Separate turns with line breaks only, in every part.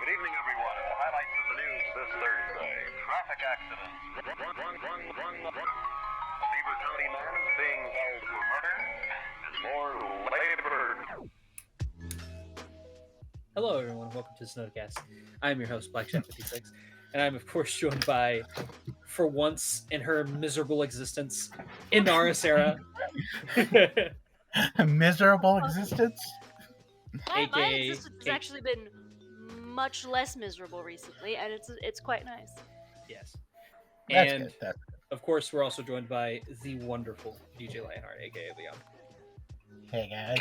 Good evening, everyone. The highlights of the news this Thursday. Traffic accidents. A Beaver County man is being held for murder. And more labor.
Hello, everyone. Welcome to Snodacast. I'm your host, BlackShot56, and I'm, of course, joined by, for once in her miserable existence, InaraSera.
A miserable existence?
My
AKA
existence has
Kate.
actually been much less miserable recently, and it's quite nice.
Yes.
That's
And,
good. That's
of course, we're also joined by the wonderful DJLionheart, aka Leon.
Hey, guys.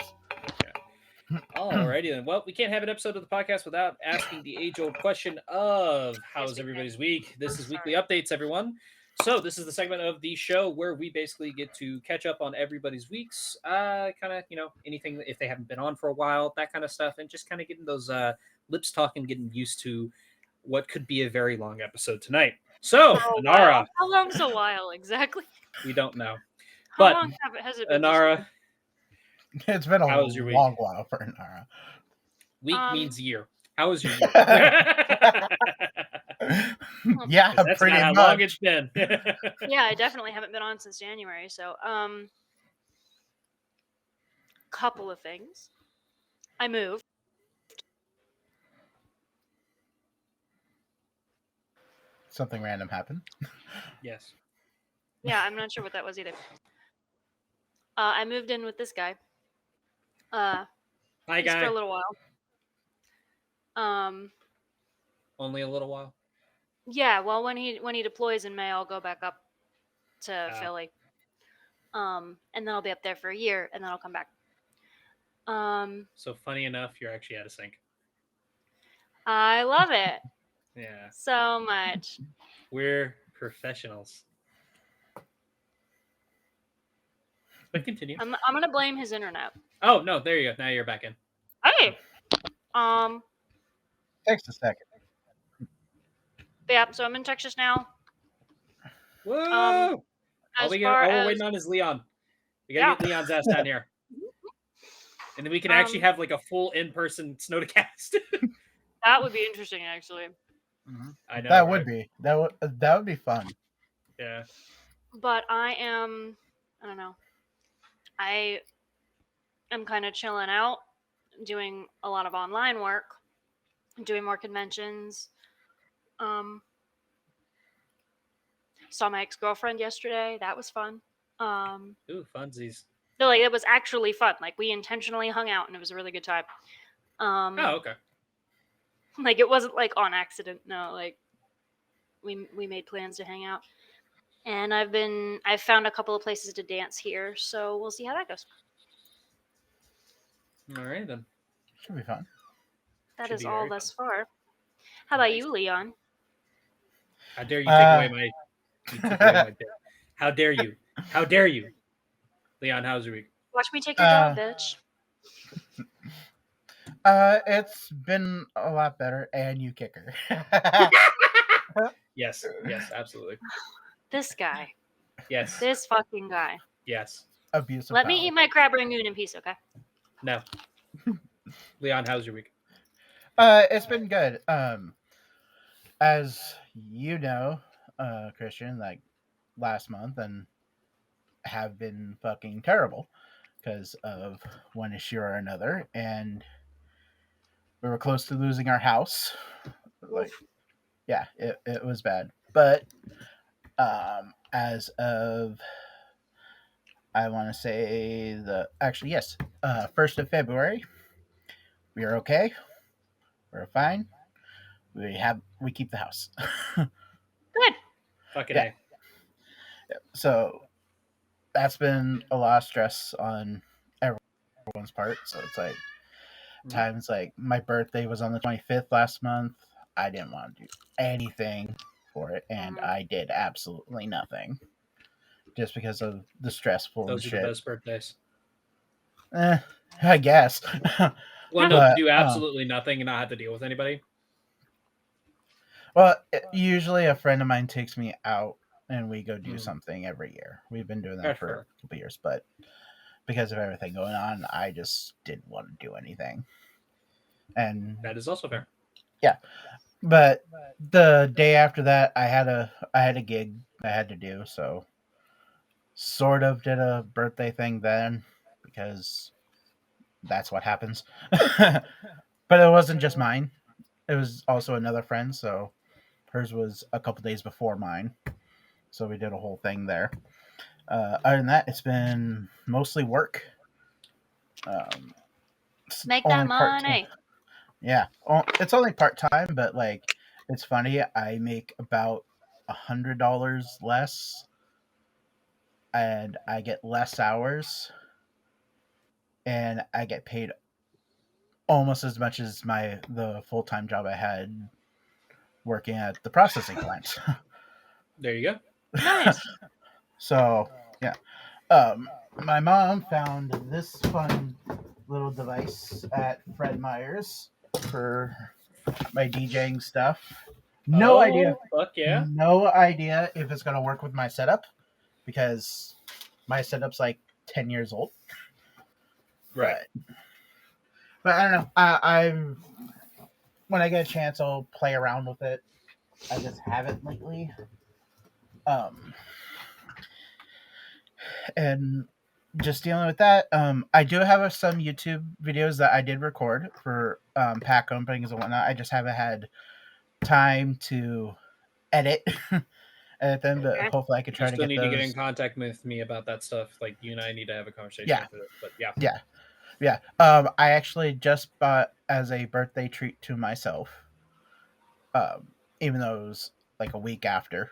Alrighty then. Well, we can't have an episode of the podcast without asking the age-old question of how's
Yes, we
everybody's week? This is
Sorry.
Weekly Updates, everyone. So this is the segment of the show where we basically get to catch up on everybody's weeks, kind of, anything if they haven't been on for a while, that kind of stuff, and just kind of getting those lips talking, getting used to what could be a very long episode tonight. So,
For a
Inara,
while. How long's a while exactly?
we don't know.
How
But,
long has it been?
Inara,
It's been a
How was your week?
long while for Inara.
week
Um,
means year. How was your year?
Yeah,
That's
pretty
not how
much.
long it's been.
Yeah, I definitely haven't been on since January. So, couple of things. I moved.
Something random happened.
Yes.
Yeah, I'm not sure what that was either. I moved in with this guy.
Hi,
Just for
guy.
a little while.
Only a little while.
Yeah, well, when he deploys in May, I'll go back up to
Oh.
Philly. And then I'll be up there for a year, and then I'll come back.
So funny enough, you're actually out of sync.
I love it
Yeah.
so much.
We're professionals. But continue.
I'm gonna blame his internet.
Oh, no, there you go. Now you're back in.
Hey,
Takes a second.
yeah. So I'm in Texas now.
Whoa!
All
we're waiting on is Leon. We gotta get Leon's ass down here. And then we can actually have like a full in-person Snodacast.
That would be interesting, actually.
I know.
That
right?
would be. That would be fun.
Yeah.
But I don't know. I am kind of chilling out, doing a lot of online work, doing more conventions. Saw my ex-girlfriend yesterday. That was fun.
Ooh, funsies.
No, like it was actually fun. Like we intentionally hung out, and it was a really good time.
Oh, okay.
Like it wasn't like on accident. No, like we made plans to hang out. And I've found a couple of places to dance here, so we'll see how that goes.
All right, then.
Should be fun.
That
Should
is
be
all
very
thus far. How about you, Leon?
How dare you take away my... you take away my bit. How dare you? How dare you? Leon, how's your week?
Watch me take your job, bitch.
It's been a lot better, and you kick her.
Yes, absolutely.
This guy.
Yes,
This fucking guy.
yes.
Abusive.
Let me
power.
eat my crab rangoon in peace, okay?
No. Leon, how's your week?
It's been good. As you know, Christian, like last month, and have been fucking terrible because of one issue or another, and we were close to losing our house. Like, yeah, it was bad. But as of, I want to say 1st of February, we are okay. We're fine. We keep the house.
Good.
Fucking
Yeah. So that's been a lot of stress on everyone's part. So it's like times like my birthday was on the 25th last month. I didn't want to do anything for it, and I did absolutely nothing just because of the stressful
Those are
shit.
the best birthdays.
I guess.
Well, no,
But,
to do absolutely nothing and not have to deal with anybody.
Well, usually a friend of mine takes me out and we go do
Mhm.
something every year. We've been doing that
That's
for
fair.
a couple years, but because of everything going on, I just didn't want to do anything. And
That is also fair.
But the day after that, I had a gig I had to do, so sort of did a birthday thing then because that's what happens. But it wasn't just mine; it was also another friend. So hers was a couple days before mine, so we did a whole thing there. Other than that, it's been mostly work. It's
Make that
only part-time.
money.
Yeah, it's only part time, but like it's funny. I make about $100 less, and I get less hours, and I get paid almost as much as the full time job I had working at the processing plant.
There you go.
Nice.
So yeah, um, my mom found this fun little device at Fred Meyer's for my DJing stuff. No idea.
Fuck yeah.
No idea if it's gonna work with my setup because my setup's like 10 years old.
Right.
But I don't know. I'm when I get a chance, I'll play around with it. I just haven't lately. And just dealing with that. I do have some YouTube videos that I did record for pack openings and whatnot. I just haven't had time to edit edit them, but
Okay.
hopefully I could try
You
to
still
get
need to get in
those.
contact with me about that stuff. Like you and I need to have a conversation
Yeah.
after this. But yeah.
Yeah. I actually just bought as a birthday treat to myself. Even though it was like a week after.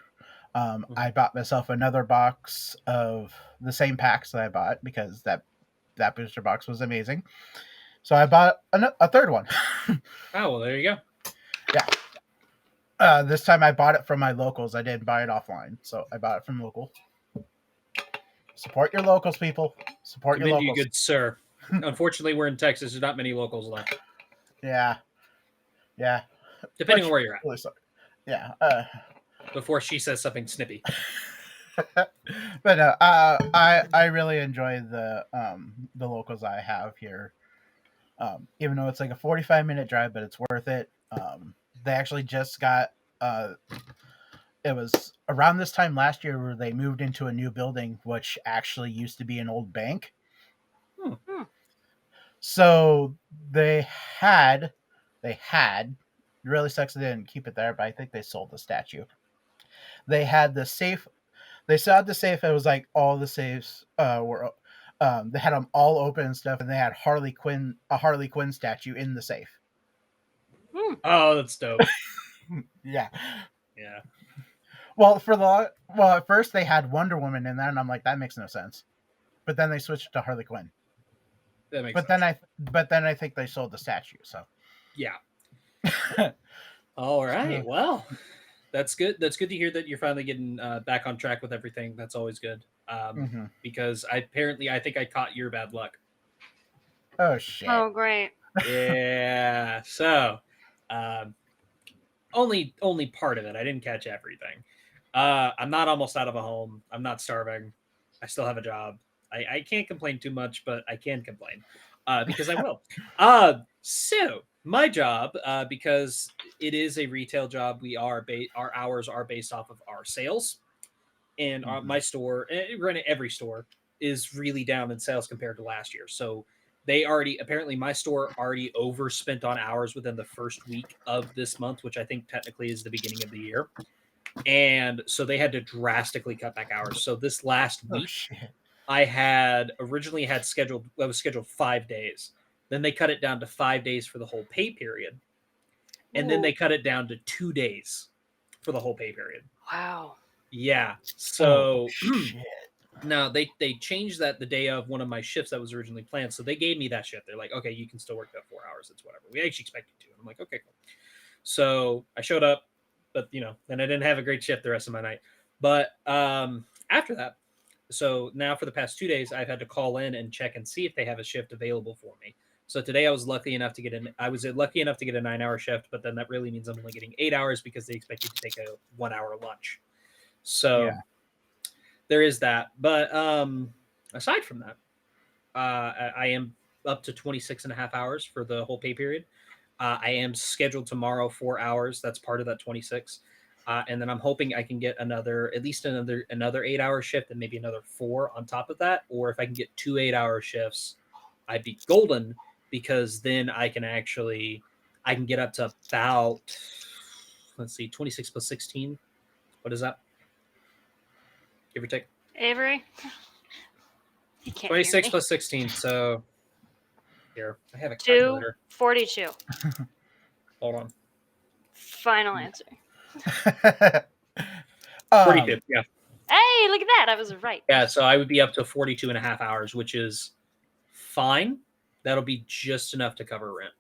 I bought myself another box of the same packs that I bought because that booster box was amazing. So I bought a third one.
Oh well, there you go.
This time I bought it from my locals. I didn't buy it offline, so I bought it from local. Support your locals, people. Support your
Commend you,
locals.
good sir. Unfortunately, we're in Texas. There's not many locals left.
Yeah.
Depending on where you're at.
Really sorry. Yeah.
Before she says something snippy.
But I really enjoy the locals I have here. Even though it's like a 45-minute drive, but it's worth it. They actually just got it was around this time last year where they moved into a new building, which actually used to be an old bank. So they had really sucks they didn't keep it there, but I think they sold the statue. They had the safe. They still had the safe. It was like all the safes were. They had them all open and stuff, and they had a Harley Quinn statue in the safe.
Oh, that's dope.
Yeah.
Yeah.
Well, at first they had Wonder Woman in there, and I'm like, that makes no sense. But then they switched to Harley Quinn.
That makes sense.
Then I think they sold the statue. So
Yeah. All right. Well, that's good. That's good to hear that you're finally getting back on track with everything. That's always good. Because I think I caught your bad luck.
Oh shit.
Oh, great.
Yeah. So, only part of it. I didn't catch everything. I'm not almost out of a home. I'm not starving. I still have a job. I can't complain too much, but I can complain because I will. So my job, because it is a retail job, our hours are based off of our sales, and my store, granted, every store is really down in sales compared to last year. So apparently my store already overspent on hours within the first week of this month, which I think technically is the beginning of the year. And so they had to drastically cut back hours. So this last week, I was scheduled 5 days. Then they cut it down to 5 days for the whole pay period. And then they cut it down to 2 days for the whole pay period.
Wow.
Yeah. So now they changed that the day of one of my shifts that was originally planned. So they gave me that shift. They're like, okay, you can still work that 4 hours. It's whatever. We actually expect you to. And I'm like, okay, cool. So I showed up, but then I didn't have a great shift the rest of my night. But after that, so now for the past 2 days, I've had to call in and check and see if they have a shift available for me. So today I was lucky enough to get a 9-hour shift, but then that really means I'm only getting 8 hours because they expect you to take a 1-hour lunch. So there is that. But aside from that, I am up to 26 and a half hours for the whole pay period. I am scheduled tomorrow 4 hours. That's part of that 26. And then I'm hoping I can get at least another 8-hour shift and maybe another 4 on top of that. Or if I can get 2 8-hour shifts, I'd be golden, because then I can get up to about, let's see, 26 plus 16. What is that? Give or take.
Avery? You can't
26
hear me.
plus 16. So here, I have a
2,
calculator.
42.
Hold on.
Final answer.
42. Yeah.
Hey, look at that. I was right.
Yeah. So I would be up to 42 and a half hours, which is fine. That'll be just enough to cover rent.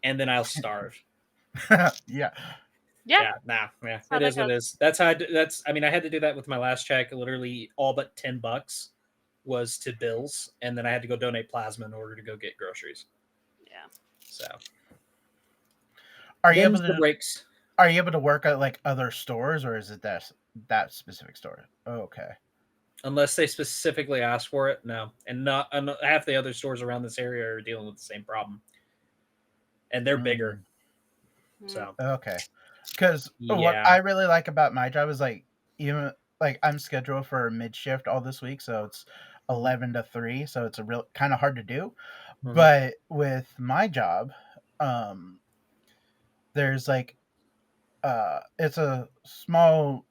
And then I'll starve.
Yeah.
Yeah.
Yeah.
how
It
that
is what it
goes.
is. That's how I mean, I had to do that with my last check. Literally all but $10 was to bills. And then I had to go donate plasma in order to go get groceries.
Yeah.
So
Are you
them's
able
the
to
breaks.
Are you able to work at like other stores, or is it that specific store? Oh, okay.
Unless they specifically ask for it, no. And not half the other stores around this area are dealing with the same problem. And they're bigger. So
Okay. Because what
yeah.
I really like about my job is like, even like I'm scheduled for mid shift all this week, so it's 11 to 3, so it's a real kind of hard to do.
Mhm.
But with my job, there's like it's a small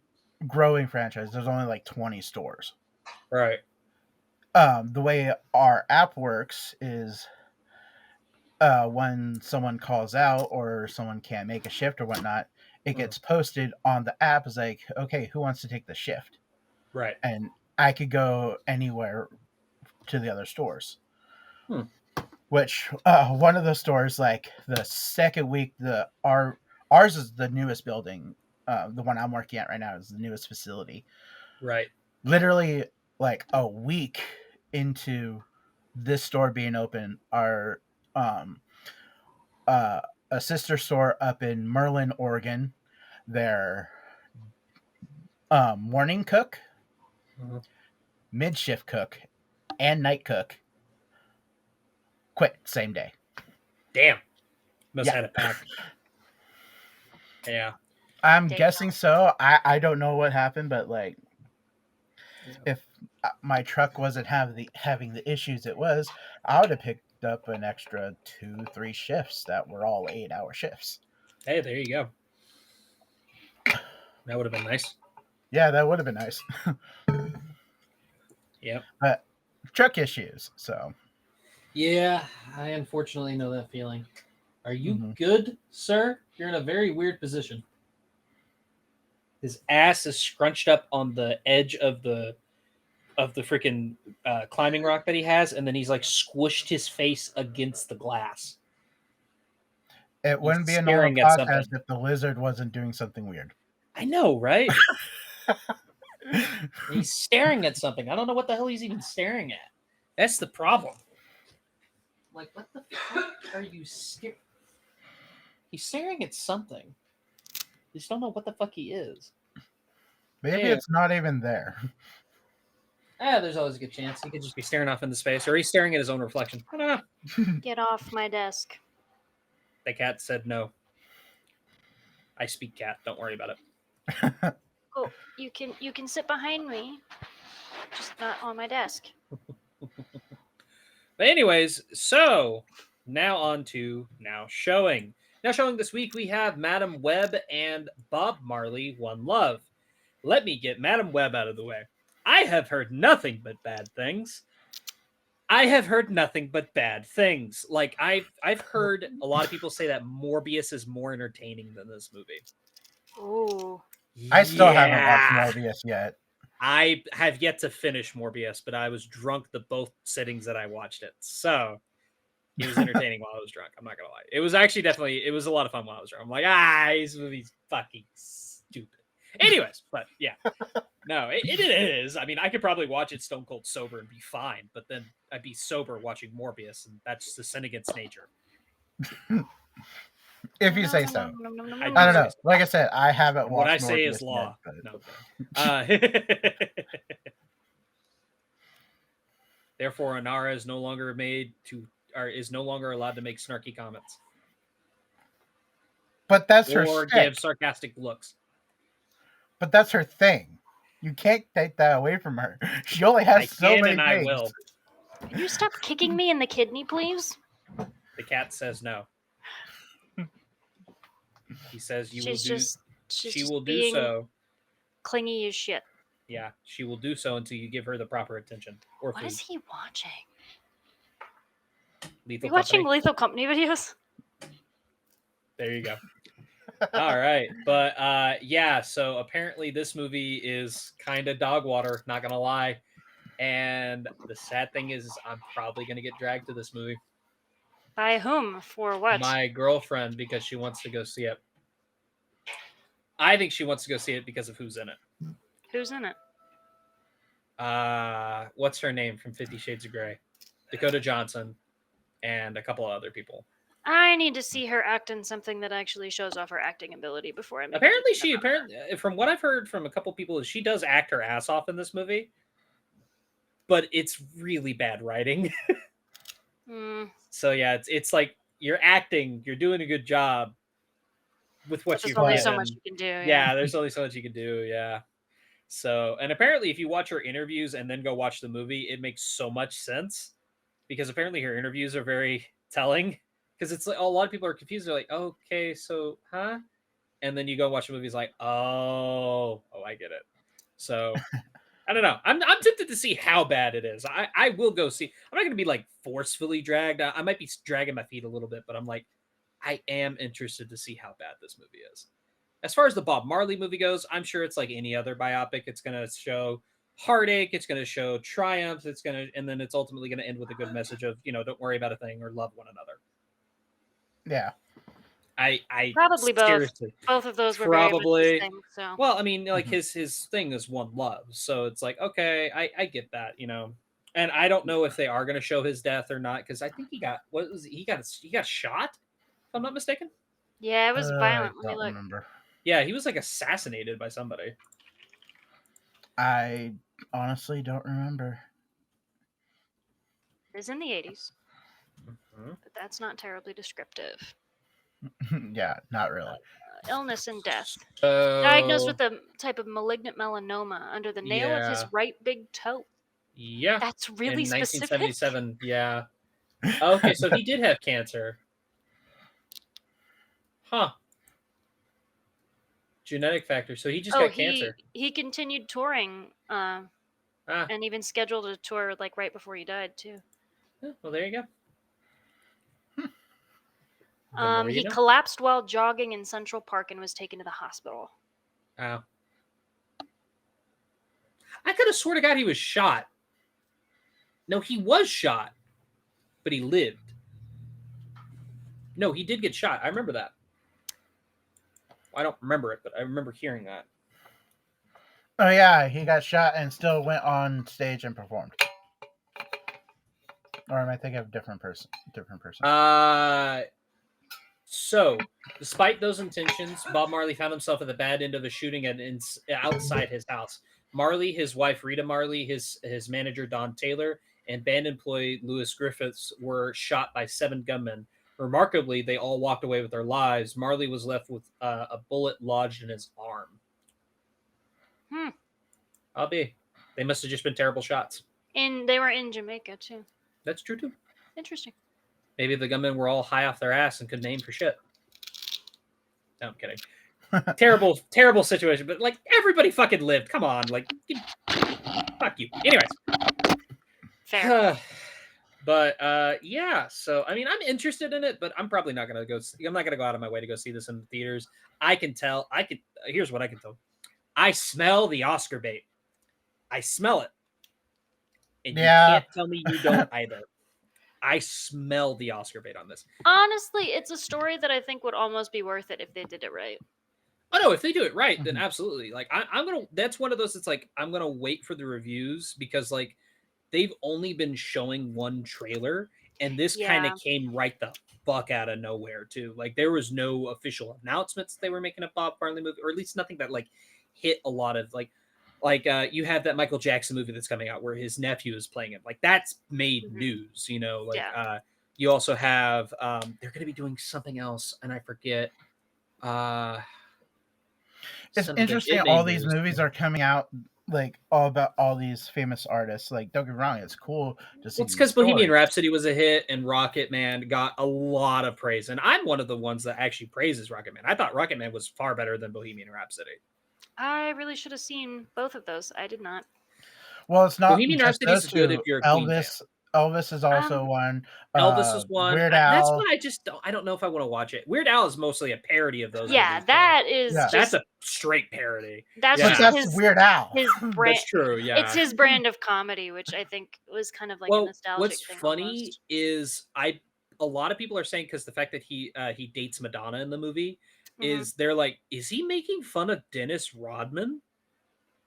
growing franchise. There's only like 20 stores.
Right.
The way our app works is when someone calls out or someone can't make a shift or whatnot, it gets posted on the app as like, okay, who wants to take the shift?
Right.
And I could go anywhere to the other stores. Which one of the stores, like the second week, ours is the newest building. The one I'm working at right now is the newest facility.
Right.
Literally, like a week into this store being open, our a sister store up in Merlin, Oregon, their morning cook, mid shift cook, and night cook quit same day.
Damn. Must
Yeah.
have had a pack. Yeah.
I'm
Damn.
guessing so. I don't know what happened, but like, if my truck wasn't having the issues it was, I would have picked up an extra 2-3 shifts that were all 8-hour shifts.
Hey, there you go. That would have been nice.
Yeah, that would have been nice.
Yep.
But truck issues, so.
Yeah, I unfortunately know that feeling. Are you
Mhm.
good, sir? You're in a very weird position. His ass is scrunched up on the edge of the freaking climbing rock that he has, and then he's like squished his face against the glass.
It wouldn't be a normal
staring at
podcast
something.
if the lizard wasn't doing something weird.
I know, right? He's staring at something. I don't know what the hell he's even staring at. That's the problem. Like, what the fuck are you staring? He's staring at something. You just don't know what the fuck he is.
Maybe
Yeah.
it's not even there.
There's always a good chance. He could just be staring off into space, or he's staring at his own reflection. I don't know.
Get off my desk.
The cat said no. I speak cat. Don't worry about it.
Oh, you can sit behind me, just not on my desk.
But anyways, so now on to Now Showing. Now showing this week, we have Madam Web and Bob Marley, One Love. Let me get Madam Web out of the way. I have heard nothing but bad things. Like, I've heard a lot of people say that Morbius is more entertaining than this movie.
Ooh.
I still haven't watched Morbius yet.
I have yet to finish Morbius, but I was drunk the both sittings that I watched it. So it was entertaining while I was drunk. I'm not gonna lie. It was actually it was a lot of fun while I was drunk. I'm like, this movie's fucking stupid. Anyways, but yeah. No, it is. I mean, I could probably watch it stone cold sober and be fine, but then I'd be sober watching Morbius, and that's the sin against nature.
If you say so.
I
I don't know.
say so.
Like I said, I haven't watched
What I
Morbius
say is law.
yet, but-
No. Therefore, Inara is no longer made to is no longer allowed to make snarky comments
But that's her
or
stick.
give sarcastic looks.
But that's her thing. You can't take that away from her. She only has
I
so
can
many
and I
things.
will.
Can you stop kicking me in the kidney, please?
The cat says no. He says you will do.
She's
She
just
will do
being
so.
clingy as shit.
Yeah, she will do so until you give her the proper attention or
What
food.
is he watching?
Lethal
You watching
Company.
Lethal Company videos?
There you go. All right, but yeah. So apparently this movie is kind of dog water. Not gonna lie. And the sad thing is I'm probably gonna get dragged to this movie.
By whom? For what?
My girlfriend, because she wants to go see it. I think she wants to go see it because of who's in it.
Who's in it?
What's her name from 50 Shades of Grey? Dakota Johnson and a couple of other people.
I need to see her act in something that actually shows off her acting ability before I make a
Apparently
judgment about her.
from what I've heard from a couple people, is she does act her ass off in this movie, but it's really bad writing. So yeah, it's like you're acting, you're doing a good job with what
There's
you've
only
given.
so much you can do.
Yeah, there's only so much you can do. Yeah. So, and apparently, if you watch her interviews and then go watch the movie, it makes so much sense because apparently her interviews are very telling. Because it's like a lot of people are confused. They're like, "Okay, so, huh?" And then you go watch the movie, it's like, "Oh, I get it." So, I don't know. I'm tempted to see how bad it is. I will go see. I'm not going to be like forcefully dragged. I might be dragging my feet a little bit, but I'm like, I am interested to see how bad this movie is. As far as the Bob Marley movie goes, I'm sure it's like any other biopic. It's going to show heartache. It's going to show triumph. And then it's ultimately going to end with a good message of, don't worry about a thing or love one another.
Yeah.
I
Probably both.
seriously,
Both of those were
probably.
very much his thing, so.
Well, I mean, like his thing is one love. So it's like, okay, I get that, And I don't know if they are going to show his death or not, because I think he got shot, if I'm not mistaken.
Yeah, it was violent.
I don't remember.
Yeah, he was like assassinated by somebody.
I honestly don't remember.
It was in the 80s. But that's not terribly descriptive.
Yeah, not really.
Illness and death.
So,
Diagnosed with a type of malignant melanoma under the nail of his right big toe.
Yeah.
That's really
in
specific.
1977. Yeah. Okay, so he did have cancer. Huh. Genetic factor. So he just got cancer.
He continued touring and even scheduled a tour like right before he died too.
Yeah, well, there you go.
He collapsed while jogging in Central Park and was taken to the hospital.
Wow. I could have swore to God he was shot. No, he was shot, but he lived. No, he did get shot. I remember that. I don't remember it, but I remember hearing that.
Oh yeah, he got shot and still went on stage and performed. Or am I thinking of a different person?
So, despite those intentions, Bob Marley found himself at the bad end of a shooting outside his house. Marley, his wife Rita Marley, his manager Don Taylor, and band employee Louis Griffiths were shot by 7 gunmen. Remarkably, they all walked away with their lives. Marley was left with a bullet lodged in his arm. They must have just been terrible shots.
And they were in Jamaica too.
That's true too.
Interesting.
Maybe the gunmen were all high off their ass and couldn't aim for shit. No, I'm kidding. terrible situation. But like everybody fucking lived. Come on, like fuck you. Anyways.
Fair.
But yeah, so I mean, I'm interested in it, but I'm probably not gonna go. I'm not gonna go out of my way to go see this in the theaters. I can tell. Here's what I can tell. I smell the Oscar bait. I smell it, and you can't tell me you don't either. I smell the Oscar bait on this.
Honestly, it's a story that I think would almost be worth it if they did it right.
Oh no, if they do it right, then absolutely. Like I'm gonna. That's one of those. It's like I'm gonna wait for the reviews because like. They've only been showing one trailer, and this kind of came right the fuck out of nowhere too. Like there was no official announcements they were making a Bob Marley movie, or at least nothing that like hit a lot of like you have that Michael Jackson movie that's coming out where his nephew is playing it. Like that's made news, You also have they're going to be doing something else, and I forget.
It's
son of a bitch,
interesting.
it made
All
me
these
lose-
movies are coming out like all about all these famous artists. Like, don't get me wrong, it's cool to see.
Well, it's
these
because Bohemian
stories.
Rhapsody was a hit, and Rocket Man got a lot of praise, and I'm one of the ones that actually praises Rocket Man. I thought Rocket Man was far better than Bohemian Rhapsody.
I really should have seen both of those. I did not.
Well, it's not
Bohemian
just
Rhapsody is
those
good
two.
if you're a Queen fan.
Elvis is also one.
Elvis was one.
Weird
That's
Al.
one I don't know if I want to watch it. Weird Al is mostly a parody of those.
Yeah,
movies,
that is
Yeah.
just
that's a straight parody.
that's
Yeah.
But
just
that's
his
Weird Al.
his brand.
That's true. Yeah,
It's his brand of comedy, which I think was kind of like a
well,
nostalgic
what's
thing.
funny
almost.
is a lot of people are saying because the fact that he dates Madonna in the movie
Mhm.
is they're like, is he making fun of Dennis Rodman?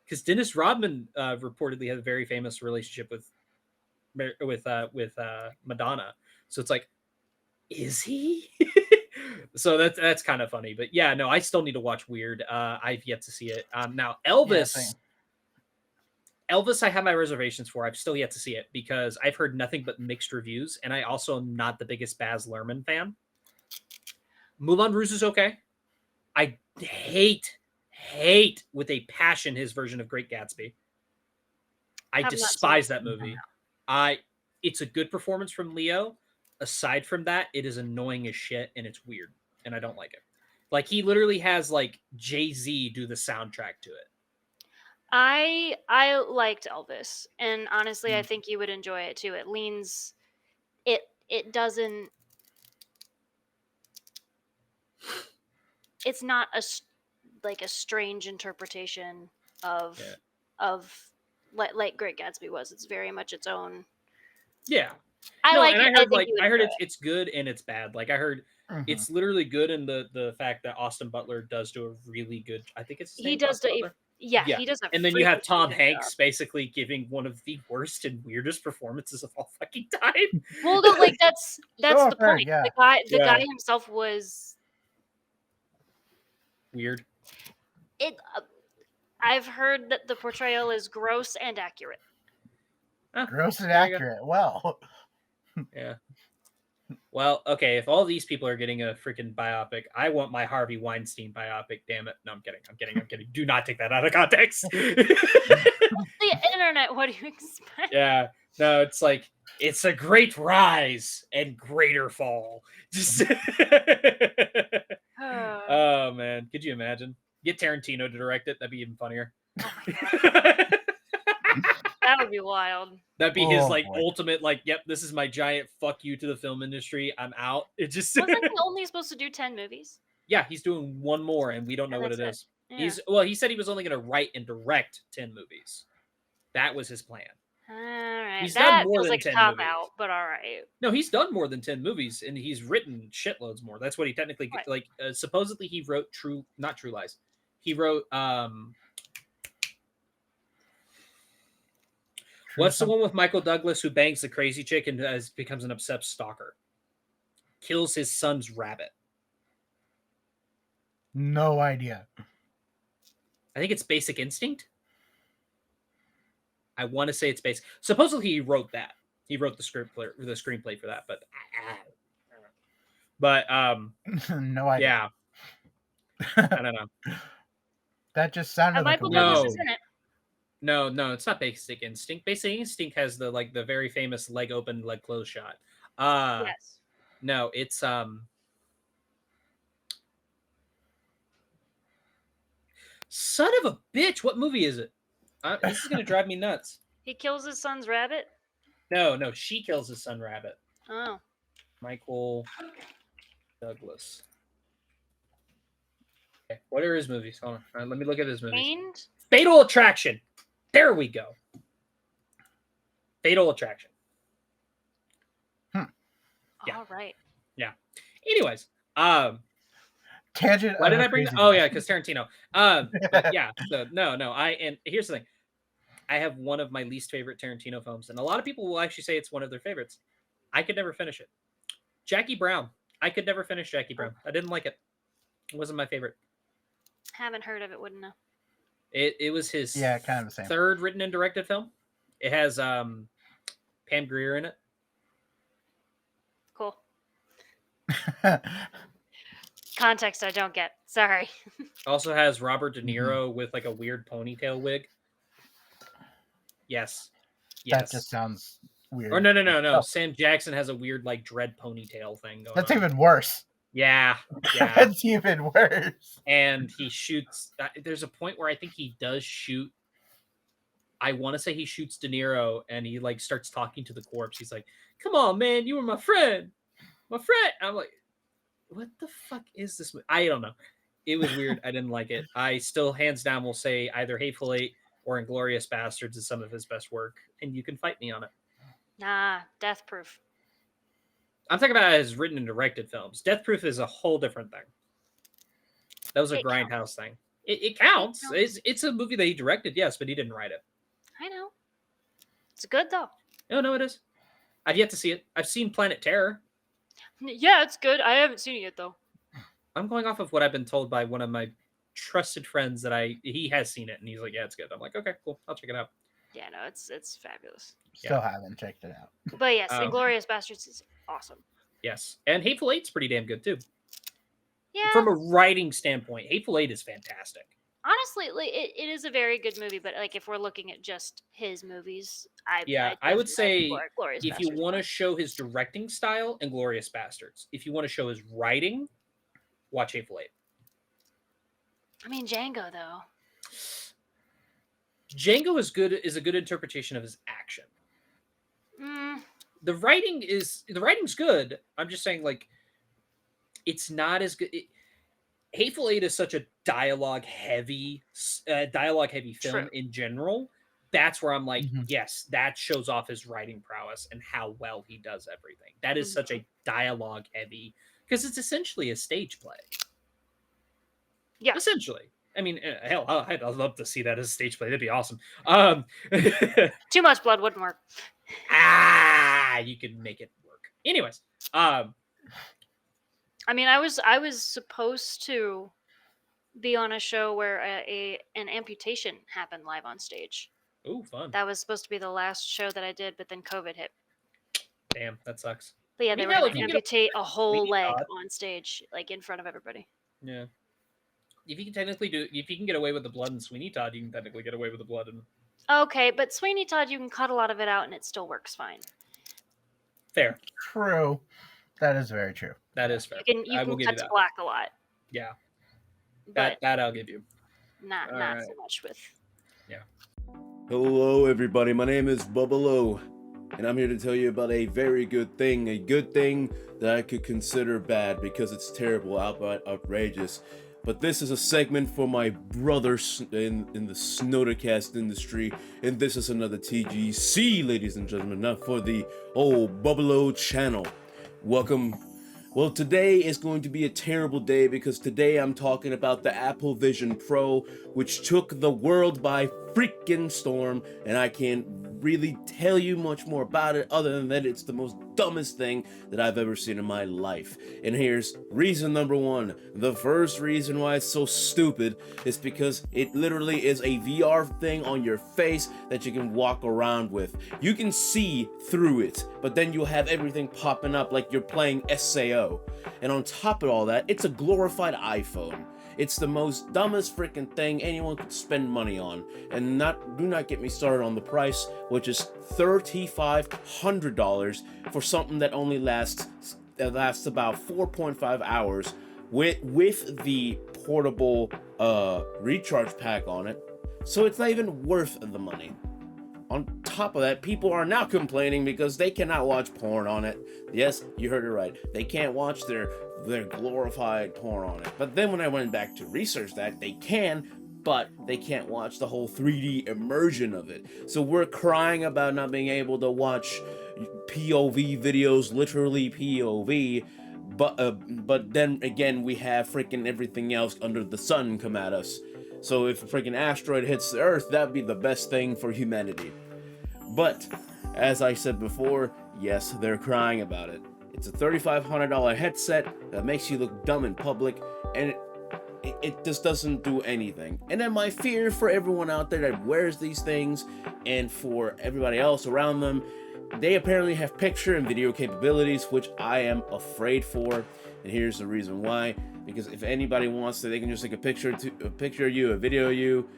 Because Dennis Rodman reportedly had a very famous relationship with Madonna. So it's like, is he? So that's kind of funny. But yeah, no, I still need to watch Weird. I've yet to see it. Now Elvis.
same.
Elvis, I have my reservations for. I've still yet to see it because I've heard nothing but mixed reviews, and I also am not the biggest Baz Luhrmann fan. Moulin Rouge is okay. I hate with a passion his version of Great Gatsby. I
Have not seen
despise
it.
that movie. It's a good performance from Leo. Aside from that, it is annoying as shit and it's weird, and I don't like it. Like he literally has like Jay-Z do the soundtrack to it.
I liked Elvis, and honestly, I think you would enjoy it too. It leans, it doesn't. It's not like a strange interpretation of
Yeah.
like Great Gatsby was. It's very much its own.
Yeah.
I like
and
it.
I heard
think
like
you would
I heard
enjoy
it's good and it's bad. Like I heard
Mhm.
it's literally good in the fact that Austin Butler does do a really good. I think it's his
He
name,
does
Austin
do.
Butler?
Yeah,
Yeah.
he does.
And then you have
freaking
Tom
good
Hanks
job.
basically giving one of the worst and weirdest performances of all fucking time.
Well, no, like that's
So
the
fair,
point.
yeah.
The
Yeah.
guy himself was
Weird.
it. I've heard that the portrayal is gross and accurate.
Gross and
There you go.
accurate. Well,
Yeah. Well, okay, if all these people are getting a freaking biopic, I want my Harvey Weinstein biopic, damn it. No, I'm kidding. Do not take that out of context.
The internet. What do you expect?
Yeah. No, it's like it's a great rise and greater fall. Just Oh man, could you imagine? Get Tarantino to direct it. That'd be even funnier.
That would be wild.
That'd be his
Oh,
like
boy.
ultimate like, yep, this is my giant fuck you to the film industry. I'm out. It just
Wasn't he only supposed to do 10 movies?
Yeah, he's doing one more and we don't know
And
what it
that's
is.
Yeah.
He said he was only going to write and direct 10 movies. That was his plan.
All right.
He's done
That
more
feels
than
like a
10
cop
movies.
out, but all right.
No, he's done more than 10 movies and he's written shitloads more. That's what he technically
Right.
like supposedly he wrote not True Lies. He wrote what's the one with Michael Douglas who bangs the crazy chick and becomes an obsessed stalker? Kills his son's rabbit.
no idea.
I think it's Basic Instinct. I want to say it's basic. Supposedly he wrote that. He wrote the screenplay for that, but
No idea.
yeah, I don't know.
That just sounded like
Michael
a
No.
Douglas is in it.
No, it's not Basic Instinct. Basic Instinct has the very famous leg open, leg closed shot.
Yes.
No, it's son of a bitch. What movie is it? This is gonna drive me nuts.
He kills his son's rabbit.
No, she kills his son rabbit.
Oh.
Michael Douglas. Okay, what are his movies? Hold on. All right, let me look at his movies.
Chained?
Fatal Attraction. There we go. Fatal Attraction. Yeah.
All right.
Anyways,
tangent.
why did
of
I bring?
crazy
Oh
man.
yeah, because Tarantino. But yeah. So no. And here's the thing. I have one of my least favorite Tarantino films, and a lot of people will actually say it's one of their favorites. I could never finish it. Jackie Brown. I could never finish Jackie Brown. I didn't like it. It wasn't my favorite.
Haven't heard of it. Wouldn't know.
It was his
Yeah, kind of the same.
third written and directed film. It has Pam Grier in it.
Cool. Context I don't get. Sorry.
Also has Robert De Niro with like a weird ponytail wig. Yes.
That just sounds weird.
Or no.
Oh.
Sam Jackson has a weird like dread ponytail thing going
That's
on.
even worse.
Yeah.
That's even worse.
And he shoots. There's a point where I think he does shoot. I want to say he shoots De Niro, and he like starts talking to the corpse. He's like, "Come on, man, you were my friend, my friend." I'm like, "What the fuck is this?" I don't know. It was weird. I didn't like it. I still, hands down, will say either Hateful Eight or Inglourious Bastards is some of his best work, and you can fight me on it.
Nah, Death Proof.
I'm talking about his written and directed films. Death Proof is a whole different thing. That was a
It
Grindhouse thing. It counts.
It counts.
It's a movie that he directed, yes, but he didn't write it.
I know. It's good though.
No, it is. I've yet to see it. I've seen Planet Terror.
Yeah, it's good. I haven't seen it yet though.
I'm going off of what I've been told by one of my trusted friends that he has seen it, and he's like, "Yeah, it's good." I'm like, "Okay, cool. I'll check it out."
Yeah, no, it's fabulous.
Still haven't checked it out.
But yes, Inglourious Bastards is awesome.
Yes, and Hateful Eight's pretty damn good too.
Yeah.
From a writing standpoint, Hateful Eight is fantastic.
Honestly, like, it is a very good movie, but like if we're looking at just his movies,
I would say
Glorious
if you want to show his directing style, Inglourious Bastards. If you want to show his writing, watch Hateful Eight.
I mean, Django though.
Django is a good interpretation of his action. The writing's good. I'm just saying, like, it's not as good. Hateful Eight is such a dialogue heavy film
True.
in general. That's where I'm like, yes, that shows off his writing prowess and how well he does everything. That is such a dialogue heavy, because it's essentially a stage play.
Yeah,
essentially. I mean, hell, I'd love to see that as a stage play. That'd be awesome.
Too much blood wouldn't work.
You could make it work. Anyways,
I mean, I was supposed to be on a show where an amputation happened live on stage.
Ooh, fun.
That was supposed to be the last show that I did, but then COVID hit.
Damn, that sucks.
But yeah, they were going to amputate a whole leg on stage, like in front of everybody.
Yeah. If you can get away with the blood in Sweeney Todd, you can technically get away with the blood in...
Okay, but Sweeney Todd, you can cut a lot of it out and it still works fine.
Fair.
True. That is very true.
That is fair.
You can cut to black a lot.
Yeah.
But
that I'll give you.
Not so much with...
Yeah.
Hello, everybody. My name is BUBOLO, and I'm here to tell you about a very good thing. A good thing that I could consider bad because it's terrible, outright outrageous. But this is a segment for my brothers in the Snodacast industry, and this is another TGC, ladies and gentlemen, not for the old BUBOLO channel. Welcome. Well, today is going to be a terrible day because today I'm talking about the Apple Vision Pro, which took the world by freaking storm, and I can't really tell you much more about it other than that it's the most dumbest thing that I've ever seen in my life. And here's reason number one. The first reason why it's so stupid is because it literally is a VR thing on your face that you can walk around with. You can see through it, but then you'll have everything popping up like you're playing SAO. And on top of all that, it's a glorified iPhone. It's the most dumbest freaking thing anyone could spend money on. And do not get me started on the price, which is $3,500 for something that only lasts about 4.5 hours with the portable recharge pack on it. So it's not even worth the money. On top of that, people are now complaining because they cannot watch porn on it. Yes, you heard it right. They can't watch their glorified porn on it. But then when I went back to research that, they can, but they can't watch the whole 3D immersion of it. So we're crying about not being able to watch POV videos, literally POV, but then again we have freaking everything else under the sun come at us. So if a freaking asteroid hits the Earth, that'd be the best thing for humanity. But, as I said before, yes, they're crying about it. It's a $3,500 headset that makes you look dumb in public, and it just doesn't do anything. And then my fear for everyone out there that wears these things, and for everybody else around them, They apparently have picture and video capabilities, which I am afraid for. And here's the reason why. Because if anybody wants to, they can just take a picture of you, a video of you,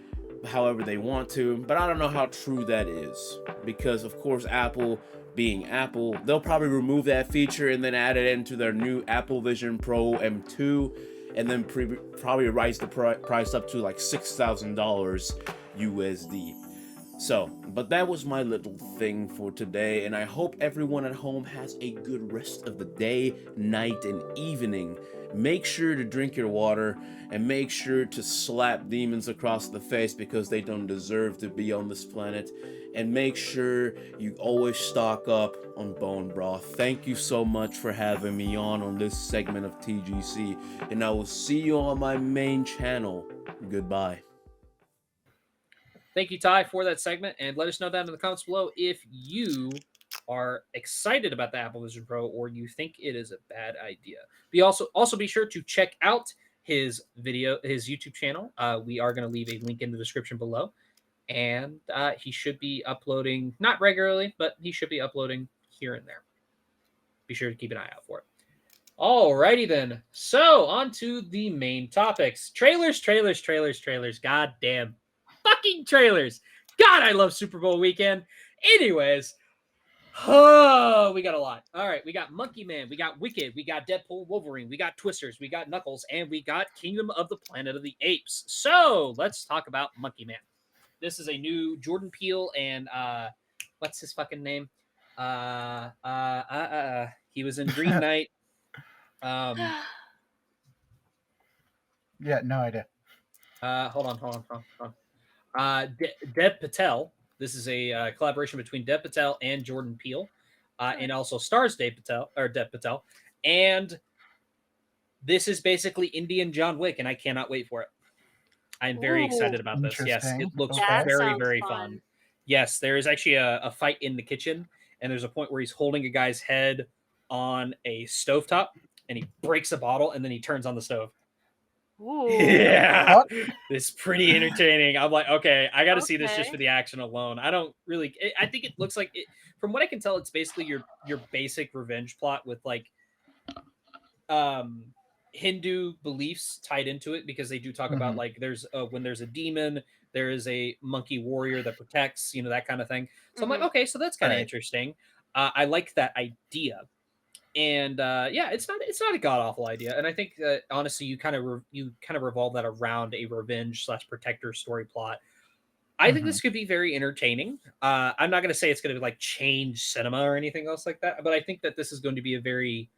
however they want to. But I don't know how true that is. Because, of course, Apple being Apple, they'll probably remove that feature and then add it into their new Apple Vision Pro M2. And then probably raise the price up to like $6,000 USD. So, but that was my little thing for today, and I hope everyone at home has a good rest of the day, night, and evening. Make sure to drink your water, and make sure to slap demons across the face because they don't deserve to be on this planet. And make sure you always stock up on bone broth. Thank you so much for having me on this segment of TGC, and I will see you on my main channel. Goodbye.
Thank you, Ty, for that segment, and let us know down in the comments below if you are excited about the Apple Vision Pro or you think it is a bad idea. Also be sure to check out his YouTube channel. We are going to leave a link in the description below, and he should be uploading, not regularly, but he should be uploading here and there. Be sure to keep an eye out for it. Alrighty then. So on to the main topics. Trailers. Goddamn fucking trailers. God, I love Super Bowl weekend. Anyways, we got a lot. All right, we got Monkey Man, we got Wicked, we got Deadpool, Wolverine, we got Twisters, we got Knuckles, and we got Kingdom of the Planet of the Apes. So let's talk about Monkey Man. This is a new Jordan Peele and what's his fucking name? He was in Green Knight.
Yeah, no idea.
Hold on. Dev Patel. This is a collaboration between Dev Patel and Jordan Peele, and also stars Dev Patel. And this is basically Indian John Wick, and I cannot wait for it. I'm very excited about this. Yes, it looks very fun. Yes, there is actually a fight in the kitchen, and there's a point where he's holding a guy's head on a stovetop, and he breaks a bottle, and then he turns on the stove.
Ooh.
Yeah, it's pretty entertaining. I'm like, okay, I got to see this just for the action alone. I don't really. I think it looks like it. From what I can tell, it's basically your basic revenge plot with like Hindu beliefs tied into it, because they do talk about like there's when there's a demon, there is a monkey warrior that protects, that kind of thing. So I'm like, okay, so that's kind of interesting. I like that idea. And yeah, it's not a god awful idea, and I think that honestly, you kind of revolve that around a revenge / protector story plot. I think this could be very entertaining. I'm not going to say it's going to like change cinema or anything else like that, but I think that this is going to be a very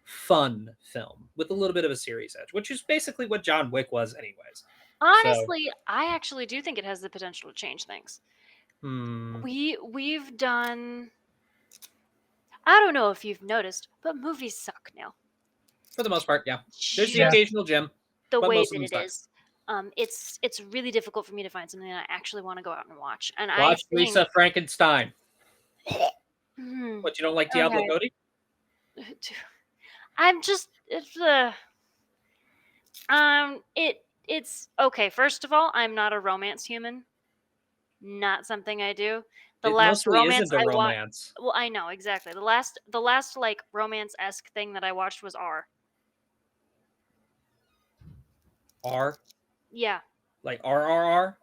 fun film with a little bit of a serious edge, which is basically what John Wick was, anyways.
Honestly, I actually do think it has the potential to change things. We've done. I don't know if you've noticed, but movies suck now.
For the most part, yeah. There's the occasional gem.
The way that it is. It's really difficult for me to find something that I actually want to go out and watch. And
watch Lisa Frankenstein. What, you don't like Diablo Cody?
I'm just it's okay. First of all, I'm not a romance human. Not something I do. The last romance I watched. Well, I know exactly. The last like romance-esque thing that I watched was R.
R?
Yeah.
Like RRR?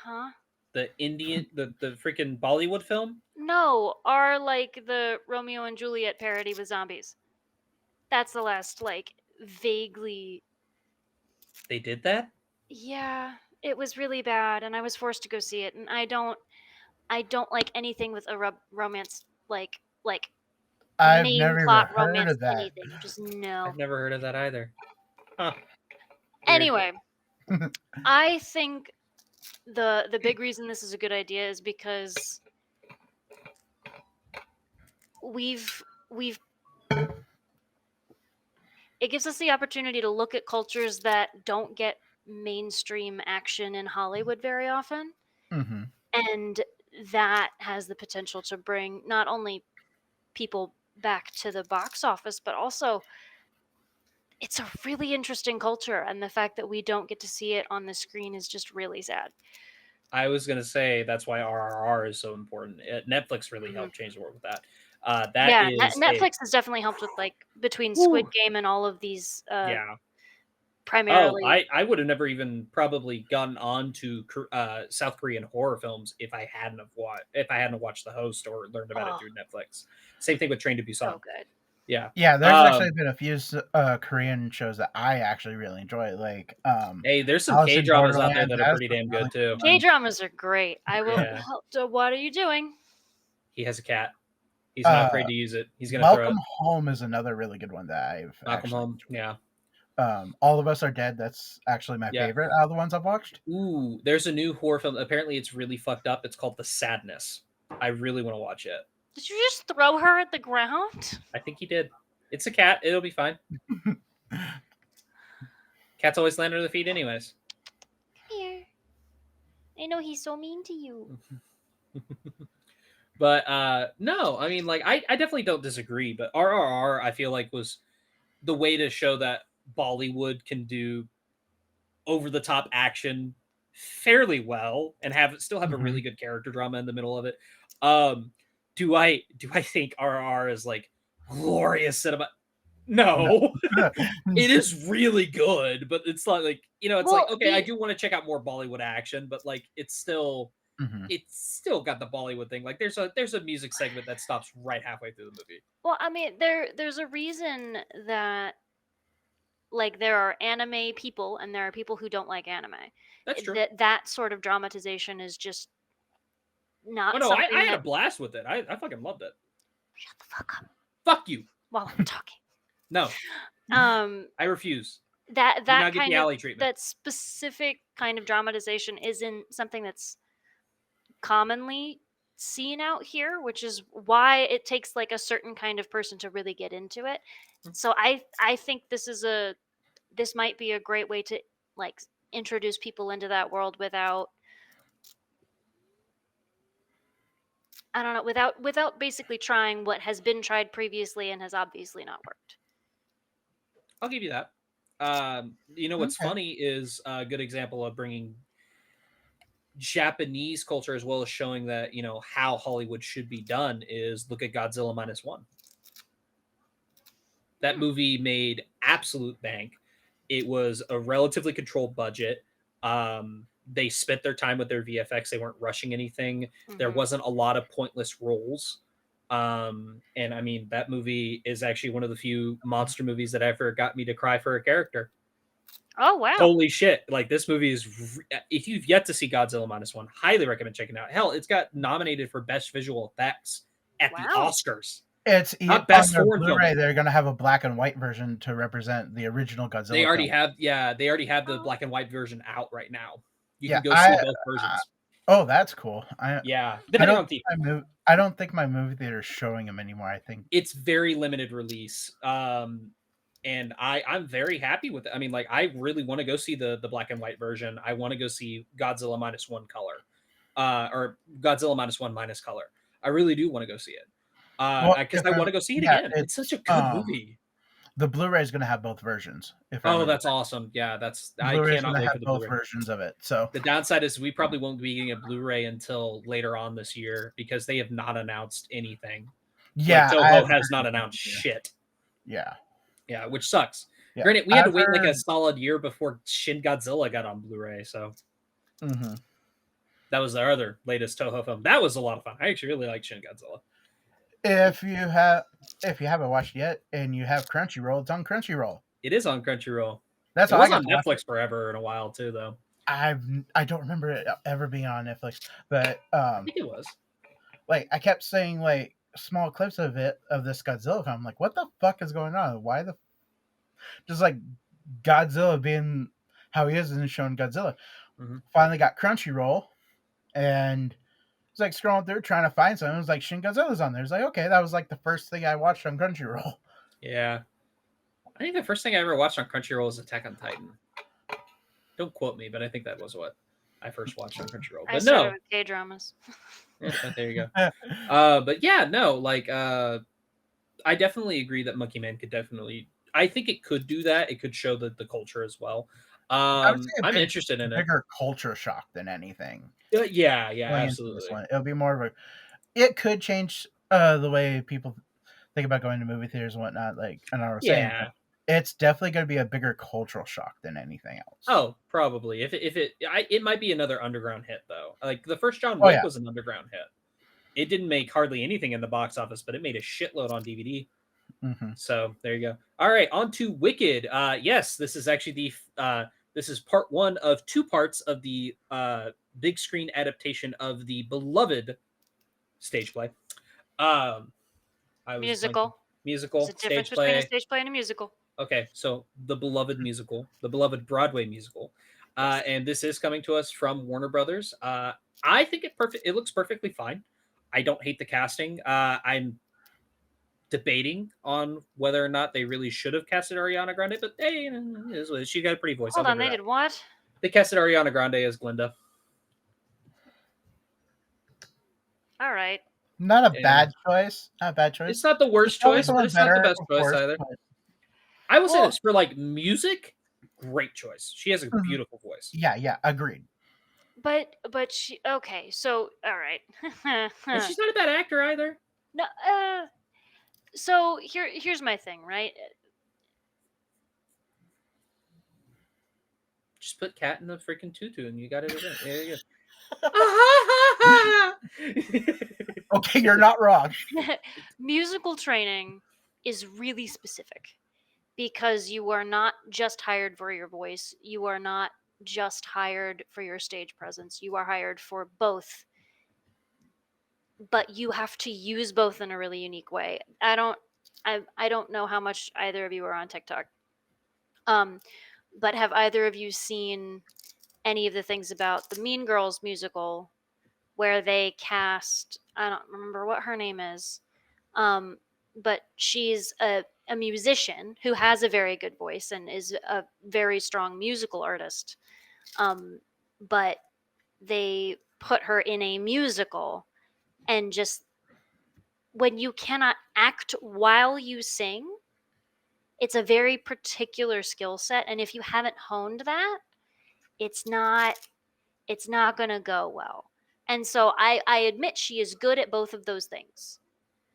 Huh?
The Indian, the freaking Bollywood film?
No, R like the Romeo and Juliet parody with zombies. That's the last like vaguely.
They did that?
Yeah, it was really bad, and I was forced to go see it, and I don't like anything with a romance like
I've
main
never
plot
heard
romance
of that.
anything. Just no.
I've never heard of that either. Huh.
Anyway, I think the big reason this is a good idea is because we've it gives us the opportunity to look at cultures that don't get mainstream action in Hollywood very often. And that has the potential to bring not only people back to the box office, but also it's a really interesting culture. And the fact that we don't get to see it on the screen is just really sad.
I was gonna say that's why RRR is so important. Netflix really helped change the world with that. That is
Netflix has definitely helped with like between Squid
Whew.
Game and all of these
yeah.
primarily.
Oh, I would have never even probably gotten on to South Korean horror films if I hadn't watched The Host or learned about it through Netflix. Same thing with Train to Busan.
So good.
Yeah.
Yeah, there's actually been a few Korean shows that I actually really enjoy. Like,
hey, there's some
Alice in
K-dramas out there
Borderland,
that are pretty damn good too.
K-dramas are great. I will.
Yeah.
So what are you doing?
He has a cat. He's not afraid to use it. He's gonna throw
Welcome
it.
Home is another really good one that I've
Welcome Home. Yeah.
All of Us Are Dead. That's actually my favorite out of the ones I've watched.
Ooh, there's a new horror film. Apparently, it's really fucked up. It's called The Sadness. I really want to watch it.
Did you just throw her at the ground?
I think he did. It's a cat. It'll be fine. Cats always land under the feet, anyways.
Come here. I know he's so mean to you.
But no, I mean, like, I definitely don't disagree. But RRR, I feel like, was the way to show that Bollywood can do over the top action fairly well and still have a really good character drama in the middle of it. Do I think RRR is like glorious cinema? No. It is really good, but it's not like, it's like, okay, I do want to check out more Bollywood action, but like it's still got the Bollywood thing. Like there's a music segment that stops right halfway through the movie.
Well, I mean, there's a reason that like there are anime people and there are people who don't like anime.
That's true.
That sort of dramatization is just not.
Oh no, I had a blast with it. I fucking loved it.
Shut the fuck up.
Fuck you.
While I'm talking.
No. I refuse.
That
kind
get the
alley treatment.
That specific kind of dramatization isn't something that's commonly seen out here, which is why it takes like a certain kind of person to really get into it. So I think this might be a great way to like introduce people into that world without basically trying what has been tried previously and has obviously not worked.
I'll give you that. What's funny is a good example of bringing Japanese culture as well as showing that, how Hollywood should be done is look at Godzilla -1. That movie made absolute bank. It was a relatively controlled budget. They spent their time with their VFX. They weren't rushing anything. There wasn't a lot of pointless roles. And I mean, that movie is actually one of the few monster movies that ever got me to cry for a character.
Oh, wow.
Holy shit. Like, this movie is, if you've yet to see Godzilla -1, highly recommend checking it out. Hell, it's got nominated for Best Visual Effects at the Oscars.
It's
not Best Foreign
Blu-ray.
Film.
They're going to have a black and white version to represent the original Godzilla.
They already have the black and white version out right now. You can go see both versions.
Oh, that's cool.
Depending on the
I don't think my movie theater is showing them anymore. I think
it's very limited release. And I'm very happy with it. I mean, like, I really want to go see the black and white version. I want to go see Godzilla -1 color, or Godzilla -1 minus color. I really do want to go see it because I want to go see it again. It's such a good movie.
The Blu-ray is going to have both versions.
That's awesome. Yeah, I cannot wait for the
both
Blu-ray
versions of it. So
the downside is we probably won't be getting a Blu-ray until later on this year because they have not announced anything.
Yeah,
Toho has not announced shit.
Yeah,
which sucks.
Yeah.
Granted, we had to wait like a solid year before Shin Godzilla got on Blu-ray, so that was their other latest Toho film. That was a lot of fun. I actually really like Shin Godzilla.
If you haven't watched it yet and you have Crunchyroll, it's on Crunchyroll.
It is on Crunchyroll.
That's
it
all
was
I
on Netflix forever and a while too, though.
I don't remember it ever being on Netflix, but
I think it was.
Like I kept saying like small clips of this Godzilla film. I'm like, what the fuck is going on? Why just like Godzilla being how he is in showing Godzilla. Finally got Crunchyroll and it's like scrolling through trying to find something. It was like Shin Godzilla's on there. It's like, okay, that was like the first thing I watched on Crunchyroll.
Yeah. I think the first thing I ever watched on Crunchyroll was Attack on Titan. Don't quote me, but I think that was what I first watched on Crunchyroll. But
I started with K-dramas.
Yeah, there you go. But yeah, no, like I definitely agree that Monkey Man could definitely. I think it could do that. It could show the culture as well.
I would say
I'm interested in it.
bigger culture shock than anything.
Yeah,
Going into
absolutely.
this one. It'll be more of a. It could change the way people think about going to movie theaters and whatnot. Like, and I was saying,
Yeah.
it's definitely going to be a bigger cultural shock than anything else.
Oh, probably. It might be another underground hit though. Like the first John
Oh,
Wick
yeah.
was an underground hit. It didn't make hardly anything in the box office, but it made a shitload on DVD.
Mm-hmm.
So there you go. All right, on to Wicked. Yes, this is actually this is part one of two parts of the big screen adaptation of the beloved stage play.
Musical.
Musical
There's a difference
stage
between
play.
a stage play and a musical.
Okay, so the beloved musical, the beloved Broadway musical, and this is coming to us from Warner Brothers. I think it looks perfectly fine. I don't hate the casting. I'm debating on whether or not they really should have casted Ariana Grande, but hey, it is what it is. She got a pretty voice.
Hold on, they did what?
They casted Ariana Grande as Glinda.
All right.
Not a
Yeah.
bad choice. Not a bad choice.
It's not the worst
Probably
choice, but
someone
it's not the
better,
best
of
choice
course,
either.
but-
I will say
Well-
this for like music, great choice. She has a
Mhm.
beautiful voice.
Yeah, agreed.
But she okay, so all right.
And she's not a bad actor either.
No, so here's my thing, right?
Just put cat in the freaking tutu and you got it again. There you go.
Okay, you're not wrong.
Musical training is really specific because you are not just hired for your voice. You are not just hired for your stage presence. You are hired for both. But you have to use both in a really unique way. I don't know how much either of you are on TikTok. But have either of you seen any of the things about the Mean Girls musical where they cast, I don't remember what her name is, but she's a musician who has a very good voice and is a very strong musical artist. But they put her in a musical, and just when you cannot act while you sing, it's a very particular skill set, and if you haven't honed that, it's not going to go well. And so I admit she is good at both of those things.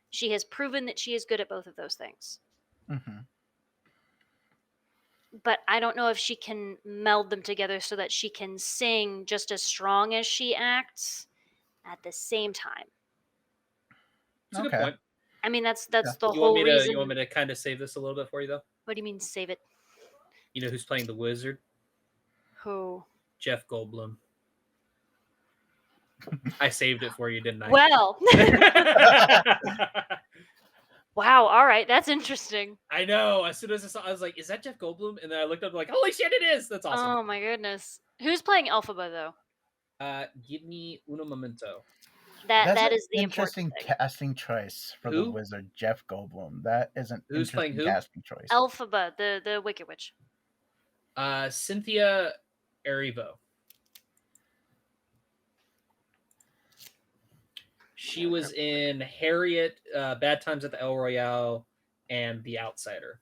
She has proven that she is good at both of those things.
Mm-hmm.
But I don't know if she can meld them together so that she can sing just as strong as she acts at the same time.
It's a good
Okay.
point.
I mean, that's
Yeah.
the whole reason.
You want me to kind of save this a little bit for you though?
What do you mean save it?
You know who's playing the wizard?
Who?
Jeff Goldblum. I saved it for you, didn't I?
Well, wow. All right, that's interesting.
I know. As soon as I saw, I was like, "Is that Jeff Goldblum?" And then I looked up, like, "Holy shit, it is!" That's awesome.
Oh my goodness. Who's playing Elphaba though?
Give me uno momento.
That's
That
an
is the
interesting
important thing.
casting choice for
Who?
the wizard, Jeff Goldblum. That is an
Who's playing
interesting
who?
casting choice.
Elphaba, the Wicked Witch.
Cynthia Erivo. She was in Harriet, Bad Times at the El Royale, and The Outsider.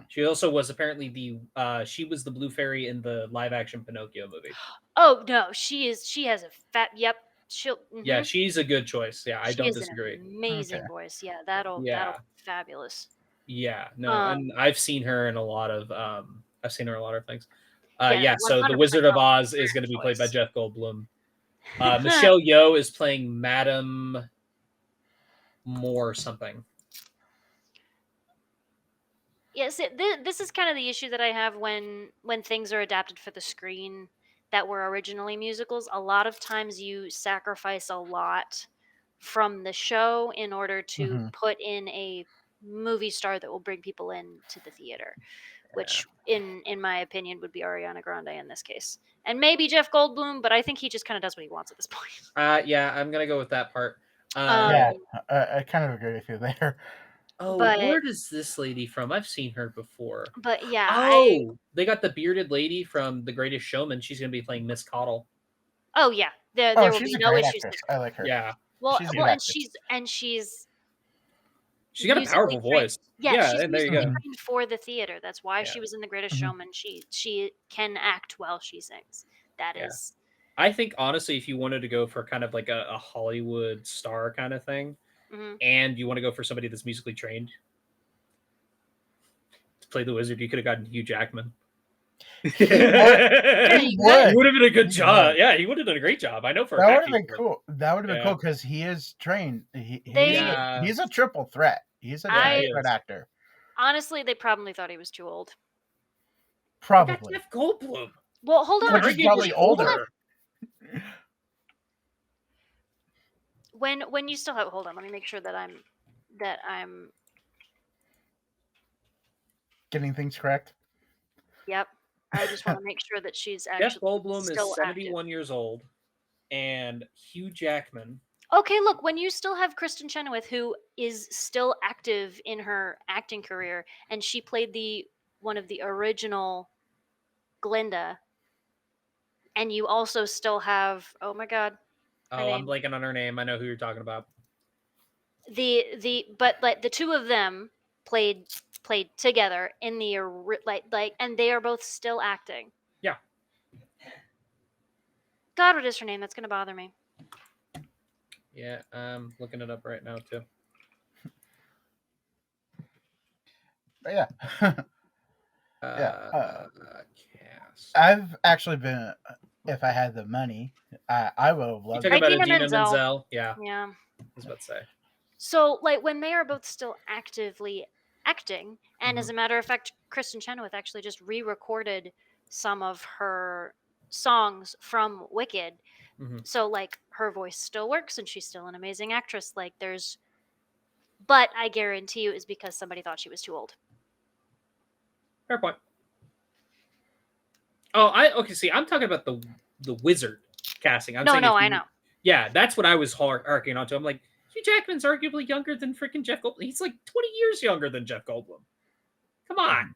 She also was apparently she was the Blue Fairy in the live action Pinocchio movie.
Oh no, she has a fat. Yep, she'll.
Yeah, she's a good choice. Yeah, I
she
don't
has
disagree.
An amazing
Okay.
voice. Yeah, that'll be fabulous.
Yeah, no, and I've seen her in a lot of things.
Yeah,
So the
100%
Wizard of Oz
great
is going to be played by
choice.
Jeff Goldblum. Michelle Yeoh is playing Madame Moore something.
Yes, this is kind of the issue that I have when things are adapted for the screen that were originally musicals. A lot of times you sacrifice a lot from the show in order to put in a movie star that will bring people into the theater, which in my opinion would be Ariana Grande in this case. And maybe Jeff Goldblum, but I think he just kind of does what he wants at this point.
Yeah, I'm going to go with that part.
Yeah, I kind of agree with you there.
Where is this lady from? I've seen her before.
But yeah,
they got the bearded lady from The Greatest Showman. She's going to be playing Miss Coddle.
Oh yeah, there will
she's
be
a
no
great
issues
actress.
there.
I like her.
Well,
She's a good
and
actress.
she's
She's got a
musically
powerful
trained.
voice.
Yeah, she's
and there you
musically
go.
trained for the theater. That's why
Yeah.
she was in The Greatest
Mhm.
Showman. She can act while she sings. That
Yeah.
is.
I think honestly, if you wanted to go for kind of like a Hollywood star kind of thing,
Mhm.
and you want to go for somebody that's musically trained to play the wizard, you could have gotten Hugh Jackman.
He would.
you
would.
He would have been a good
He
job.
would.
Yeah, he would have done a great job. I know for a
That would
fact.
have been cool. That would have been
Yeah.
cool because he is trained.
They-
He's a triple threat. He's a
I-
triple threat actor.
Honestly, they probably thought he was too old.
We got
Probably.
Jeff Goldblum.
Well, hold on.
Which is
Arguably
probably older.
When you still have, hold on, let me make sure that I'm
Getting things correct.
Yep. I just want to make sure that she's
Jeff
actually
Goldblum
still
is 71 years old, and Hugh Jackman.
Okay, look, when you still have Kristen Chenoweth, who is still active in her acting career, and she played one of the original Glinda, and you also still have, oh my god,
Oh, I'm blanking on her name. I know who you're talking about.
but like the two of them played together in the and they are both still acting.
Yeah.
God, what is her name? That's gonna bother me.
Yeah, I'm looking it up right now too.
But yeah.
Cast.
I've actually been. If I had the money, I would have
You
loved.
talking about
Idina
Idina
Menzel.
Menzel? Yeah,
Yeah.
I was about to say.
So, like, when they are both still actively acting, and
Mm-hmm.
as a matter of fact, Kristen Chenoweth actually just re-recorded some of her songs from Wicked.
Mhm.
So, like, her voice still works, and she's still an amazing actress. Like, but I guarantee you, it's because somebody thought she was too old.
Fair point. Oh, okay. See, I'm talking about the wizard casting. I'm saying
I know.
Yeah, that's what I was harking onto. I'm like, Hugh Jackman's arguably younger than freaking Jeff Goldblum. He's like 20 years younger than Jeff Goldblum. Come on.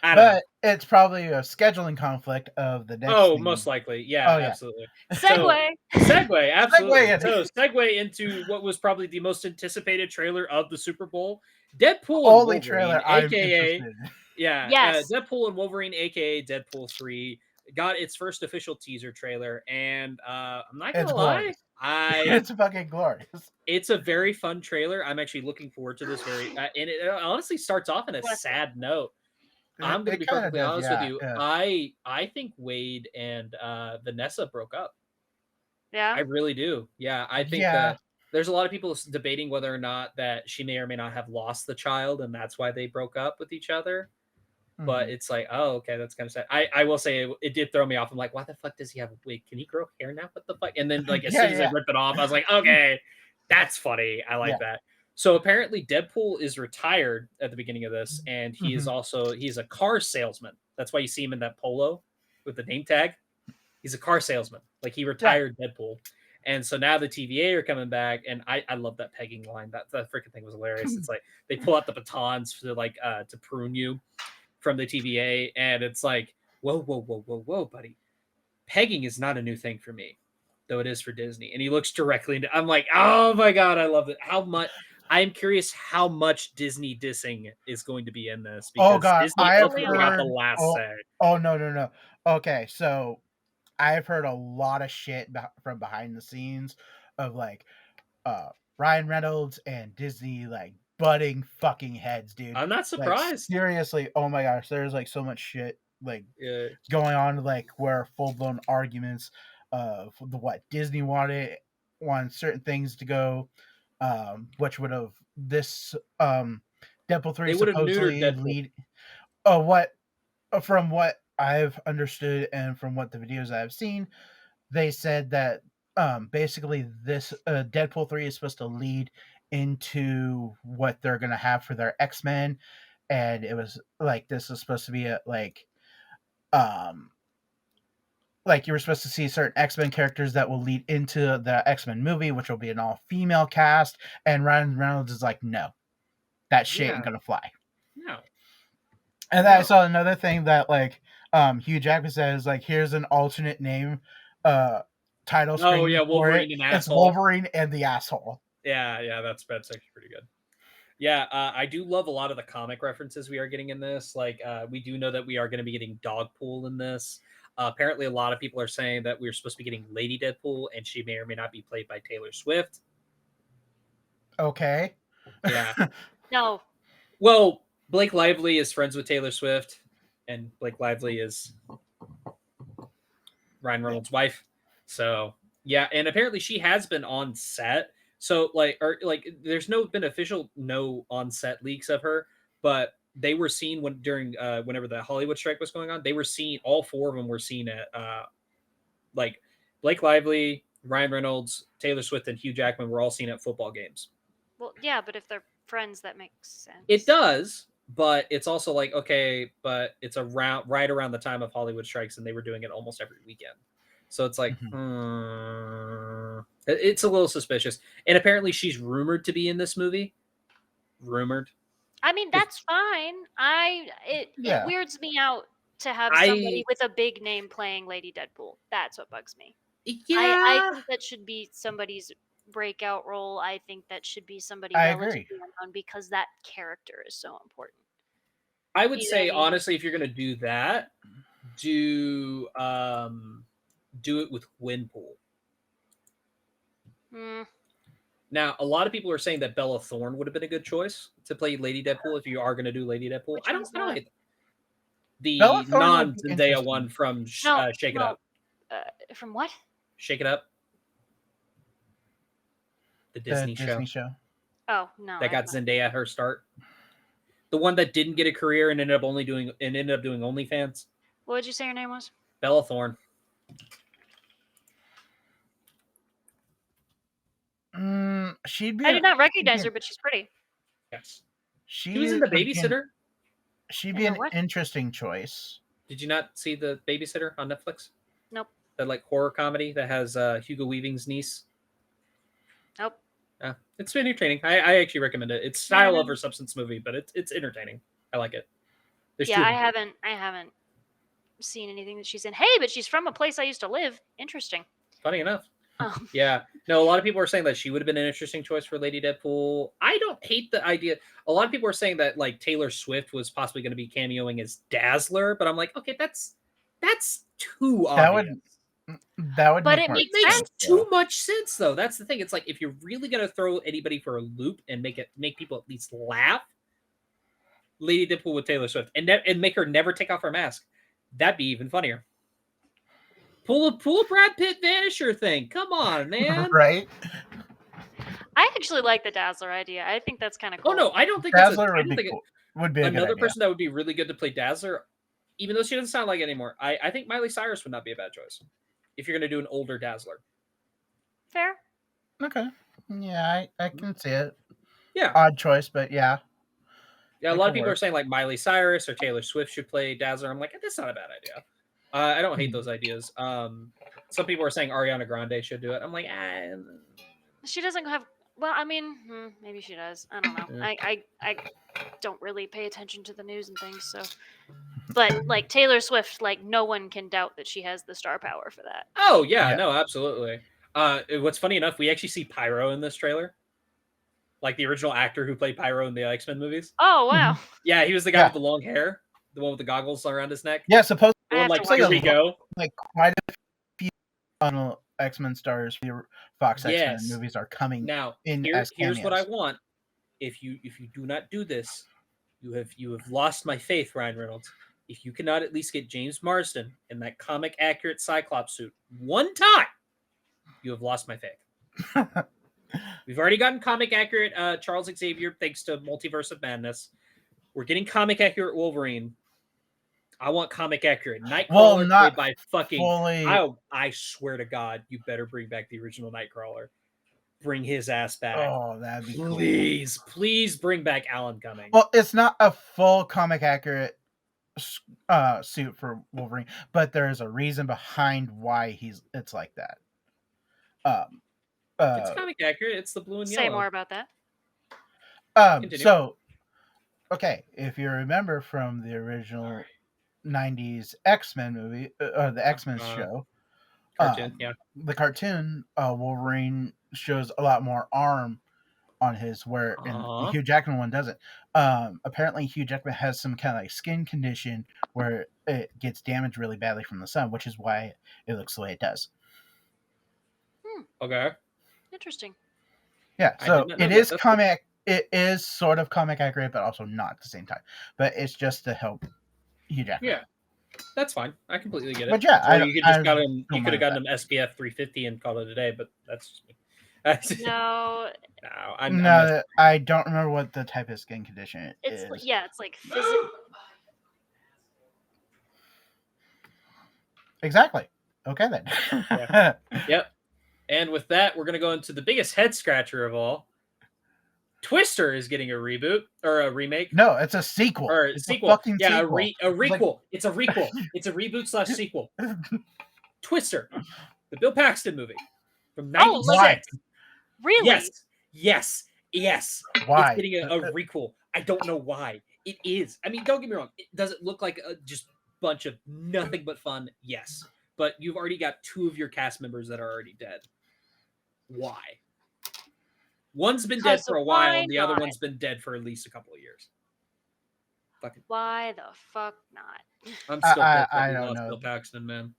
I don't know.
But it's probably a scheduling conflict of the next.
Oh,
thing.
most likely. Yeah,
Oh, yeah.
absolutely.
Segue.
Segue, absolutely.
Segue.
Segue into what was probably the most anticipated trailer of the Super Bowl. Deadpool
Only
and Wolverine,
trailer I'm
aka
interested in.
Yes.
Deadpool and Wolverine, aka Deadpool 3, got its first official teaser trailer, and I'm not gonna
It's
lie,
glorious.
I
It's fucking glorious.
it's a very fun trailer. I'm actually looking forward to this and it honestly starts off on a sad note. I'm going to be perfectly honest with you.
Yeah.
I think Wade and Vanessa broke up.
Yeah.
I really do. Yeah, I think that there's a lot of people debating whether or not that she may or may not have lost the child, and that's why they broke up with each other. But it's like, oh, okay, that's kind of sad. I will say it did throw me off. I'm like, why the fuck does he have a wig? Can he grow hair now? What the fuck? And then like as soon as I rip it off, I was like, okay, that's funny. I like that. So apparently Deadpool is retired at the beginning of this, and he is he's a car salesman. That's why you see him in that polo with the name tag. He's a car salesman. Like he retired Deadpool. And so now the TVA are coming back, and I love that pegging line. That freaking thing was hilarious. It's like they pull out the batons to to prune you from the TVA, and it's like, whoa, buddy. Pegging is not a new thing for me, though it is for Disney. And he looks directly into. I'm like, oh my god, I love it. How much? I'm curious how much Disney dissing is going to be in this. Because Disney ultimately got the last say.
Oh no. Okay, so I've heard a lot of shit from behind the scenes of like Ryan Reynolds and Disney like butting fucking heads, dude.
I'm not surprised.
Like, seriously, oh my gosh, there's like so much shit like going on, like where full blown arguments of what Disney wanted certain things to go, which would have this Deadpool 3 supposedly lead. From what I've understood and from what the videos I've seen, they said that basically this Deadpool 3 is supposed to lead into what they're gonna have for their X-Men, and it was like this is supposed to be like you were supposed to see certain X-Men characters that will lead into the X-Men movie, which will be an all-female cast, and Ryan Reynolds is like, no, that shit ain't gonna fly.
No.
And then I saw another thing that like Hugh Jackman says like, here's an alternate name title screen.
Oh yeah, Wolverine and Asshole.
It's Wolverine and the Asshole.
Yeah, that's actually pretty good. Yeah, I do love a lot of the comic references we are getting in this. Like, we do know that we are going to be getting Dogpool in this. Apparently, a lot of people are saying that we're supposed to be getting Lady Deadpool, and she may or may not be played by Taylor Swift.
Okay.
Yeah.
No.
Well, Blake Lively is friends with Taylor Swift, and Blake Lively is Ryan Reynolds' wife. So yeah, and apparently she has been on set. So there's been official on set leaks of her, but they were seen during whenever the Hollywood strike was going on. They were seen, all four of them were seen at like Blake Lively, Ryan Reynolds, Taylor Swift, and Hugh Jackman were all seen at football games.
Well, yeah, but if they're friends, that makes sense.
It does, but it's also like, okay, but it's right around the time of Hollywood strikes, and they were doing it almost every weekend. So it's like, it's a little suspicious. And apparently she's rumored to be in this movie. Rumored.
I mean, that's fine. It weirds me out to have somebody with a big name playing Lady Deadpool. That's what bugs me.
Yeah.
I think that should be somebody's breakout role. I think that should be somebody relatively unknown, because that character is so important.
I would say, honestly, if you're going to do that, do it with Winpool. Now, a lot of people are saying that Bella Thorne would have been a good choice to play Lady Deadpool if you are going to do Lady Deadpool. I don't hate that. The non-Zendaya one from Shake It Up.
From what?
Shake It Up. The Disney show.
Oh, no.
That got Zendaya her start. The one that didn't get a career and ended up doing OnlyFans.
What did you say her name was?
Bella Thorne.
I did not recognize her, but she's pretty.
Yes. She was in The Babysitter.
She'd be an interesting choice.
Did you not see The Babysitter on Netflix?
Nope.
That horror comedy that has Hugo Weaving's niece.
Nope.
Yeah, it's been entertaining. I actually recommend it. It's style over substance movie, but it's entertaining. I like it.
I haven't seen anything that she's in. Hey, but she's from a place I used to live. Interesting.
Funny enough. Yeah. No, a lot of people are saying that she would have been an interesting choice for Lady Deadpool. I don't hate the idea. A lot of people are saying that Taylor Swift was possibly going to be cameoing as Dazzler, but I'm like, okay, that's too obvious.
But it makes sense.
Too much sense, though. That's the thing. It's like, if you're really going to throw anybody for a loop and make people at least laugh, Lady Deadpool with Taylor Swift and make her never take off her mask. That'd be even funnier. Pull a Brad Pitt Vanisher thing. Come on, man.
Right?
I actually like the Dazzler idea. I think that's kind of cool.
Oh no, I don't think
Dazzler would be
another person that would be really good to play Dazzler, even though she doesn't sound like it anymore. I think Miley Cyrus would not be a bad choice if you're going to do an older Dazzler.
Fair.
Okay. Yeah, I can see it.
Yeah.
Odd choice, but yeah.
Yeah, a lot of people are saying Miley Cyrus or Taylor Swift should play Dazzler. I'm like, that's not a bad idea. I don't hate those ideas. Some people are saying Ariana Grande should do it. I'm like,
she doesn't have. Well, I mean, maybe she does. I don't know. Yeah. I don't really pay attention to the news and things. So, but Taylor Swift, no one can doubt that she has the star power for that.
Oh yeah. No, absolutely. What's funny enough, we actually see Pyro in this trailer. The original actor who played Pyro in the X-Men movies.
Oh wow.
Yeah, he was the guy with the long hair, the one with the goggles around his neck.
Yeah, supposed
here we go.
Quite a few X-Men stars for the Fox X-Men movies are coming
now. Here's what I want. If you do not do this, you have lost my faith, Ryan Reynolds. If you cannot at least get James Marsden in that comic accurate Cyclops suit one time, you have lost my faith. We've already gotten comic accurate Charles Xavier thanks to Multiverse of Madness. We're getting comic accurate Wolverine. I want comic accurate Nightcrawler played by fucking. I swear to God, you better bring back the original Nightcrawler. Bring his ass back.
Oh, that'd be
please bring back Alan Cumming.
Well, it's not a full comic accurate suit for Wolverine, but there is a reason behind why it's like that.
It's comic accurate. It's the blue and yellow.
Say more about that.
So, okay, if you remember from the original 90s X-Men movie, or the X-Men show,
cartoon,
the cartoon, Wolverine shows a lot more arm on his, where in the Hugh Jackman one doesn't. Apparently Hugh Jackman has some kind of like skin condition where it gets damaged really badly from the sun, which is why it looks the way it does.
Okay.
Interesting.
Yeah,
I
so
did not know
it
that.
is
That's
comic. It is sort of comic accurate, but also not at the same time. But it's just to help Hugh Jackman.
Yeah, that's fine. I completely get it.
But yeah,
Or you could just got him.
don't
You could have
mind
gotten him SPF 350 and called it a day. But that's just me.
No,
No, I'm
No, I don't remember what the type of skin condition it
it's
is.
it's like physical.
Exactly. Okay then.
Yeah. Yep. And with that, we're gonna go into the biggest head scratcher of all. Twister is getting a reboot or a remake.
No, it's a sequel.
Or
it's
sequel.
A fucking
yeah,
sequel.
a requel. It's a requel. It's a reboot / sequel. Twister, the Bill Paxton movie from '96.
Why?
Really?
Yes.
Why?
It's getting a requel. I don't know why. It is. I mean, don't get me wrong. Does it look like a just bunch of nothing but fun? Yes. But you've already got 2 of your cast members that are already dead. Why? One's been dead for a while, and the other one's been dead for at least a couple of years. Fucking.
Why the fuck not?
I'm still pissed that
I
we
don't
lost
know.
Bill Paxton, man.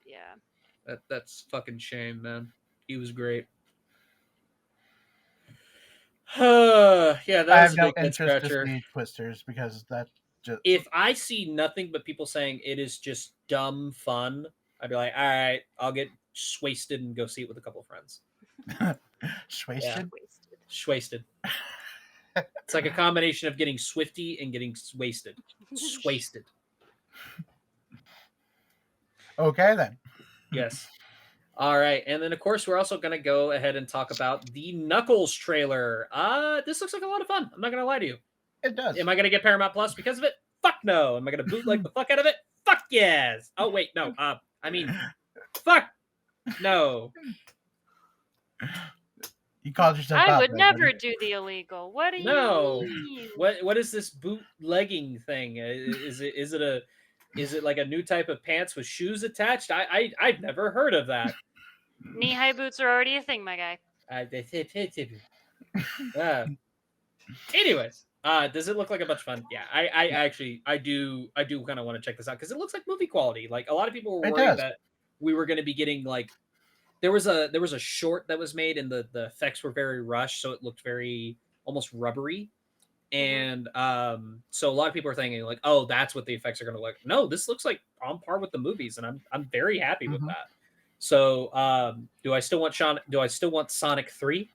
Yeah.
That's fucking shame, man. He was great. Yeah, that
I
was
have
a
no
big head
interest to
scratcher.
see Twisters because that just.
If I see nothing but people saying it is just dumb fun, I'd be like, all right, I'll get wasted and go see it with a couple of friends.
Schwasted?
Swasted. It's like a combination of getting swifty and getting wasted. Swasted.
Okay then.
Yes. All right, and then of course we're also going to go ahead and talk about the Knuckles trailer. This looks like a lot of fun. I'm not going to lie to you.
It does.
Am I going to get Paramount Plus because of it? Fuck no. Am I going to bootleg the fuck out of it? Fuck yes. Oh wait, no. I mean, fuck no.
You called yourself.
I
out
would
there,
never
buddy.
do the illegal. What do you
No.
mean?
What is this bootlegging thing? Is it like a new type of pants with shoes attached? I've never heard of that.
Knee-high boots are already a thing, my guy.
Anyways, does it look like a bunch of fun? Yeah, I do kind of want to check this out because it looks like movie quality. Like a lot of people were worried that we were going to be getting like there was a short that was made and the effects were very rushed, so it looked very almost rubbery. And so a lot of people are thinking like, oh, that's what the effects are going to look. No, this looks like on par with the movies, and I'm very happy with that. So do I still want Sonic 3?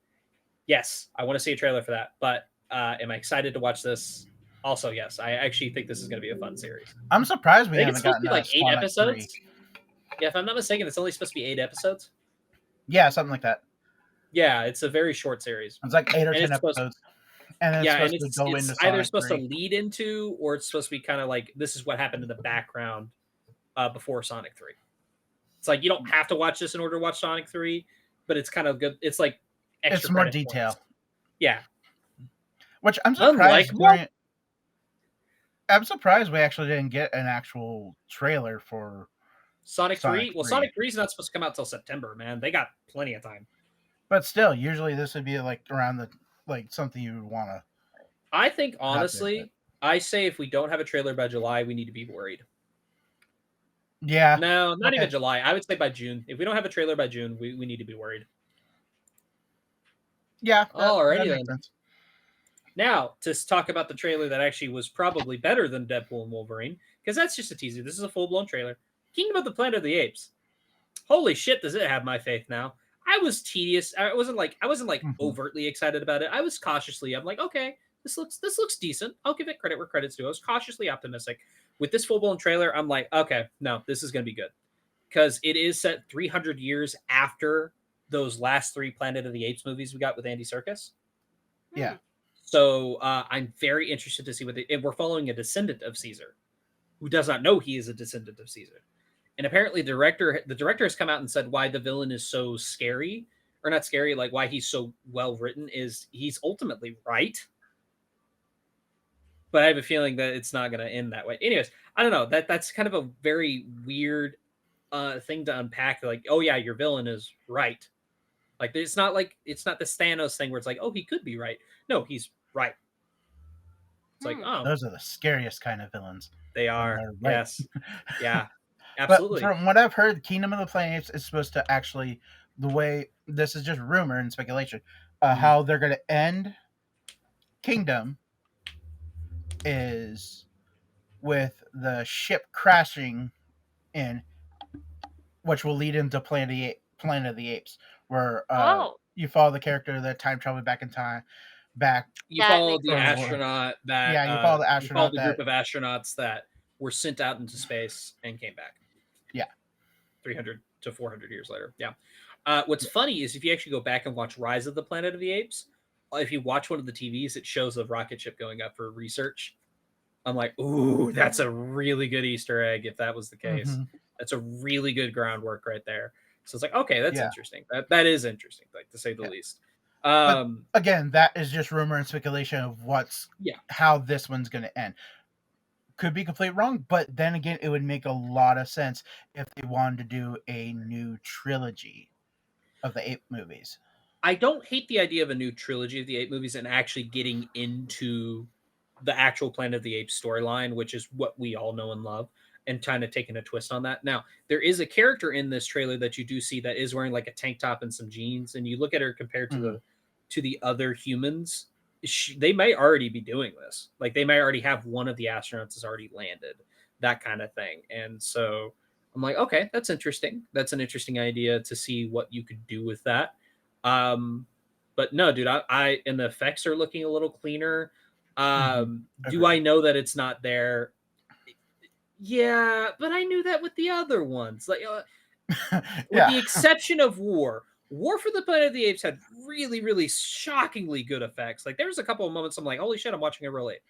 Yes, I want to see a trailer for that. But am I excited to watch this? Also, yes. I actually think this is going to be a fun series.
I'm surprised we
I think it's
haven't
supposed to
gotten
be like 8
Sonic
episodes.
3.
Yeah, if I'm not mistaken, it's only supposed to be 8 episodes.
Yeah, something like that.
Yeah, it's a very short series.
It's like 8 or 10
supposed-
episodes. And then
Yeah, and
it's supposed to go
it's
into
either
Sonic
supposed
3.
to lead into, or it's supposed to be kind of like this is what happened in the background before Sonic 3. It's like you don't have to watch this in order to watch Sonic 3, but it's kind of good. It's like extra
It's more
credit
detail.
points. Yeah.
Which I'm
Unlike
surprised. I'm surprised we actually didn't get an actual trailer for
Sonic 3.
Sonic
Well,
3.
Sonic 3 is not supposed to come out till September, man. They got plenty of time.
But still, usually this would be like around the something you would want to.
I think honestly, I say if we don't have a trailer by July, we need to be worried.
Yeah.
No, not
Okay.
even July. I would say by June. If we don't have a trailer by June, we need to be worried.
Yeah.
Alrighty
that
then.
makes sense.
Now, to talk about the trailer that actually was probably better than Deadpool and Wolverine, because that's just a teaser. This is a full-blown trailer. Kingdom of the Planet of the Apes. Holy shit, does it have my faith now? I was tedious. I wasn't like overtly excited about it. I was cautiously. I'm like, okay, this looks decent. I'll give it credit where credit's due. I was cautiously optimistic. With this full-blown trailer, I'm like, okay, no, this is going to be good. Because it is set 300 years after those last 3 Planet of the Apes movies we got with Andy Serkis.
Yeah.
So I'm very interested to see what and we're following a descendant of Caesar who does not know he is a descendant of Caesar. And apparently the director has come out and said why the villain is so scary, or not scary, like why he's so well written is he's ultimately right. But I have a feeling that it's not going to end that way. Anyways, I don't know. That's kind of a very weird thing to unpack. Like, oh yeah, your villain is right. Like it's not the Thanos thing where it's like, oh, he could be right. No, he's right. It's like, oh,
Those are the scariest kind of villains.
they
when
are.
they're right.
Yes. Yeah.
But
Absolutely.
from what I've heard, Kingdom of the Planet of Apes is supposed to actually, the way, this is just rumor and speculation, how they're going to end Kingdom is with the ship crashing in, which will lead into Planet of the Apes, where you follow the character that time traveled back in time,
You
That
follow
makes
the
sense.
astronaut that
Yeah, you follow the
you follow
astronaut
the group of astronauts that were sent out into space and came back.
Yeah.
300 to 400 years later. Yeah. What's funny is if you actually go back and watch Rise of the Planet of the Apes, if you watch one of the TVs, it shows a rocket ship going up for research. I'm like, ooh, that's a really good Easter egg if that was the case.
Mhm.
That's a really good groundwork right there. So it's like, okay, that's
Yeah.
interesting. That is interesting, like to say the
Yeah.
least.
But again, that is just rumor and speculation of
Yeah.
how this one's going to end. Could be completely wrong, but then again, it would make a lot of sense if they wanted to do a new trilogy of the Ape movies.
I don't hate the idea of a new trilogy of the Ape movies and actually getting into the actual Planet of the Apes storyline, which is what we all know and love, and kind of taking a twist on that. Now, there is a character in this trailer that you do see that is wearing like a tank top and some jeans, and you look at her compared to the other humans. They may already be doing this. Like they may already have one of the astronauts has already landed, that kind of thing. And so I'm like, okay, that's interesting. That's an interesting idea to see what you could do with that. But no, dude, I and the effects are looking a little cleaner. Do I know that it's not there? Yeah, but I knew that with the other ones. Like, with the exception of War for the Planet of the Apes had really, really shockingly good effects. Like, there was a couple of moments I'm like, holy shit, I'm watching a real ape.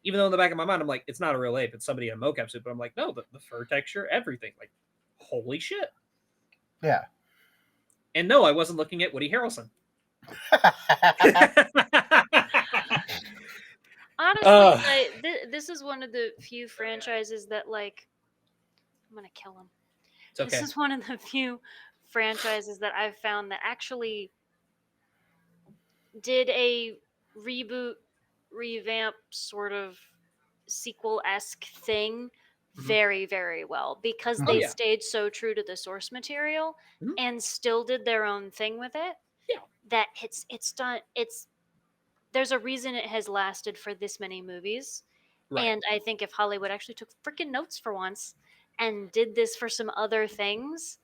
Even though in the back of my mind, I'm like, it's not a real ape, it's somebody in a mocap suit. But I'm like, no, the fur texture, everything. Like, holy shit.
Yeah.
And no, I wasn't looking at Woody Harrelson.
Honestly, this is one of the few franchises that, like, I'm gonna kill him.
It's okay.
This is one of the few franchises that I've found that actually did a reboot, revamp, sort of sequel-esque thing very, very well, because they stayed so true to the source material and still did their own thing with it.
Yeah.
That it's done. There's a reason it has lasted for this many movies.
Right.
And I think if Hollywood actually took freaking notes for once and did this for some other things,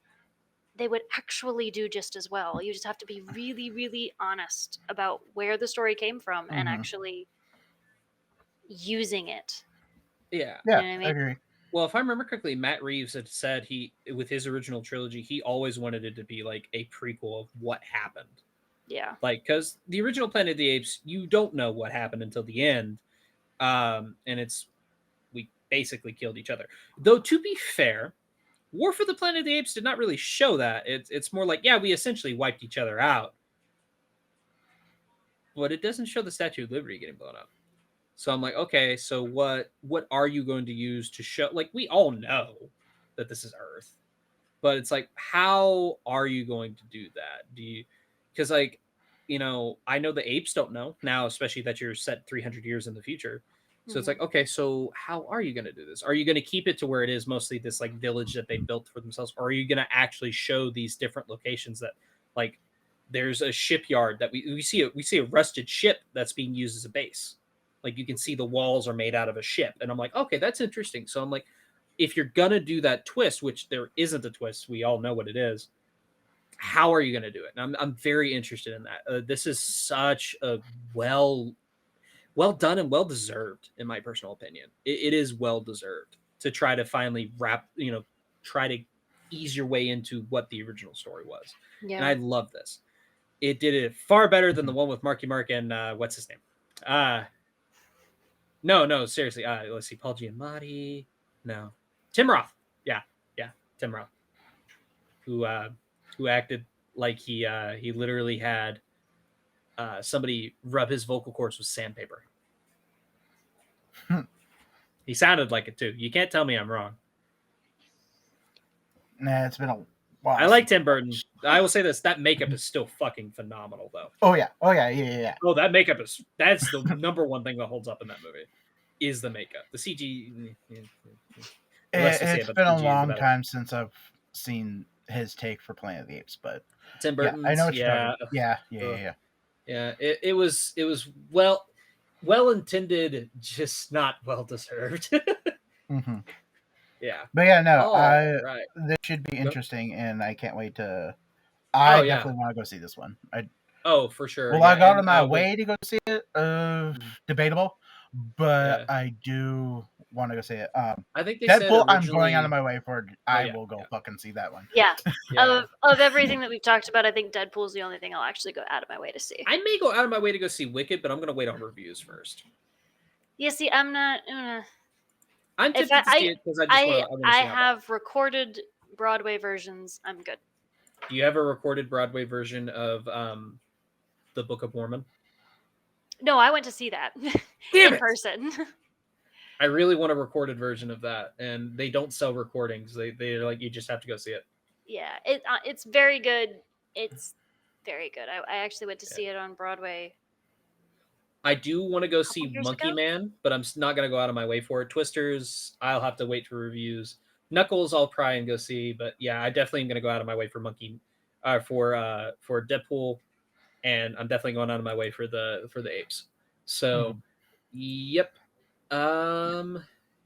they would actually do just as well. You just have to be really, really honest about where the story came from and actually using it.
Yeah.
Yeah,
You know what I mean?
I agree.
Well, if I remember correctly, Matt Reeves had said with his original trilogy, he always wanted it to be like a prequel of what happened.
Yeah.
Like, because the original Planet of the Apes, you don't know what happened until the end. And we basically killed each other. Though, to be fair, War for the Planet of the Apes did not really show that. It's more like, yeah, we essentially wiped each other out. But it doesn't show the Statue of Liberty getting blown up. So I'm like, okay, so what are you going to use to show? Like, we all know that this is Earth, but it's like, how are you going to do that? Because like, I know the apes don't know now, especially that you're set 300 years in the future. So it's like, okay, so how are you going to do this? Are you going to keep it to where it is mostly this like village that they built for themselves? Or are you going to actually show these different locations that, like, there's a shipyard that we see a rusted ship that's being used as a base. Like, you can see the walls are made out of a ship. And I'm like, okay, that's interesting. So I'm like, if you're going to do that twist, which there isn't a twist, we all know what it is, how are you going to do it? And I'm very interested in that. This is such a well done and well deserved, in my personal opinion. It is well deserved to try to finally try to ease your way into what the original story was.
Yeah.
And I love this. It did it far better than the one with Marky Mark and what's his name? No, seriously. Let's see, Paul Giamatti. No, Tim Roth. Yeah, Tim Roth, who acted like he literally had somebody rub his vocal cords with sandpaper. He sounded like it too. You can't tell me I'm wrong.
Nah, it's been Well,
I like Tim Burton. I will say this: that makeup is still fucking phenomenal, though.
Oh yeah. Yeah.
Oh, that makeup that's the number one thing that holds up in that movie is the makeup. The CG.
It's been a long time since I've seen his take for Planet of the Apes, but
Tim
yeah,
Burton's.
I know what you're
Yeah,
talking about. Yeah.
It was well intended, just not well deserved.
Mm-hmm.
Yeah.
But yeah, no,
Right.
this should be interesting, and I can't wait to.
Oh,
definitely want to go see this one.
For sure.
Well, I got on my way to go see it. Debatable, but I do want to go see it.
I think they
Deadpool,
said
I'm going out of my way for. I will go fucking see that one.
Yeah. Of everything that we've talked about, I think Deadpool's the only thing I'll actually go out of my way to see.
I may go out of my way to go see Wicked, but I'm gonna wait on reviews first.
Yeah, see, I'm not.
I'm tempted to see it because
I have recorded Broadway versions. I'm good.
Do you have a recorded Broadway version of the Book of Mormon?
No, I went to see that
in
person.
I really want a recorded version of that, and they don't sell recordings. They're like, you just have to go see it.
Yeah, it's very good. It's very good. I actually went to see it on Broadway.
I do want to go see Monkey Man, but I'm not going to go out of my way for it. Twisters, I'll have to wait for reviews. Knuckles, I'll try and go see, but yeah, I definitely am going to go out of my way for for Deadpool, and I'm definitely going out of my way for the Apes. So, yep.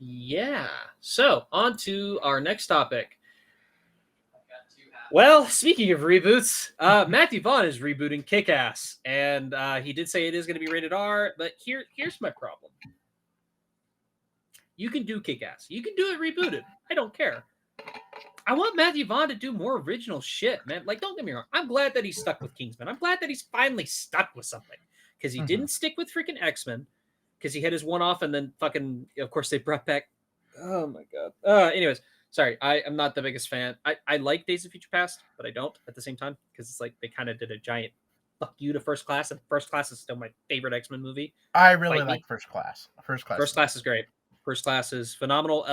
Yeah. So, on to our next topic. Well, speaking of reboots, Matthew Vaughn is rebooting Kick-Ass, and he did say it is going to be rated R, but here's my problem. You can do Kick-Ass. You can do it rebooted. I don't care. I want Matthew Vaughn to do more original shit, man. Like, don't get me wrong. I'm glad that he's stuck with Kingsman. I'm glad that he's finally stuck with something, because he didn't stick with freaking X-Men, because he had his one-off, and then fucking, of course, they brought back... Oh, my God. Anyways... Sorry, I'm not the biggest fan. I like Days of Future Past, but I don't at the same time, because it's like they kind of did a giant fuck you to First Class, and First Class is still my favorite X-Men movie.
I really like First Class. First
Class is great. First Class is phenomenal,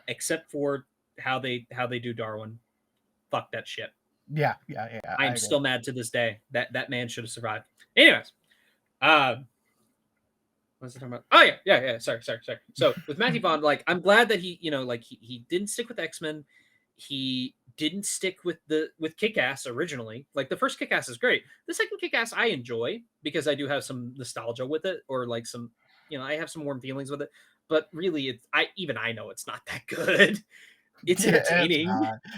except for how they do Darwin. Fuck that shit.
Yeah.
I'm still mad to this day. That man should have survived. Anyways, what's it talking about? Oh yeah. Sorry. So with Matthew Vaughn, like, I'm glad that he didn't stick with X-Men. He didn't stick with Kick-Ass originally. Like, the first Kick-Ass is great. The second Kick-Ass I enjoy because I do have some nostalgia with it, or like some, I have some warm feelings with it. But really, I know it's not that good. It's entertaining.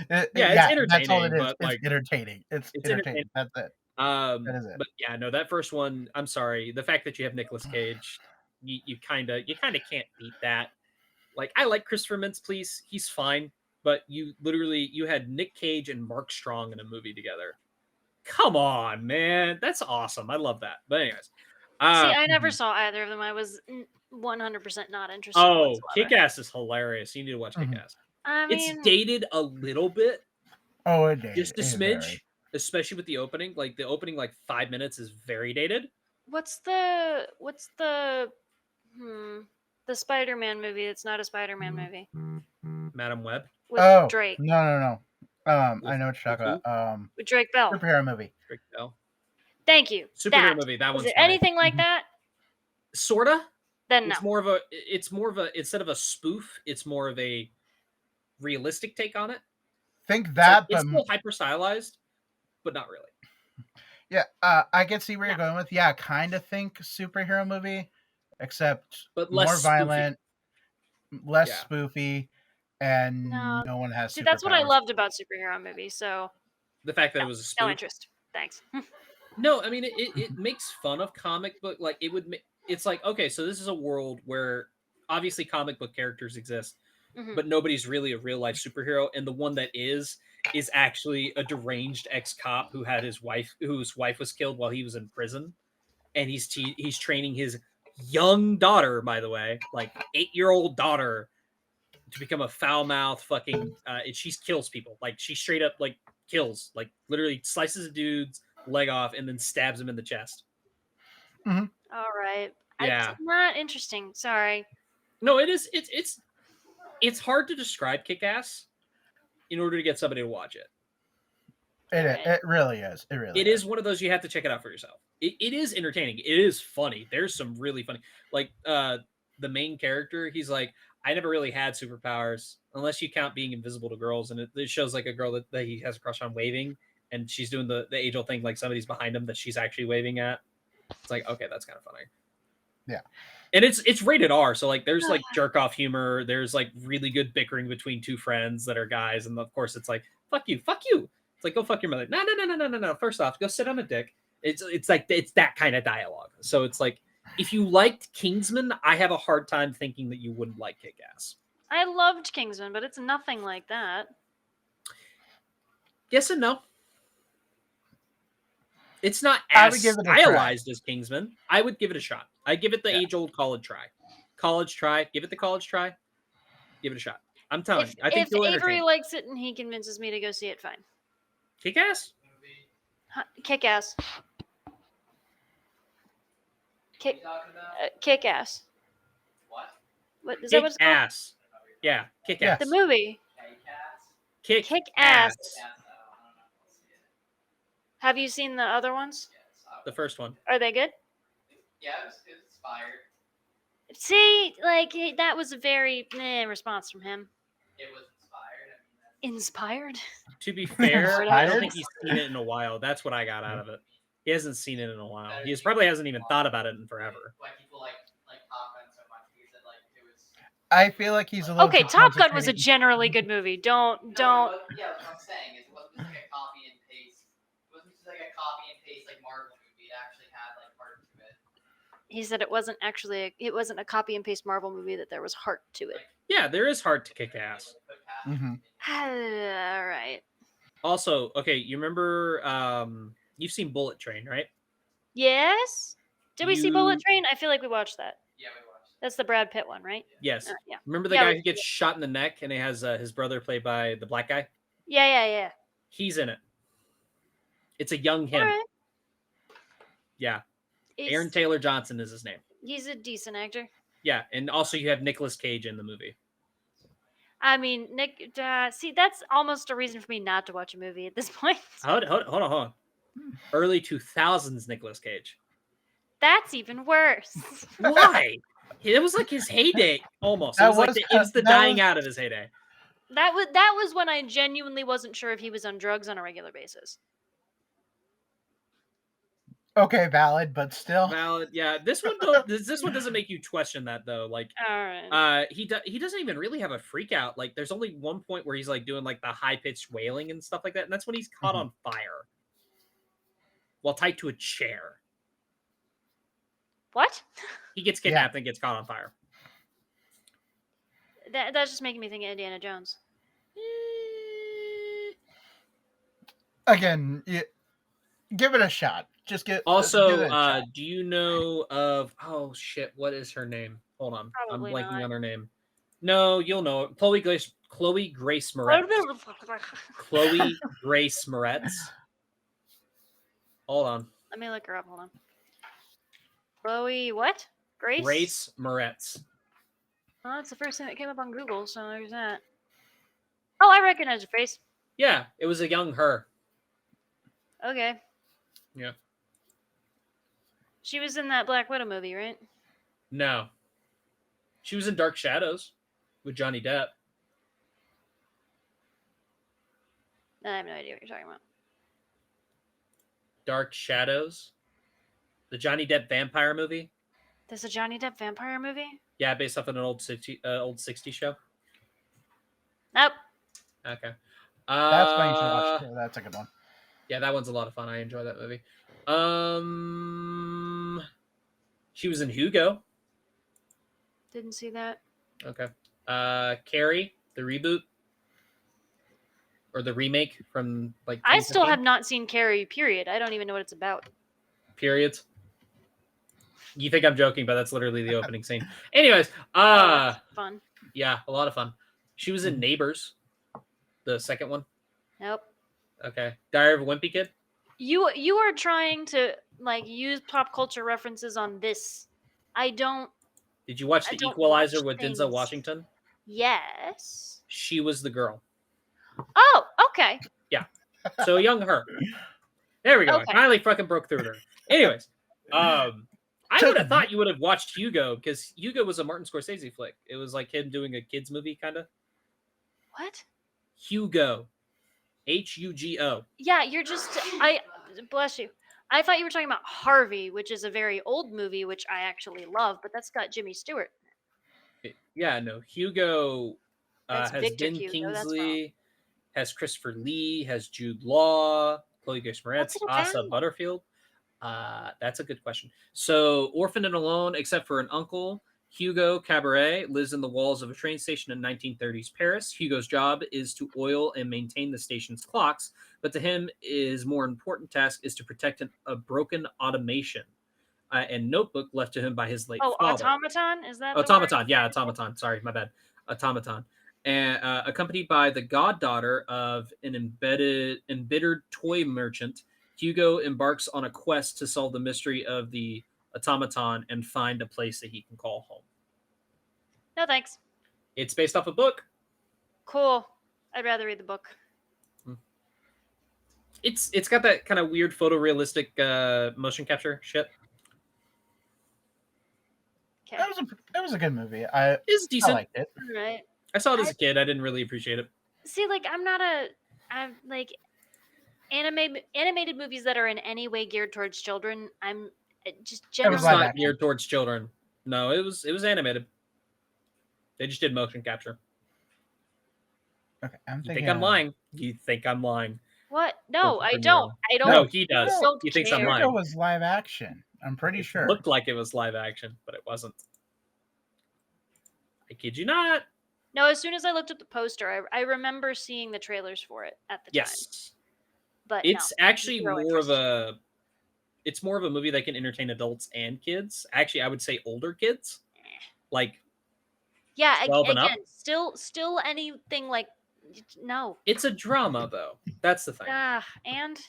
It's
entertaining.
That's all it is.
But, like,
it's entertaining. It's entertaining. That's it. That is it.
But yeah, no, that first one, I'm sorry. The fact that you have Nicolas Cage, you kind of can't beat that. Like, I like Christopher Mintz-Plasse. He's fine, but you had Nick Cage and Mark Strong in a movie together. Come on, man. That's awesome. I love that. But anyways.
See, I never saw either of them. I was 100% not interested.
Oh, Kick-Ass is hilarious. You need to watch Kick-Ass.
I mean,
it's dated a little bit.
Oh, it did.
Just a smidge. Especially with the opening. Like, the opening, 5 minutes is very dated.
What's the Spider-Man movie that's not a Spider-Man movie?
Madam Web?
With Drake.
No. I know what you're talking about.
With Drake Bell.
Superhero movie.
Drake Bell.
Thank you.
Superhero movie. That one's
Is it anything like that?
Sorta.
Then no.
It's more of a instead of a spoof, it's more of a realistic take on it.
Think that,
it's still hyper stylized, but not really.
Yeah, I can see where you're going with. Yeah, kind of think superhero movie, except
but less
more violent, less
yeah.
spoofy, and no one has.
See, that's what I loved about superhero movies. So
the fact that it was a spoof.
No interest. Thanks.
No, I mean it makes fun of comic book. Like, it would. It's like, okay, so this is a world where obviously comic book characters exist, but nobody's really a real life superhero, and the one that is actually a deranged ex-cop whose wife was killed while he was in prison, and he's training his young daughter, by the way, 8-year-old daughter, to become a foul-mouthed fucking and she kills people. Like, she straight up kills, literally slices a dude's leg off and then stabs him in the chest.
Mm-hmm.
All right.
Yeah.
It's not interesting. Sorry.
No, it is. It's hard to describe Kick-Ass in order to get somebody to watch it.
It really is. It really
It is one of those you have to check it out for yourself. It is entertaining. It is funny. There's some really funny, like the main character. He's like, I never really had superpowers unless you count being invisible to girls, and it shows like a girl that he has a crush on waving, and she's doing the age-old thing, like somebody's behind him that she's actually waving at. It's like, okay, that's kind of funny.
Yeah.
And it's rated R, so like there's like jerk off humor. There's like really good bickering between two friends that are guys, and of course it's like fuck you. It's like go fuck your mother. No. First off, go sit on a dick. It's like it's that kind of dialogue. So it's like if you liked Kingsman, I have a hard time thinking that you wouldn't like Kick-Ass.
I loved Kingsman, but it's nothing like that.
Yes and no. It's not as stylized as Kingsman. I would give it a shot. I give it the age-old college try. Give it the college try. Give it a shot. I'm telling you. I think
if Avery likes it and he convinces me to go see it, fine.
Kick-Ass?
Kick-Ass. Kick-Ass. What is that? What's called?
Kick-Ass. Yeah, Kick-Ass.
The movie.
Kick-Ass.
Have you seen the other ones?
The first one.
Are they good?
Yeah, it was inspired.
See, like that was a very response from him.
It was inspired.
Inspired?
To be fair, I don't
Inspired?
think he's seen it in a while. That's what I got out of it. He hasn't seen it in a while. He probably hasn't even thought about it in forever.
Why people like Top Gun so much because it like it was.
I feel like he's a little.
Okay,
too
Top Gun was a
concentrated.
generally good movie. Don't.
No, yeah, what I'm saying is it wasn't just like a copy and paste. It wasn't just like a copy and paste like Marvel movie. It actually had like heart to it.
He said it wasn't a copy and paste Marvel movie, that there was heart to it.
Yeah, there is heart to Kick-Ass.
All right.
Also, okay, you remember you've seen Bullet Train, right?
Yes. Did we see Bullet
You-
Train? I feel like we watched that.
Yeah, we watched.
That's the Brad Pitt one, right?
Yes.
Yeah.
Remember the
Yeah,
guy
we-
who gets shot in the neck and he has his brother played by the black guy?
Yeah.
He's in it. It's a young him.
All right.
Yeah.
It's-
Aaron Taylor Johnson is his name.
He's a decent actor.
Yeah, and also you have Nicolas Cage in the movie.
I mean, Nick. See, that's almost a reason for me not to watch a movie at this point.
Hold on. Early 2000s Nicolas Cage.
That's even worse.
Why? It was like his heyday almost. It
That
was like
was
it was the
that
dying
was-
out of his heyday.
That was when I genuinely wasn't sure if he was on drugs on a regular basis.
Okay, valid, but still.
Valid. Yeah, this one doesn't make you question that though. Like
All right.
he doesn't even really have a freak out. Like there's only one point where he's like doing like the high pitched wailing and stuff like that, and that's when he's caught on fire while tied to a chair.
What?
He gets kidnapped and gets caught on fire.
That's just making me think of Indiana Jones.
Again, give it a shot. Just give.
Also,
give it a shot.
do you know of what is her name? Hold on.
Probably
I'm blanking
not.
on her name. No, you'll know it. Chloe Grace Moretz. Chloe Grace Moretz. Hold on.
Let me look her up. Hold on. Chloe, what?
Grace Moretz.
Well, that's the first thing that came up on Google, so there's that. Oh, I recognize her face.
Yeah, it was a young her.
Okay.
Yeah.
She was in that Black Widow movie, right?
No. She was in Dark Shadows with Johnny Depp.
I have no idea what you're talking about.
Dark Shadows? The Johnny Depp vampire movie?
There's a Johnny Depp vampire movie?
Yeah, based off of an old 60s show.
Nope.
Okay.
That's one you should watch too. That's a good one.
Yeah, that one's a lot of fun. I enjoy that movie. She was in Hugo.
Didn't see that.
Okay. Carrie, the reboot or the remake from like.
I still
2015?
have not seen Carrie, period. I don't even know what it's about.
Periods. You think I'm joking, but that's literally the opening scene. Anyways,
That's fun.
yeah, a lot of fun. She was in Neighbors, the second one.
Nope.
Okay. Diary of a Wimpy Kid.
You are trying to like use pop culture references on this. I don't.
Did you watch
I
The
don't
Equalizer
watch
with
things.
Denzel Washington?
Yes.
She was the girl.
Oh, okay.
So young her. There we go.
Okay.
I finally fucking broke through her. Anyways, I would have thought you would have watched Hugo because Hugo was a Martin Scorsese flick. It was like him doing a kids movie, kind of.
What?
Hugo, Hugo.
Yeah, you're just bless you. I thought you were talking about Harvey, which is a very old movie, which I actually love, but that's got Jimmy Stewart.
Yeah, no. Hugo
That's
has
Victor
Ben
Hugo, that's wrong.
Kingsley, has Christopher Lee, has Jude Law, Chloe Grace Moretz,
What's it
Asa
about?
Butterfield. That's a good question. So, orphaned and alone, except for an uncle, Hugo Cabaret lives in the walls of a train station in 1930s Paris. Hugo's job is to oil and maintain the station's clocks, but to him, his more important task is to protect a broken automation and notebook left to him by his late
Oh,
father.
Automaton? Is that
Automaton, yeah, Automaton. Sorry, my bad. Automaton. And accompanied by the goddaughter of an embittered toy merchant, Hugo embarks on a quest to solve the mystery of the automaton and find a place that he can call home.
No, thanks.
It's based off a book.
Cool. I'd rather read the book.
It's got that kind of weird photorealistic motion capture shit.
Okay.
It was a good movie. I
It's decent.
liked it.
All right.
I saw it as a kid. I didn't really appreciate it.
See, like, I'm like animated movies that are in any way geared towards children. I'm just
It
generally
was
live
not
action.
geared towards children. No, it was animated. They just did motion capture.
Okay, I'm
You
thinking.
think I'm lying? You think I'm lying?
what? No,
Or
I
for
don't.
no.
I don't.
No, he does.
don't
He thinks I'm
care.
lying.
It was live action. I'm pretty
It
sure.
looked like it was live action, but it wasn't. I kid you not.
No, as soon as I looked at the poster, I remember seeing the trailers for it at the time.
Yes,
But
it's
no,
actually
zero
more
interest.
of a. It's more of a movie that can entertain adults and kids. Actually, I would say older kids, like
Yeah,
12 and up.
again, still anything like no.
It's a drama, though. That's the thing.
And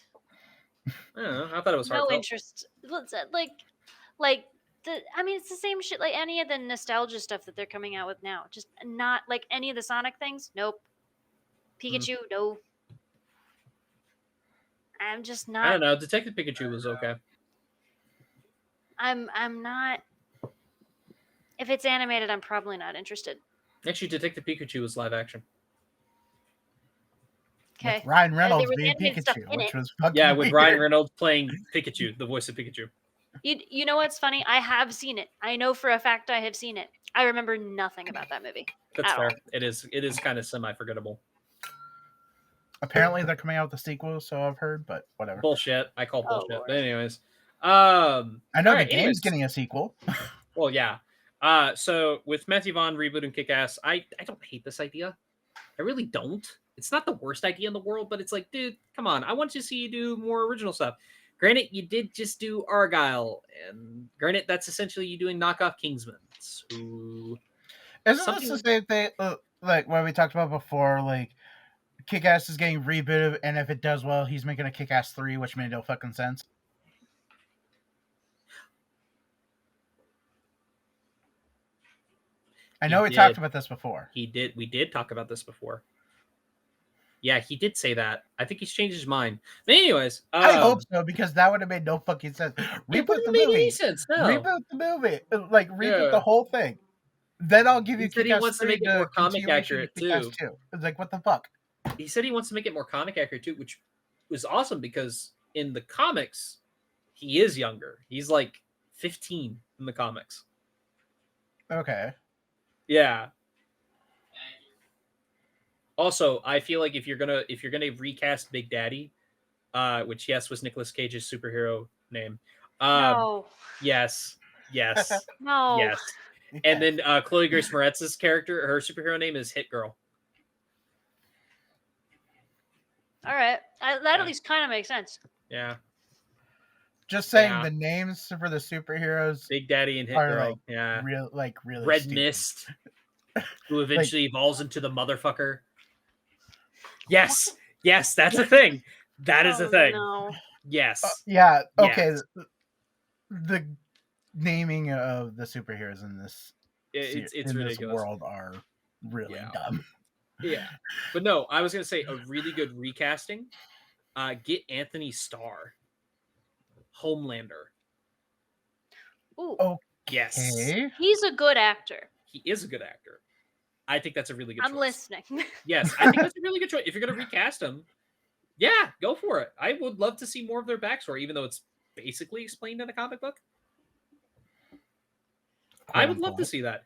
I don't know. I thought it was
no
heartfelt.
interest. I mean, it's the same shit like any of the nostalgia stuff that they're coming out with now. Just not like any of the Sonic things. Nope. Pikachu, no. I'm just not.
I don't know. Detective Pikachu was okay.
I'm not. If it's animated, I'm probably not interested.
Actually, Detective Pikachu was live action.
Okay.
With Ryan Reynolds
was
being
animated stuff
Pikachu,
in
which
it.
was fucking
Yeah, with
weird.
Ryan Reynolds playing Pikachu, the voice of Pikachu.
You know what's funny? I have seen it. I know for a fact I have seen it. I remember nothing about that movie.
That's
At
fair.
all.
It is kind of semi-forgettable.
Apparently, they're coming out with a sequel, so I've heard, but whatever.
Bullshit. I call
Oh,
bullshit.
Lord.
But anyways.
I know
all right,
the game's
anyways.
getting a sequel.
Well, yeah. So with Matthew Vaughn, Reboot, and Kick-Ass, I don't hate this idea. I really don't. It's not the worst idea in the world, but it's like, dude, come on. I want to see you do more original stuff. Granted, you did just do Argyle, and granted, that's essentially you doing knockoff Kingsman. So,
Isn't
something-
this the same thing, like what we talked about before? Like, Kick-Ass is getting rebooted, and if it does well, he's making a Kick-Ass 3, which made no fucking sense. I know we talked about this before.
he did. We did talk about this before. Yeah, he did say that. I think he's changed his mind. But anyways,
I hope so, because that would have made no fucking sense.
it
Reboot
wouldn't
the
make any
movie.
sense. No.
Reboot the movie. Like, reboot
Yeah.
the whole thing. Then I'll give you
He said he
Kick-Ass
wants to
3
make it more comic
continuation of
accurate,
Kick-Ass
too.
2. It's like, what the fuck?
He said he wants to make it more comic accurate too, which was awesome because in the comics, he is younger. He's like 15 in the comics.
Okay.
Yeah. Also, I feel like if you're gonna recast Big Daddy, which yes was Nicolas Cage's superhero name.
No.
Yes.
No.
Yes. And then Chloe Grace Moretz's character, her superhero name is Hit Girl.
All right. That
Yeah.
at least kind of makes sense.
Yeah.
Just saying
Yeah.
the names for the superheroes
Big Daddy and Hit
Are,
Girl.
like,
Yeah.
really
Red
stupid.
Mist, who eventually evolves into the motherfucker. Yes, that's a thing. That is a
Oh,
thing.
No.
Yes.
Yeah, okay.
Yes.
The naming of the superheroes in this
It's
in
ridiculous.
this world are really
Yeah.
dumb.
Yeah. But no, I was going to say a really good recasting Get Anthony Starr, Homelander.
Ooh,
Yes,
Okay.
he's a good actor.
he is a good actor. I think that's a really good
I'm
choice.
listening.
Yes, I think that's a really good choice. If you're going to recast him, yeah, go for it. I would love to see more of their backstory, even though it's basically explained in a comic book. I would love to see that.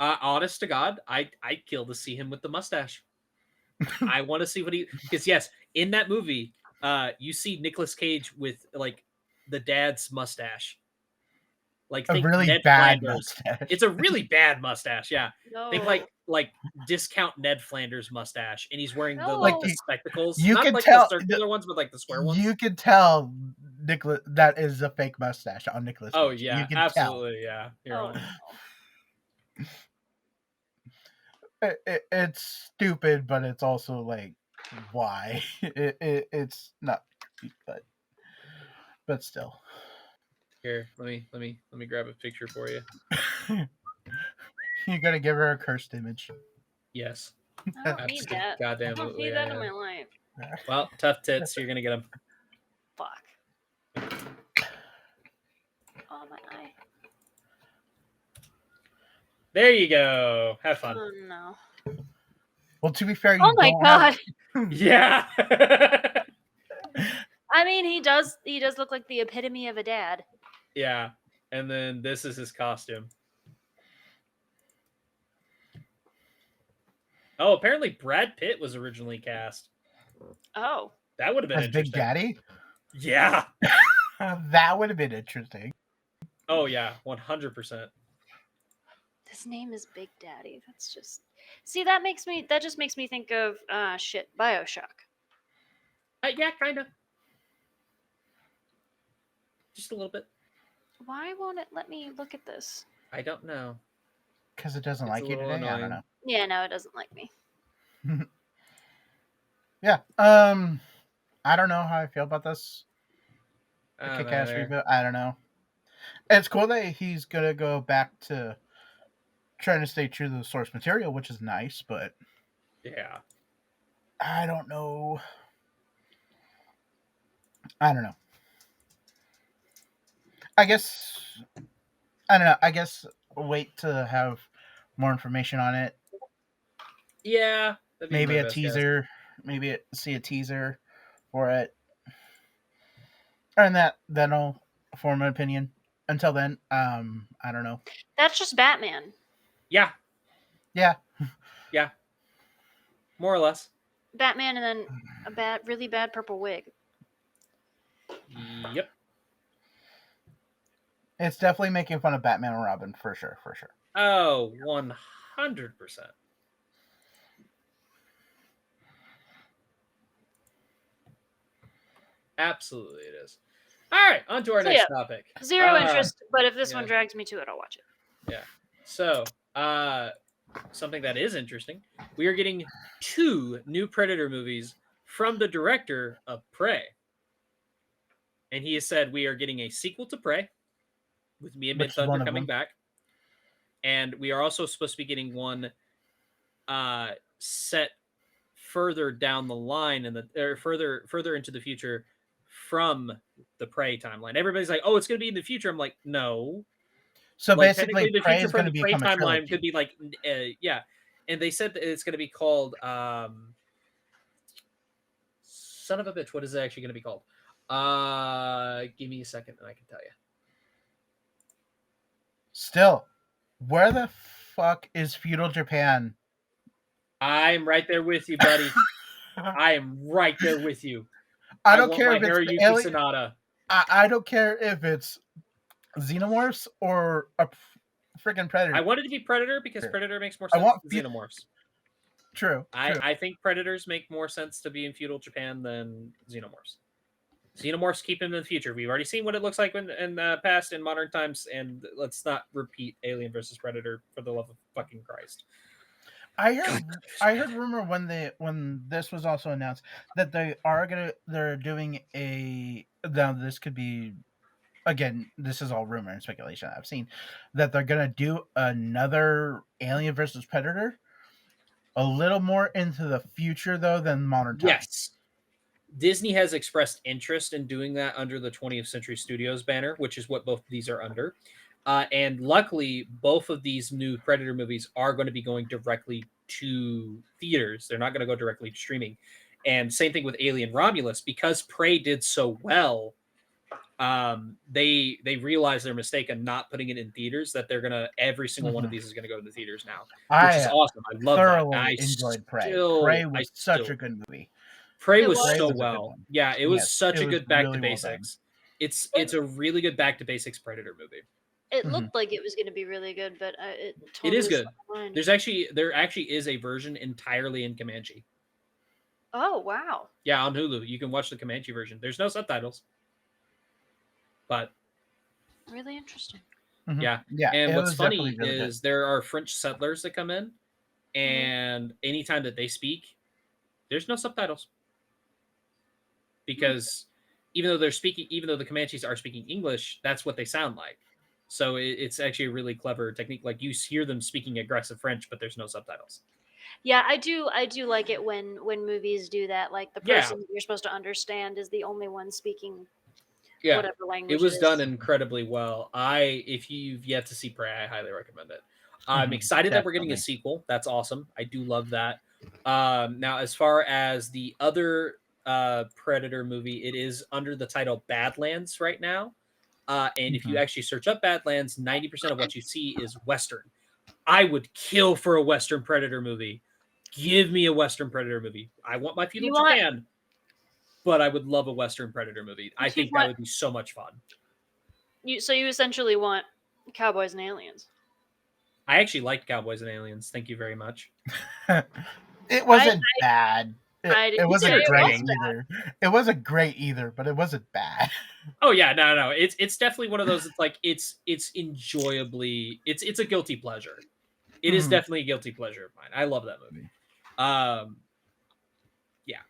Honest to God, I'd kill to see him with the mustache. I want to see what he, because yes, in that movie, you see Nicolas Cage with like the dad's mustache. Like
A
think
really
Ned
bad
Flanders.
mustache.
It's a really bad mustache. Yeah,
No.
think like discount Ned Flanders mustache, and he's wearing the
No.
like
Like,
the spectacles,
you
not
can
like
tell
the circular ones, but like the square ones.
You can tell Nicholas that is a fake mustache on Nicholas Cage.
Oh yeah,
you can
absolutely, yeah. Here,
Oh,
I'll-
tell. It's stupid, but it's also like, why? It's not, but still.
Here, let me grab a picture for you.
You gotta give her a cursed image.
Yes.
I don't need that.
Goddamn.
I don't need that in my life.
Well, tough tits. You're gonna get them.
Fuck. Oh, my eye.
There you go. Have fun.
Oh, no.
Well, to be fair, you
Oh, my
don't
God.
Yeah.
I mean, he does look like the epitome of a dad.
Yeah. And then this is his costume. Oh, apparently Brad Pitt was originally cast.
Oh.
That would have been
As Big
interesting.
Daddy.
Yeah.
That would have been interesting.
Oh yeah, 100%.
His name is Big Daddy. That's just... See, that just makes me think of, BioShock.
Yeah, kind of. Just a little bit.
Why won't it let me look at this?
I don't know.
Because it doesn't
It's
like
a
you
little
today. I
annoying.
don't know.
Yeah, no, it doesn't like me.
Yeah. I don't know how I feel about this. The Kick-Ass reboot. I don't know. It's cool that he's gonna go back to trying to stay true to the source material, which is nice, but
Yeah.
I don't know. I don't know. I don't know. I guess wait to have more information on it.
Yeah. that'd be
Maybe
my
a
best guess.
teaser. See a teaser for it. And that'll form an opinion. Until then, I don't know.
That's just Batman.
Yeah.
Yeah.
Yeah. More or less.
Batman and then a really bad purple wig.
Yep.
It's definitely making fun of Batman and Robin for sure.
Oh, 100%. Absolutely, it is. All right, on to our
So,
next
yeah.
topic.
Zero interest, but if this
yeah.
one drags me to it, I'll watch it.
Yeah. So, something that is interesting, we are getting 2 new Predator movies from the director of Prey. And he has said we are getting a sequel to Prey with Mia
Which is one
Mid-Thunder
of
coming
them.
back. And we are also supposed to be getting one set further down the line or further into the future from the Prey timeline. Everybody's like, "Oh, it's going to be in the future." I'm like, "No."
So
Like,
basically,
technically, the
Prey
future
is
from
going to
the Prey
become a
timeline
trilogy.
could be like, yeah. And they said that it's going to be called, son of a bitch. What is it actually going to be called? Give me a second, and I can tell you.
Still, where the fuck is feudal Japan?
I'm right there with you, buddy. I am right there with you.
I don't
want
care
my
if it's the
Hiroyuki
alien.
Sanada.
I don't care if it's xenomorphs or a freaking predator.
I want it to be Predator because
Sure.
Predator makes more
I
sense
want
than Xenomorphs.
True.
I think Predators make more sense to be in feudal Japan than Xenomorphs. Xenomorphs keep him in the future. We've already seen what it looks like in the past in modern times, and let's not repeat Alien versus Predator for the love of fucking Christ.
I heard rumor when this was also announced that they're doing now this could be, again, this is all rumor and speculation I've seen, that they're gonna do another Alien versus Predator, a little more into the future though than modern times.
Yes. Disney has expressed interest in doing that under the 20th Century Studios banner, which is what both of these are under. And luckily, both of these new Predator movies are going to be going directly to theaters. They're not going to go directly to streaming. And same thing with Alien Romulus, because Prey did so well. They realized their mistake in not putting it in theaters. That they're gonna every single one of these is gonna go to the theaters now, which is awesome. I love
thoroughly
that. I
enjoyed Prey.
still-
Prey
I
was
still-
such a good movie.
Prey
It
was
was.
so
Prey was a good
well.
one.
Yeah, it was
Yes,
such
it
a
was
good back
really
to
well done.
basics. It's a really good back to basics Predator movie.
It looked like it was going to be really good, but it
It
totally
is good.
slipped my mind.
There actually is a version entirely in Comanche.
Oh wow!
Yeah, on Hulu you can watch the Comanche version. There's no subtitles, but
Really interesting.
Mhm.
yeah.
Yeah.
And
it
what's
was
funny
definitely really good.
is there are French settlers that come in, and anytime that they speak, there's no subtitles. Because even though the Comanches are speaking English, that's what they sound like. So it's actually a really clever technique. Like you hear them speaking aggressive French, but there's no subtitles.
Yeah, I do like it when movies do that. Like the
Yeah.
person you're supposed to understand is the only one speaking
Yeah,
whatever language
it was
is.
done incredibly well. If you've yet to see Prey, I highly recommend it. I'm excited that we're getting a
definitely.
sequel. That's awesome. I do love that. Now, as far as the other Predator movie, it is under the title Badlands right now. And if you actually search up Badlands, 90% of what you see is Western. I would kill for a Western Predator movie. Give me a Western Predator movie. I want my feudal Japan, but I would love a Western Predator movie. I think that would be so much fun.
So you essentially want Cowboys and Aliens.
I actually liked Cowboys and Aliens. Thank you very much.
It wasn't bad.
I
It
didn't
wasn't
say it
great
was bad.
either. It wasn't great either, but it wasn't bad.
Oh yeah, no. It's definitely one of those. It's like it's enjoyably. It's a guilty pleasure. It is definitely a guilty pleasure of mine. I love that movie. Yeah,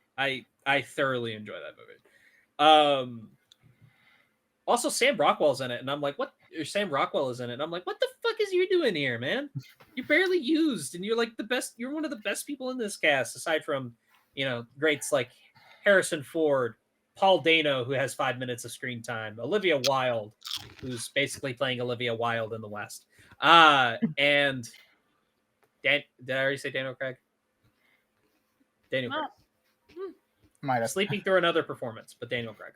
I thoroughly enjoy that movie. Also, Sam Rockwell's in it, and I'm like, what? Or Sam Rockwell is in it, and I'm like, what the fuck is you doing here, man? You're barely used, and you're like the best. You're one of the best people in this cast, aside from greats like Harrison Ford, Paul Dano, who has 5 minutes of screen time, Olivia Wilde, who's basically playing Olivia Wilde in the West, and did I already say Daniel Craig? Daniel Craig.
Might have.
Sleeping through another performance, but Daniel Craig.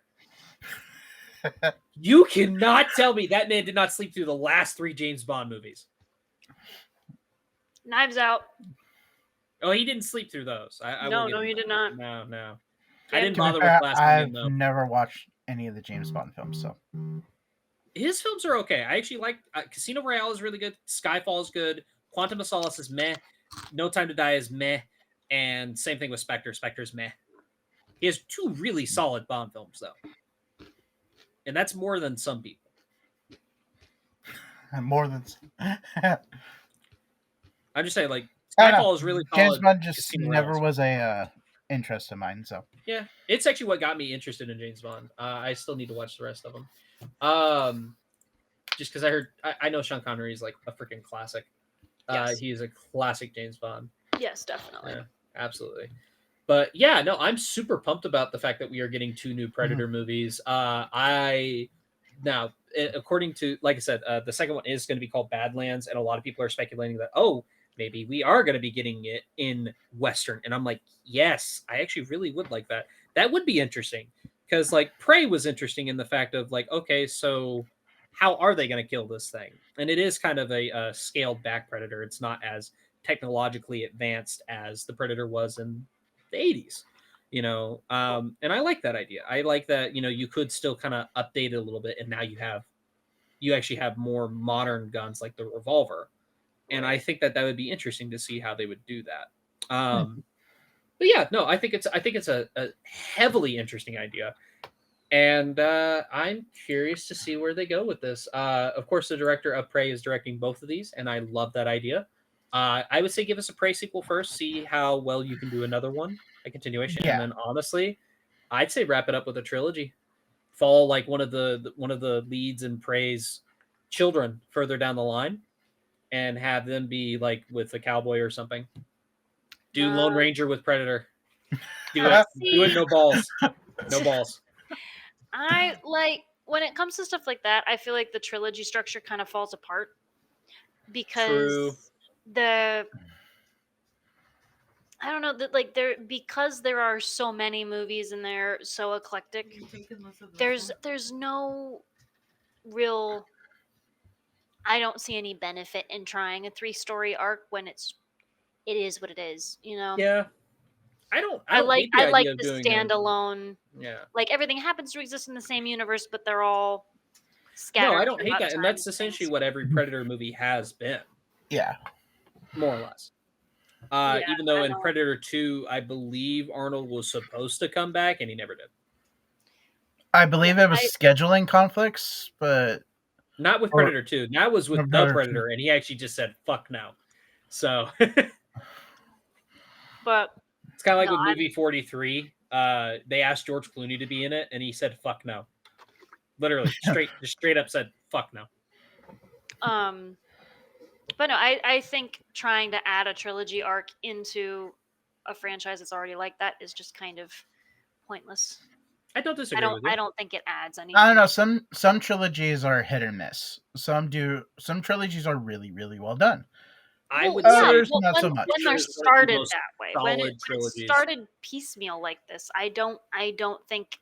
You cannot tell me that man did not sleep through the last 3 James Bond movies.
Knives Out.
Oh, he didn't sleep through those.
No, he did not.
No.
Yeah.
I didn't
To be
bother
fair,
with Glass
I've
Onion, though.
never watched any of the James Bond films, so
His films are okay. I actually like Casino Royale is really good. Skyfall is good. Quantum of Solace is meh. No Time to Die is meh. And same thing with Spectre. Spectre's meh. He has 2 really solid Bond films, though. And that's more than some people.
more than.
I'm just saying, like,
I don't know.
Skyfall is really
James
solid.
Bond just
Casino
never
Royale.
was a interest of mine, so
Yeah, it's actually what got me interested in James Bond. I still need to watch the rest of them. Just because I know Sean Connery is like a freaking classic.
Yes.
He is a classic James Bond.
Yes, definitely.
Yeah, absolutely. But yeah, no, I'm super pumped about the fact that we are getting 2 new Predator movies. According to, like I said, the second one is going to be called Badlands, and a lot of people are speculating that, maybe we are going to be getting it in Western. And I'm like, yes, I actually really would like that. That would be interesting, because like Prey was interesting in the fact of like, okay, so how are they going to kill this thing? And it is kind of a scaled back Predator. It's not as technologically advanced as the Predator was in the 80s, and I like that idea. I like that, you could still kind of update it a little bit, and now you actually have more modern guns like the revolver. And I think that would be interesting to see how they would do that. But yeah, no, I think it's a heavily interesting idea. And I'm curious to see where they go with this. Of course, the director of Prey is directing both of these, and I love that idea. I would say give us a Prey sequel first, see how well you can do another one, a continuation,
Yeah.
and then honestly, I'd say wrap it up with a trilogy. Follow like one of the leads in Prey's children further down the line, and have them be like with a cowboy or something. Do Lone Ranger with Predator. Do it.
See,
Do it. No balls. No balls.
I like when it comes to stuff like that, I feel like the trilogy structure kind of falls apart because
True.
I don't know that like there are so many movies and they're so eclectic. There's no real I don't see any benefit in trying a 3-story arc when it is what it is, you know.
Yeah. I don't hate the
I like
idea of
the
doing
standalone.
Yeah.
Like everything happens to exist in the same universe, but they're all scattered.
No, I don't hate
throughout
that, and
time
that's
and
essentially
things.
what every Predator movie has been,
Yeah.
more or less.
Yeah,
Even though
I
in
know.
Predator 2, I believe Arnold was supposed to come back, and he never did.
I believe it was scheduling conflicts, but
Not with
Or-
Predator 2. That was with
No,
the
Predator 2.
Predator, and he actually just said, fuck no. So,
But
it's kind of like
No,
with movie 43. They asked George Clooney to be in it, and he said, fuck no. Literally, just straight up said, fuck no.
but no, I think trying to add a trilogy arc into a franchise that's already like that is just kind of pointless.
I don't disagree with you.
I don't think it adds anything.
I don't know. Some trilogies are hit or miss. Some trilogies are really, really well done.
I would
yeah,
say
Others,
well,
not
when,
so much.
when they're
Those are the
started
most
that way, when
solid
it
trilogies.
started piecemeal like this, I don't think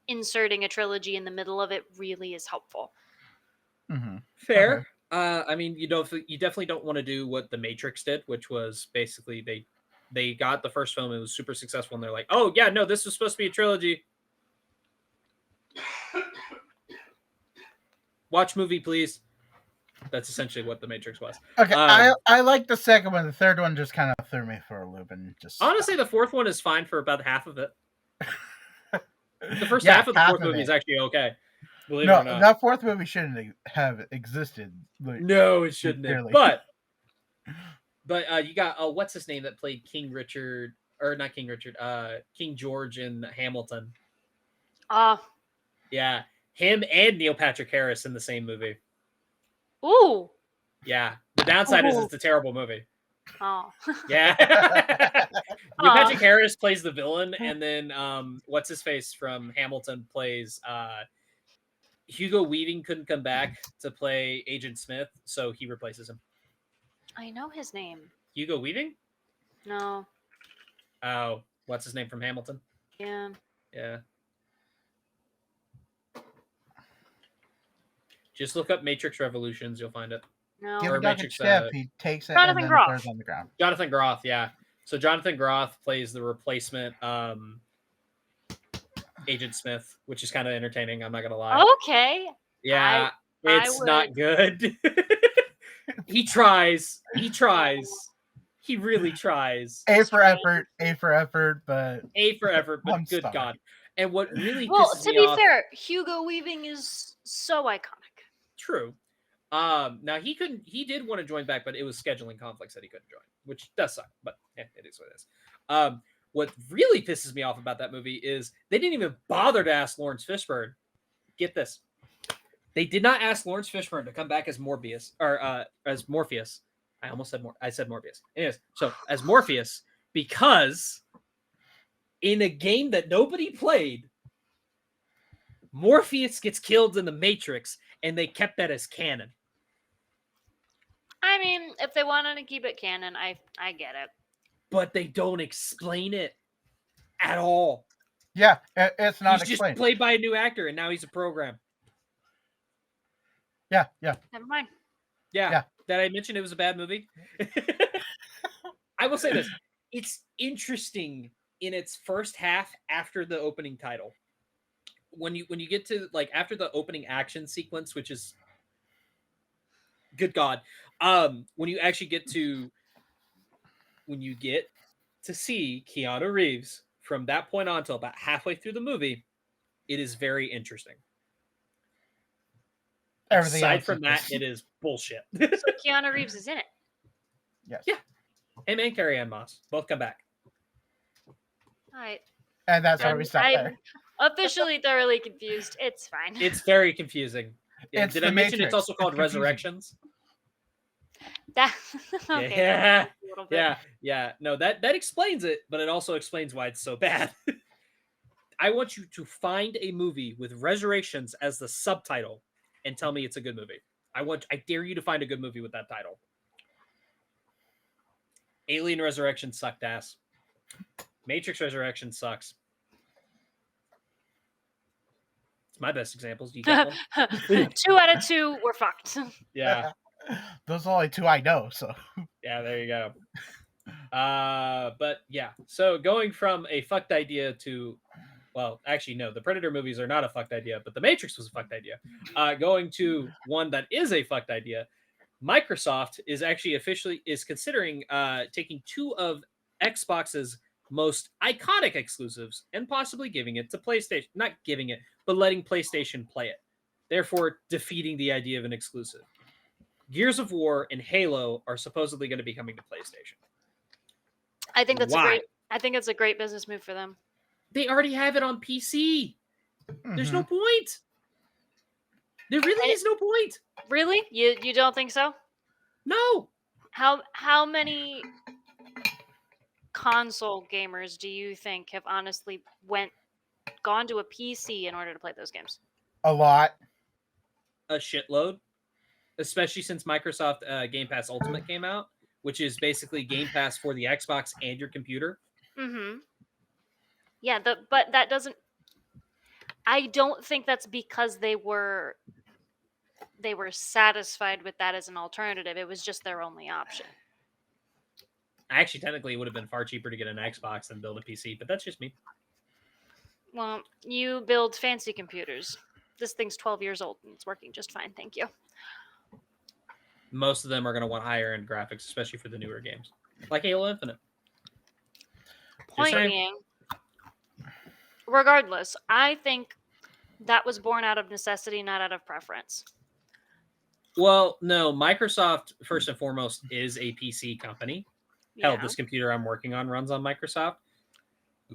inserting a trilogy in the middle of it really is helpful.
Mhm.
Fair. I mean, you definitely don't want to do what the Matrix did, which was basically they got the first film, it was super successful, and they're like, oh yeah, no, this was supposed to be a trilogy. Watch movie, please. That's essentially what the Matrix was.
Okay, I like the second one. The third one just kind of threw me for a loop and just.
Honestly, the fourth one is fine for about half of it. The first
Yeah,
half of the
half
fourth
of
movie
it.
is actually okay. Believe
No,
it or not.
that fourth movie shouldn't have existed. Like,
No, it shouldn't have.
Clearly.
But you got what's his name that played King Richard, or not King Richard, King George in Hamilton. Yeah, him and Neil Patrick Harris in the same movie.
Ooh.
Yeah, the downside is
Ooh.
it's a terrible movie.
Oh.
Yeah. Neil Patrick Harris plays the villain, and then what's his face from Hamilton plays Hugo Weaving couldn't come back to play Agent Smith, so he replaces him.
I know his name.
Hugo Weaving?
No.
Oh, what's his name from Hamilton?
Yeah.
Yeah. Just look up Matrix Revolutions, you'll find it.
No.
Give
Or
a dog a
Matrix,
chip. He takes it
Jonathan
and then
Groff.
throws it on the ground.
Jonathan Groff, yeah. So Jonathan Groff plays the replacement Agent Smith, which is kind of entertaining, I'm not going to lie.
Okay.
Yeah, it's not
would-
good. He tries. He really tries.
A for effort, but
A for effort, but
I'm
good
sorry.
God. And what really
Well,
pisses
to
me
be
off,
fair, Hugo Weaving is so iconic.
true. Now he did want to join back, but it was scheduling conflicts that he couldn't join, which does suck, but it is what it is. What really pisses me off about that movie is they didn't even bother to ask Lawrence Fishburne. Get this. They did not ask Lawrence Fishburne to come back as Morbius, or as Morpheus. I said Morbius. Anyways, so as Morpheus, because in a game that nobody played, Morpheus gets killed in the Matrix, and they kept that as canon.
I mean, if they wanted to keep it canon, I get it.
But they don't explain it at all.
yeah, it's not
He's
explained.
just played by a new actor, and now he's a program.
Yeah.
Never mind.
Yeah. Did I mention it was a bad movie? I will say this. It's interesting in its first half after the opening title. When you get to like after the opening action sequence, which is good God, when you get to see Keanu Reeves from that point on till about halfway through the movie, it is very interesting.
Everything
Aside
else
from
is
that,
just-
it is bullshit.
So Keanu Reeves is in it.
Yes.
Yeah. Him and Carrie Ann Moss both come back.
All right.
And that's where we stop
I'm
there.
officially thoroughly confused. It's fine.
It's very confusing. Yeah,
It's
did
the
I mention
Matrix.
it's also called
It's confusing.
Resurrections?
That okay,
Yeah,
a little bit.
yeah. No, that explains it, but it also explains why it's so bad. I want you to find a movie with Resurrections as the subtitle and tell me it's a good movie. I dare you to find a good movie with that title. Alien Resurrection sucked ass. Matrix Resurrection sucks. It's my best examples. Do you got one?
2 out of 2, we're fucked.
Yeah.
Those are only 2 I know. So
Yeah, there you go. But yeah, so going from a fucked idea to, well, actually no, the Predator movies are not a fucked idea, but the Matrix was a fucked idea. Going to one that is a fucked idea, Microsoft is actually officially considering taking 2 of Xbox's most iconic exclusives and possibly giving it to PlayStation. Not giving it, but letting PlayStation play it. Therefore, defeating the idea of an exclusive. Gears of War and Halo are supposedly going to be coming to PlayStation.
I think that's
Why?
a great business move for them.
They already have it on PC. There's no point. There really is no point.
Really? You don't think so?
No.
How many console gamers do you think have honestly gone to a PC in order to play those games?
a lot.
A shitload. Especially since Microsoft Game Pass Ultimate came out, which is basically Game Pass for the Xbox and your computer.
Mm-hmm. Yeah, but that doesn't. I don't think that's because they were satisfied with that as an alternative. It was just their only option.
Actually, technically, it would have been far cheaper to get an Xbox than build a PC, but that's just me.
Well, you build fancy computers. This thing's 12 years old and it's working just fine. Thank you.
Most of them are going to want higher end graphics, especially for the newer games, like Halo Infinite.
Point being, regardless, I think that was born out of necessity, not out of preference.
Well, no, Microsoft, first and foremost, is a PC company.
Yeah.
Hell, this computer I'm working on runs on Microsoft.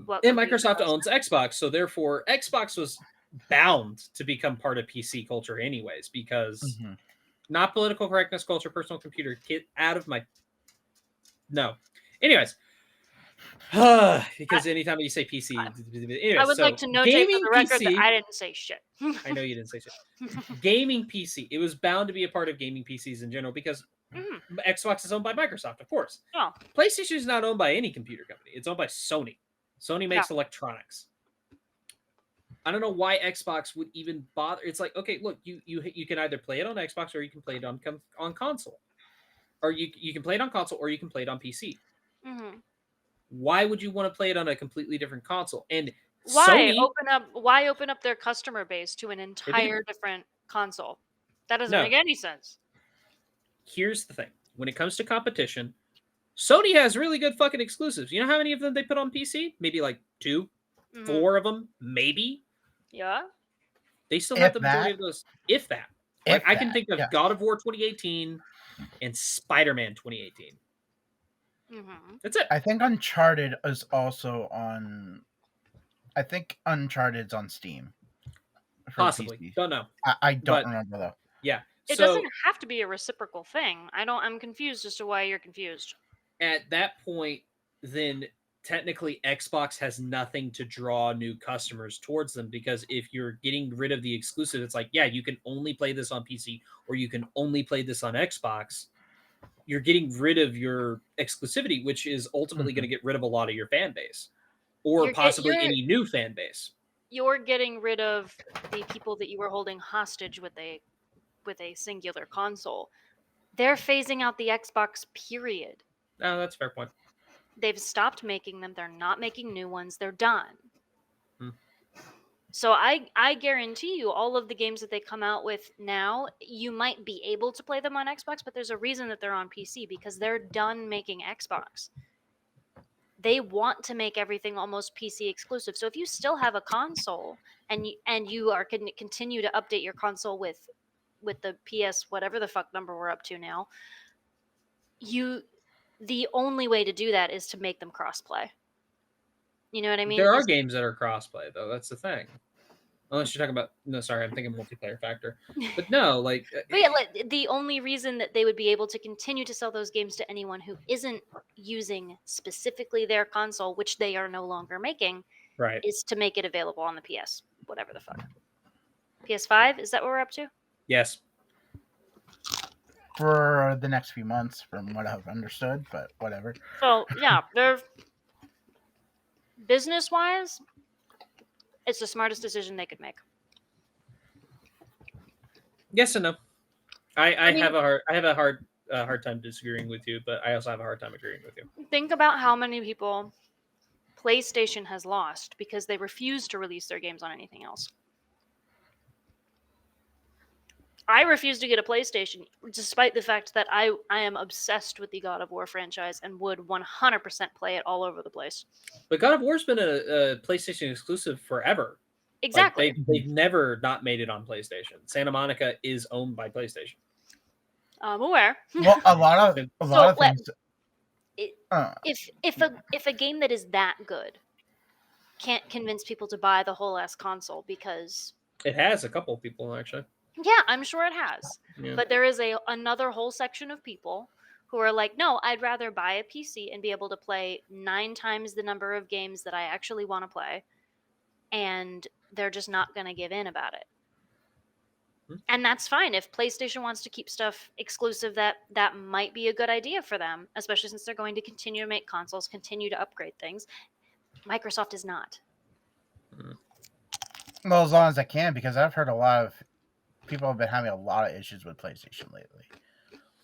What
And
computer
Microsoft
does?
owns Xbox, so therefore Xbox was bound to become part of PC culture anyways, because not political correctness culture, personal computer, get out of my... No. Anyways. Because anytime you say PC... Anyways,
I would like to notate for the record that I didn't say shit.
I know you didn't say shit. Gaming PC. It was bound to be a part of gaming PCs in general because Xbox is owned by Microsoft, of course.
Oh.
PlayStation is not owned by any computer company. It's owned by Sony. Sony makes electronics. I don't know why Xbox would even bother. It's like, okay, look, you can either play it on Xbox or you can play it on console. Or you can play it on console or you can play it on PC.
Mm-hmm.
Why would you want to play it on a completely different console? And
Why
Sony,
open up their customer base to an entire different console? That doesn't
No.
make any sense.
Here's the thing. When it comes to competition, Sony has really good fucking exclusives. You know how many of them they put on PC? Maybe like 2, 4 of them, maybe.
Yeah.
They still have
If
the majority
that.
of those, if that.
If
Like I can
that,
think of
yeah.
God of War 2018 and Spider-Man 2018.
Mm-hmm.
That's it.
I think Uncharted is also on. I think Uncharted's on Steam. for
Possibly.
PC.
Don't know.
I don't
But-
remember though.
Yeah.
It
So
doesn't have to be a reciprocal thing. I'm confused as to why you're confused.
at that point, then technically Xbox has nothing to draw new customers towards them, because if you're getting rid of the exclusive, it's like, yeah, you can only play this on PC or you can only play this on Xbox. You're getting rid of your exclusivity, which is ultimately going to get rid of a lot of your fan base or possibly any new fan base.
You're getting rid of the people that you were holding hostage with a singular console. They're phasing out the Xbox, period.
Oh, that's a fair point.
They've stopped making them. They're not making new ones. They're done.
Hmm.
So I guarantee you all of the games that they come out with now, you might be able to play them on Xbox, but there's a reason that they're on PC, because they're done making Xbox. They want to make everything almost PC exclusive. So if you still have a console and you are going to continue to update your console with the PS whatever the fuck number we're up to now, the only way to do that is to make them crossplay. You know what I mean?
There are games that are crossplay, though. That's the thing. Unless you're talking about sorry, I'm thinking multiplayer factor. But no, like
But yeah, like, the only reason that they would be able to continue to sell those games to anyone who isn't using specifically their console, which they are no longer making,
right.
is to make it available on the PS, whatever the fuck. PS5, is that what we're up to?
Yes.
For the next few months, from what I've understood, but whatever.
So yeah, they're business-wise, it's the smartest decision they could make.
Yes and no. I
mean-
have a hard time disagreeing with you, but I also have a hard time agreeing with you.
Think about how many people PlayStation has lost because they refuse to release their games on anything else. I refuse to get a PlayStation, despite the fact that I am obsessed with the God of War franchise and would 100% play it all over the place.
But God of War's been a PlayStation exclusive forever.
Exactly.
Like, they've never not made it on PlayStation. Santa Monica is owned by PlayStation.
I'm aware.
Well, a lot of
let-
things.
If a game that is that good can't convince people to buy the whole ass console because
It has a couple of people actually.
yeah, I'm sure it has.
Yeah.
But there is another whole section of people who are like, no, I'd rather buy a PC and be able to play 9 times the number of games that I actually want to play, and they're just not going to give in about it. And that's fine. If PlayStation wants to keep stuff exclusive, that might be a good idea for them, especially since they're going to continue to make consoles, continue to upgrade things. Microsoft is not.
Well, as long as I can, because I've heard a lot of people have been having a lot of issues with PlayStation lately.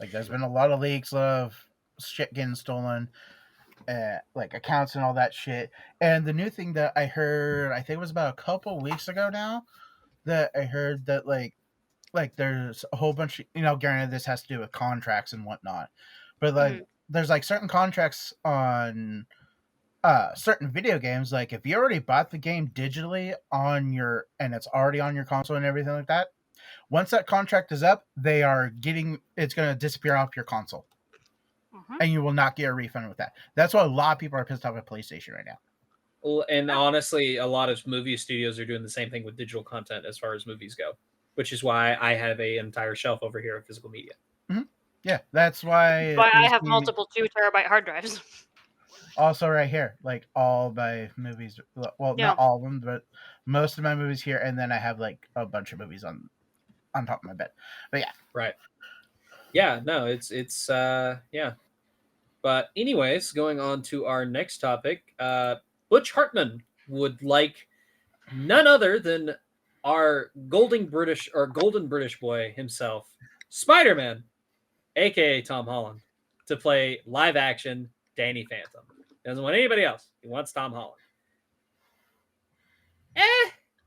Like, there's been a lot of leaks of shit getting stolen, like accounts and all that shit. And the new thing that I heard, I think it was about a couple weeks ago now, that I heard that like there's a whole bunch of, granted this has to do with contracts and whatnot, but like there's like certain contracts on certain video games. Like if you already bought the game digitally and it's already on your console and everything like that, once that contract is up, it's going to disappear off your console, and you will not get a refund with that. That's why a lot of people are pissed off at PlayStation right now.
Well, and honestly, a lot of movie studios are doing the same thing with digital content as far as movies go, which is why I have an entire shelf over here of physical media.
Yeah, that's why.
I have multiple 2 terabyte hard drives.
Also, right here, like all my movies. Well,
Yeah.
not all of them, but most of my movies here, and then I have like a bunch of movies on top of my bed. But yeah,
right. Yeah, no, it's yeah. But anyways, going on to our next topic, Butch Hartman would like none other than our golden British boy himself, Spider-Man, aka Tom Holland, to play live action Danny Phantom. Doesn't want anybody else. He wants Tom Holland.
All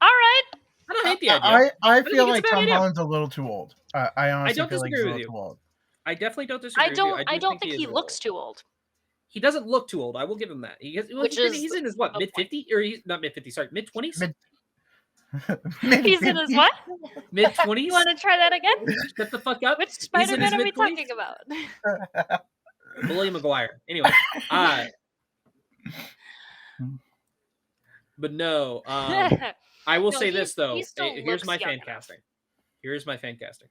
right.
I don't hate the idea.
I
think
feel
it's a
like
bad
Tom
idea.
Holland's a little too old. I honestly
don't
feel like he's
disagree
a
with
little
you.
too old.
I definitely don't disagree.
I don't
think
think he
is a
looks
little.
too old.
He doesn't look too old. I will give him that. He's in his what,
the
mid 50s, or he's not mid 50s, sorry, mid 20s.
He's in his what?
Mid 20s.
You want to try that again?
Shut the fuck up.
Which
He's in
Spider-Man
his
are we
mid-twenties?
talking about?
William McGuire. Anyway, but no. I will
No,
say
he-
this though.
he still
Here's
looks
my
young
fan
enough.
casting. Here's my fan casting.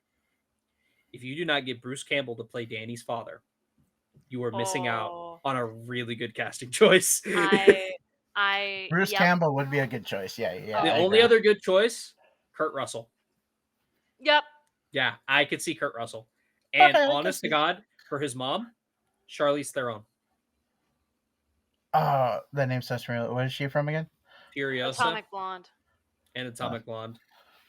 If you do not get Bruce Campbell to play Danny's father, you are missing out
Oh.
on a really good casting choice.
I
Bruce
yep.
Campbell would be a good choice. Yeah.
The
I
only
agree.
other good choice, Kurt Russell.
Yep.
Yeah, I could see Kurt Russell. And
Okay, I can
honest to
see.
God, for his mom, Charlize Theron.
Oh, that name sounds familiar. What is she from again?
Furiosa
Atomic Blonde.
and Atomic Blonde.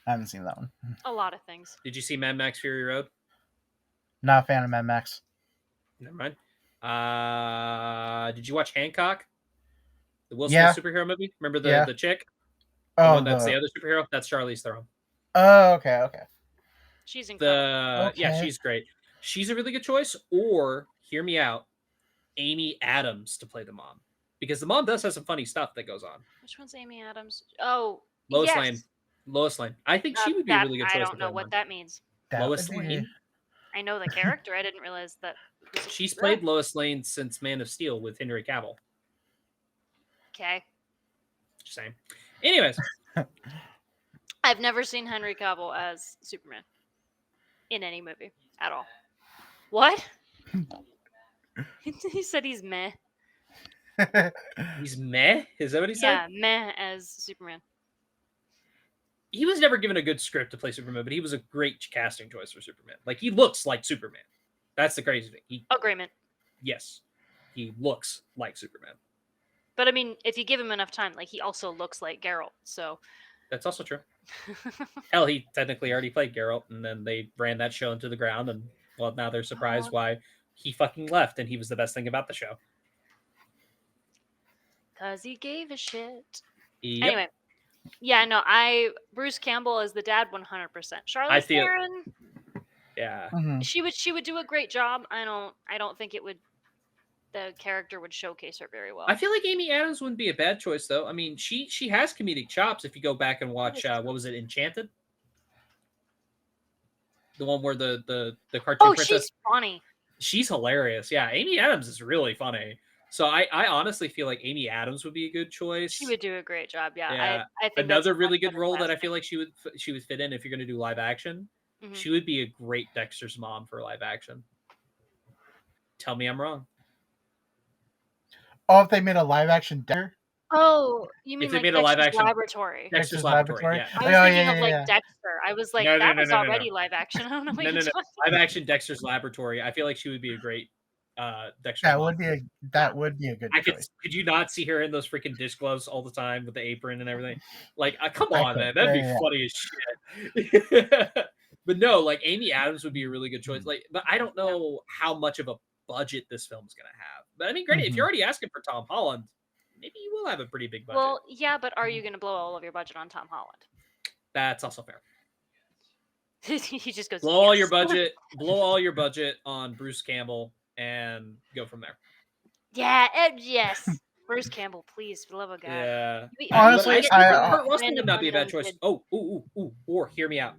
I haven't seen that one.
A lot of things.
Did you see Mad Max Fury Road?
Not a fan of Mad Max.
Never mind. Did you watch Hancock? The Will
Yeah.
Smith superhero movie? Remember
Yeah.
the chick? The
Oh,
one that's the other superhero? That's Charlize Theron.
Oh, okay.
She's incredible.
Yeah,
Okay.
she's great. She's a really good choice. Or, hear me out, Amy Adams to play the mom. Because the mom does have some funny stuff that goes on.
Which one's Amy Adams? Oh,
Lois
yes.
Lane. Lois Lane. I think she would be a
That-
really good choice.
I
to
don't know
play
what
mom.
that means.
That
Lois
would be-
Lane.
I know the character. I didn't realize that.
She's played Lois Lane since Man of Steel with Henry Cavill.
Okay.
Just saying. Anyways,
I've never seen Henry Cavill as Superman in any movie at all. What? He said he's meh.
He's meh. Is that what he said?
Yeah, meh as Superman.
He was never given a good script to play Superman, but he was a great casting choice for Superman. Like, he looks like Superman. That's the crazy thing.
Agreement.
Yes, he looks like Superman.
But I mean, if you give him enough time, like he also looks like Geralt. So
That's also true. Hell, he technically already played Geralt, and then they ran that show into the ground, and well, now they're surprised why he fucking left, and he was the best thing about the show.
Cause he gave a shit.
Yep.
Anyway, yeah, no, Bruce Campbell as the dad, 100%. Charlize Theron,
yeah,
she would do a great job. I don't think it would. The character would showcase her very well.
I feel like Amy Adams wouldn't be a bad choice, though. I mean, she has comedic chops. If you go back and watch, what was it, Enchanted? The one where the cartoon princess.
She's funny.
She's hilarious. Yeah, Amy Adams is really funny. So I honestly feel like Amy Adams would be a good choice.
She would do a great job. Yeah.
Yeah.
I think
another really good role that I feel like she would fit in if you're going to do live action.
Mm-hmm.
She would be a great Dexter's mom for live action. Tell me I'm wrong.
Oh, if they made a live action Dexter?
Oh, you mean
if they
like
made
Dexter's
a live action
Laboratory?
Dexter's Laboratory. Yeah.
I was thinking of like Dexter. I was like, that was already live action. I don't know what you're talking
about. Live action Dexter's Laboratory. I feel like she would be a great Dexter.
That would be a good choice.
Could you not see her in those freaking dish gloves all the time with the apron and everything? Like, come on, man, that'd be funny as shit. But no, like Amy Adams would be a really good choice. Like, but I don't know how much of a budget this film's gonna have. But I mean, granted, if you're already asking for Tom Holland, maybe you will have a pretty big budget.
Well, yeah, but are you gonna blow all of your budget on Tom Holland?
That's also fair.
He just goes
blow all your budget on Bruce Campbell and go from there.
Yeah, yes. Bruce Campbell, please, for the love of God.
Yeah.
Honestly,
Kurt Russell would not be a bad choice. Or hear me out.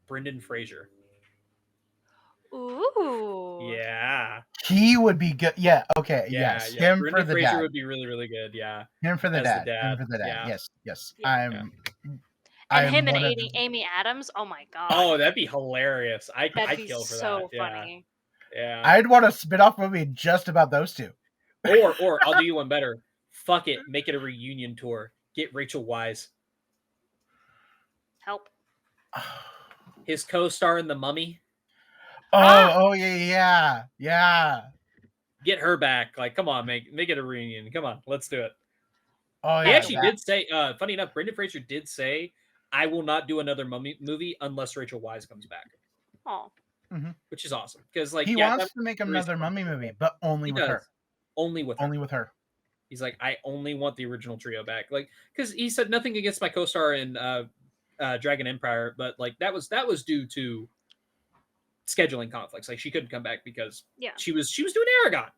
Brendan Fraser.
Ooh.
Yeah.
He would be good. Yeah. Okay.
Yeah,
yes.
Yeah.
Him
Brendan
for the
Fraser
dad
would be really, really good. Yeah.
Him for the dad.
Him
for the dad.
Yeah.
Yes.
Yeah. And him and Amy Adams. Oh my God.
Oh, that'd be hilarious. I'd kill for
so
that.
funny.
Yeah.
I'd want a spin-off movie just about those two.
Or I'll do you one better. Fuck it. Make it a reunion tour. Get Rachel Weisz.
Help.
His co-star in The Mummy.
Oh yeah.
Get her back. Like, come on, make it a reunion. Come on, let's do it.
Oh yeah.
He actually did say, funny enough, Brendan Fraser did say, I will not do another Mummy movie unless Rachel Weisz comes back.
Oh.
Mm-hmm.
Which is awesome. Because like
he wants to make another Mummy movie, but only with her.
Only with her. He's like, I only want the original trio back. Like, because he said nothing against my co-star in Dragon Empire, but like that was due to scheduling conflicts. Like she couldn't come back because she was doing Aragon.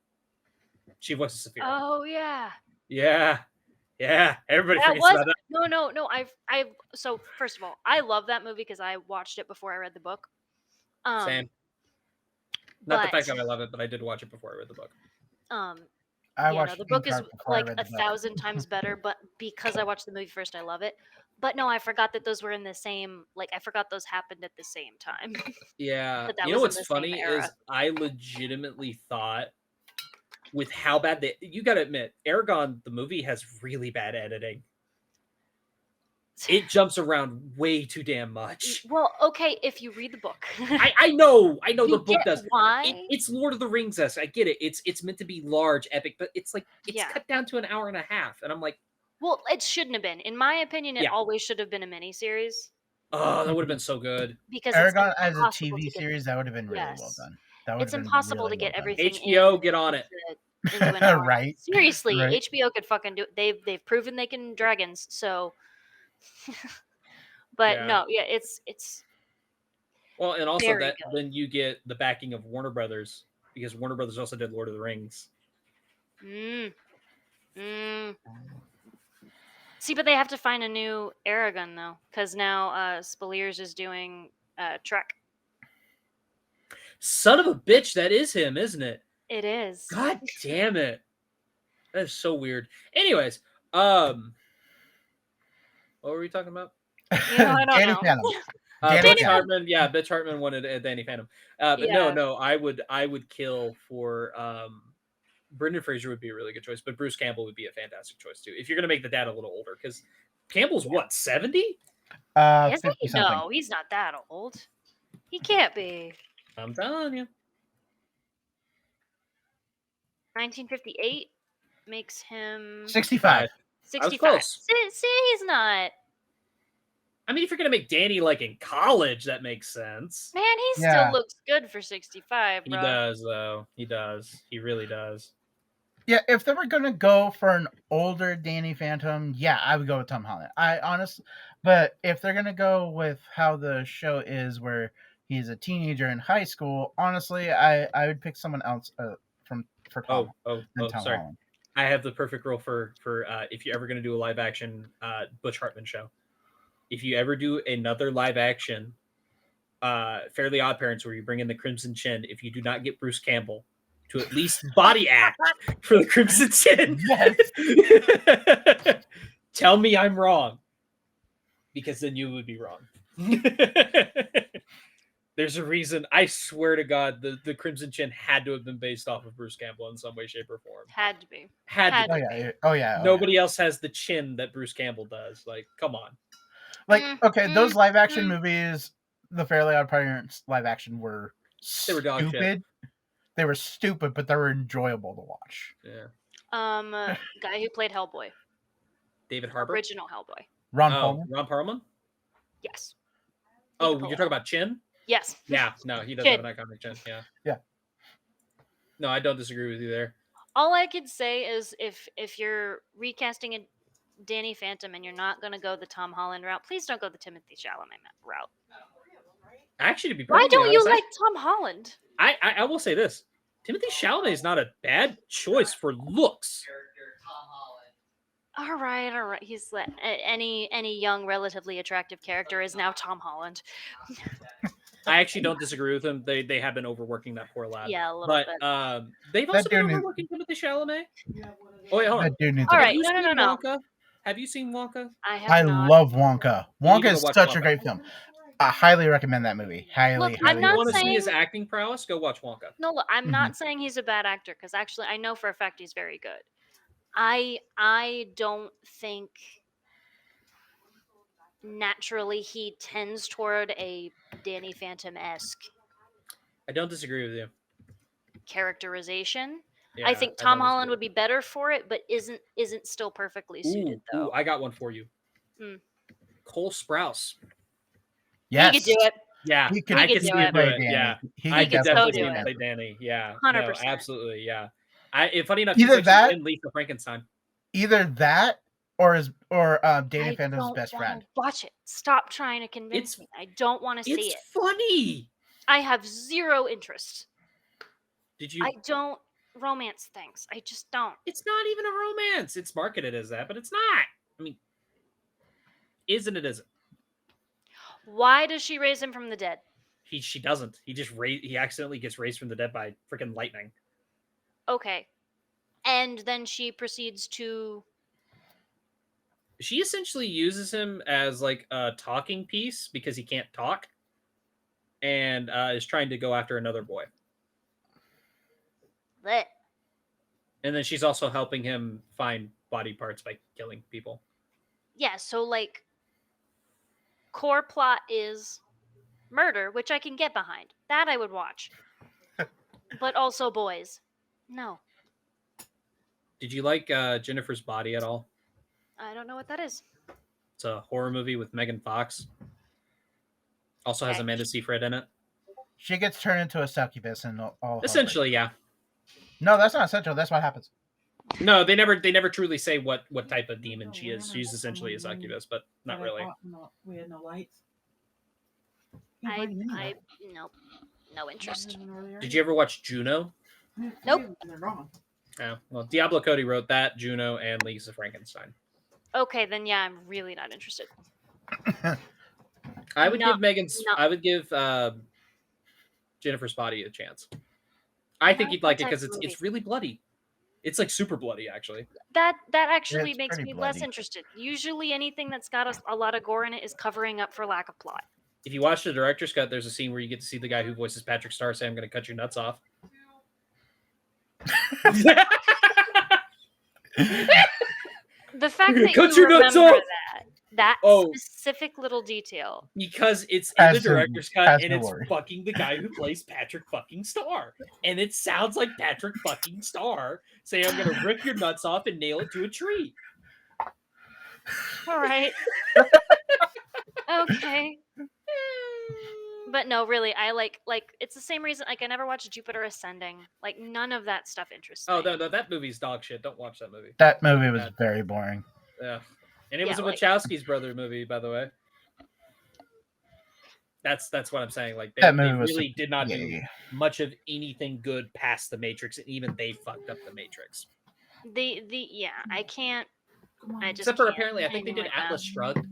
She voices Saphira.
Oh yeah.
Yeah. Everybody forgets about that.
No. So first of all, I love that movie because I watched it before I read the book.
Same. Not the fact that I love it, but I did watch it before I read the book.
The book is like 1,000 times better, but because I watched the movie first, I love it. But no, I forgot that those were in the same. Like I forgot those happened at the same time.
Yeah. You know what's funny is I legitimately thought, with how bad you got to admit, Aragon the movie has really bad editing. It jumps around way too damn much.
Well, okay, if you read the book.
I know the book does.
Why?
It's Lord of the Rings-esque. I get it. It's meant to be large, epic, but it's like cut down to an hour and a half. And I'm like,
well, it shouldn't have been. In my opinion, it always should have been a miniseries.
Oh, that would have been so good.
Because
Aragon as a TV series, that would have been really well done.
It's impossible to get everything.
HBO, get on it.
Right.
Seriously, HBO could fucking do it. They've proven they can dragons, so but it's
well, and also that then you get the backing of Warner Brothers, because Warner Brothers also did Lord of the Rings.
See, but they have to find a new Aragon though, because now Spaliers is doing Trek.
Son of a bitch, that is him, isn't it?
It is.
God damn it. That is so weird. Anyways, what were we talking about?
You know, I don't
Danny
know.
Phantom. Danny
Butch
Phantom.
Hartman, yeah, Butch Hartman wanted Danny Phantom. But
Yeah.
no, I would kill for Brendan Fraser would be a really good choice, but Bruce Campbell would be a fantastic choice too. If you're gonna make the dad a little older, because Campbell's what, 70?
Is
50
he?
something.
No, he's not that old. He can't be.
I'm telling you.
1958 makes him
65.
65.
close.
See, he's not.
I mean, if you're gonna make Danny like in college, that makes sense.
Man, he
Yeah.
still looks good for 65,
He
bro.
does, though. He does. He really does.
Yeah, if they were gonna go for an older Danny Phantom, yeah, I would go with Tom Holland. I honestly, but if they're gonna go with how the show is, where he's a teenager in high school, honestly, I would pick someone else for Tom than Tom
Sorry.
Holland.
I have the perfect role for if you're ever gonna do a live action Butch Hartman show. If you ever do another live action Fairly Odd Parents where you bring in the Crimson Chin, if you do not get Bruce Campbell to at least body act for the Crimson Chin,
Yes.
tell me I'm wrong, because then you would be wrong. There's a reason. I swear to God, the Crimson Chin had to have been based off of Bruce Campbell in some way, shape, or form.
Had to be.
Had to.
Oh yeah. Oh yeah.
Nobody else has the chin that Bruce Campbell does. Like, come on.
Like, okay, those live action movies, the Fairly Odd Parents live action were
They were dog shit.
stupid. They were stupid, but they were enjoyable to watch.
Yeah.
Guy who played Hellboy,
David Harbour.
original Hellboy.
Ron
Oh,
Perlman.
Ron Perlman.
Yes.
Oh,
David
you're
Perlman.
talking about chin?
Yes.
Yeah. No, he does
Chin.
have an iconic chin. Yeah.
Yeah.
No, I don't disagree with you there.
All I could say is if you're recasting a Danny Phantom and you're not going to go the Tom Holland route, please don't go the Timothy Chalamet route.
Actually, to be
Why
perfectly
don't you
honest,
like Tom Holland?
I will say this: Timothy Chalamet is not a bad choice for looks.
Character Tom Holland.
All right. He's any young, relatively attractive character is now Tom Holland.
I actually don't disagree with him. They have been overworking that poor lad.
Yeah, a little
But
bit.
they've also been
dude is-
overworking Timothy Chalamet. Oh wait, hold on.
That dude needs
All
a-
right,
Have you
no.
seen Wonka? Have you seen Wonka?
I have
I
not.
love Wonka.
You
Wonka
gotta
is
watch
such
Wonka.
a great film. I highly recommend that movie. Highly,
Look,
highly
I'm not
You want to see
saying-
his acting prowess? Go watch Wonka.
No, look, I'm not saying he's a bad actor because actually I know for a fact he's very good. I don't think naturally he tends toward a Danny Phantom-esque
I don't disagree with you.
characterization.
Yeah,
I think Tom
don't
Holland would
disagree.
be better for it, but isn't still perfectly suited though.
I got one for you.
Hmm.
Cole Sprouse.
Yes.
He could do it.
Yeah,
He could
I
He
could
could
see
do
him
it.
do
play
it.
Danny.
Yeah,
He
I
could
could
so
definitely
do
see him
it.
play Danny. Yeah,
100%.
No, absolutely. Yeah. Funny enough,
Either
he's actually
that-
in Lisa Frankenstein.
Either that or Danny
I
Phantom's
don't
best
wanna
friend.
Watch it. Stop trying to convince
It's-
me. I don't want to see
It's
it.
funny.
I have zero interest.
Did you?
I don't romance things. I just don't.
It's not even a romance. It's marketed as that, but it's not. I mean, isn't it? Isn't.
Why does she raise him from the dead?
She doesn't. He accidentally gets raised from the dead by freaking lightning.
Okay. And then she proceeds to.
She essentially uses him as like a talking piece because he can't talk, and is trying to go after another boy.
Bleh.
And then she's also helping him find body parts by killing people.
Yeah, so like core plot is murder, which I can get behind. That I would watch. But also boys. No.
Did you like Jennifer's Body at all?
I don't know what that is.
It's a horror movie with Megan Fox. Also has
Okay.
Amanda Seyfried in it.
She gets turned into a succubus and all.
Essentially, yeah.
No, that's not essential. That's what happens.
No, they never truly say what type of demon she is. She's essentially a succubus, but not really.
We had no lights.
No interest.
Did you ever watch Juno?
Nope.
They're gone.
Yeah. Well, Diablo Cody wrote that, Juno, and Lisa Frankenstein.
Okay, then yeah, I'm really not interested.
I would
No,
give Megan's.
no.
I would give Jennifer's Body a chance. I think
Not
you'd like it
that
because
type of
it's
movie.
really bloody. It's like super bloody, actually.
That actually
It's
makes
pretty
me less
bloody.
interested. Usually, anything that's got a lot of gore in it is covering up for lack of plot.
If you watch the director's cut, there's a scene where you get to see the guy who voices Patrick Star say, "I'm going to cut your nuts off."
The fact that
Cut
you
your nuts
remember
off!
that
Oh.
specific little detail.
Because it's in the
Has to-
director's cut,
has
and
to
it's
worry.
fucking the guy who plays Patrick fucking Star. And it sounds like Patrick fucking Star saying, "I'm going to rip your nuts off and nail it to a tree."
All right. Okay. But no, really, I like it's the same reason. Like, I never watched Jupiter Ascending. Like, none of that stuff interests
Oh,
me.
no, that movie's dog shit. Don't watch that movie.
That movie was
Yeah.
very boring.
Yeah. And it was
Yeah,
a
like-
Wachowski's brother movie, by the way. That's what I'm saying. Like, they
That movie was
really did not
Yeah,
do
yeah.
much of anything good past the Matrix, and even they fucked up the Matrix.
Yeah, I can't. I just
Except for
can't
apparently, I think they
anything
did
like that.
Atlas Shrugged.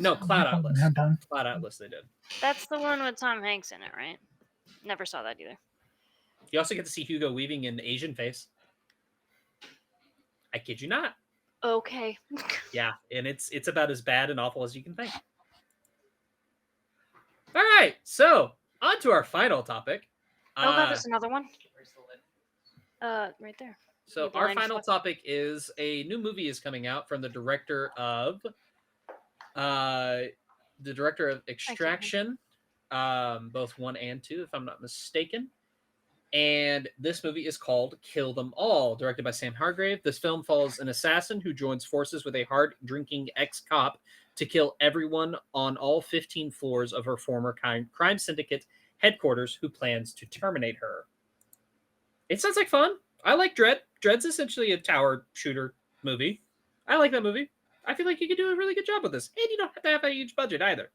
No, Cloud Atlas.
I'm done.
Cloud Atlas they did.
That's the one with Tom Hanks in it, right? Never saw that either.
You also get to see Hugo Weaving in Asian face. I kid you not.
Okay.
Yeah, and it's about as bad and awful as you can think. All right, so on to our final topic.
Oh god, there's another one.
Where's the lid?
Right there.
So
You
our
blind
final
fuck.
topic is a new movie is coming out from the director of Extraction, both 1 and 2, if I'm not mistaken. And this movie is called Kill Them All, directed by Sam Hargrave. This film follows an assassin who joins forces with a hard-drinking ex-cop to kill everyone on all 15 floors of her former crime syndicate headquarters who plans to terminate her. It sounds like fun. I like Dread. Dread's essentially a tower shooter movie. I like that movie. I feel like you could do a really good job with this. And you don't have to have a huge budget either.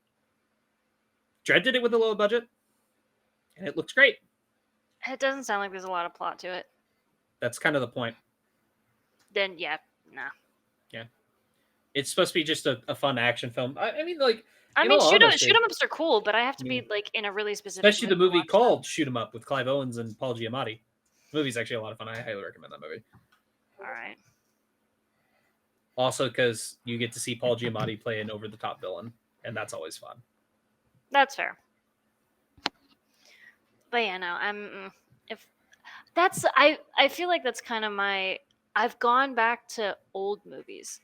Dread did it with a low budget. And it looks great.
It doesn't sound like there's a lot of plot to it.
That's kind of the point.
Then yeah, nah.
It's supposed to be just a fun action film. I mean, like,
I
in
mean,
all
shoot
honesty,
'em ups are cool, but I have to be
Yeah.
like in a really specific.
especially the
mood to
movie
watch
called Shoot 'Em Up with Clive Owens and Paul Giamatti. The movie's actually a lot of fun. I highly recommend that movie.
them. All right.
Also, because you get to see Paul Giamatti play an over-the-top villain, and that's always fun.
That's fair. But yeah, no, if that's I feel like that's kind of my I've gone back to old movies.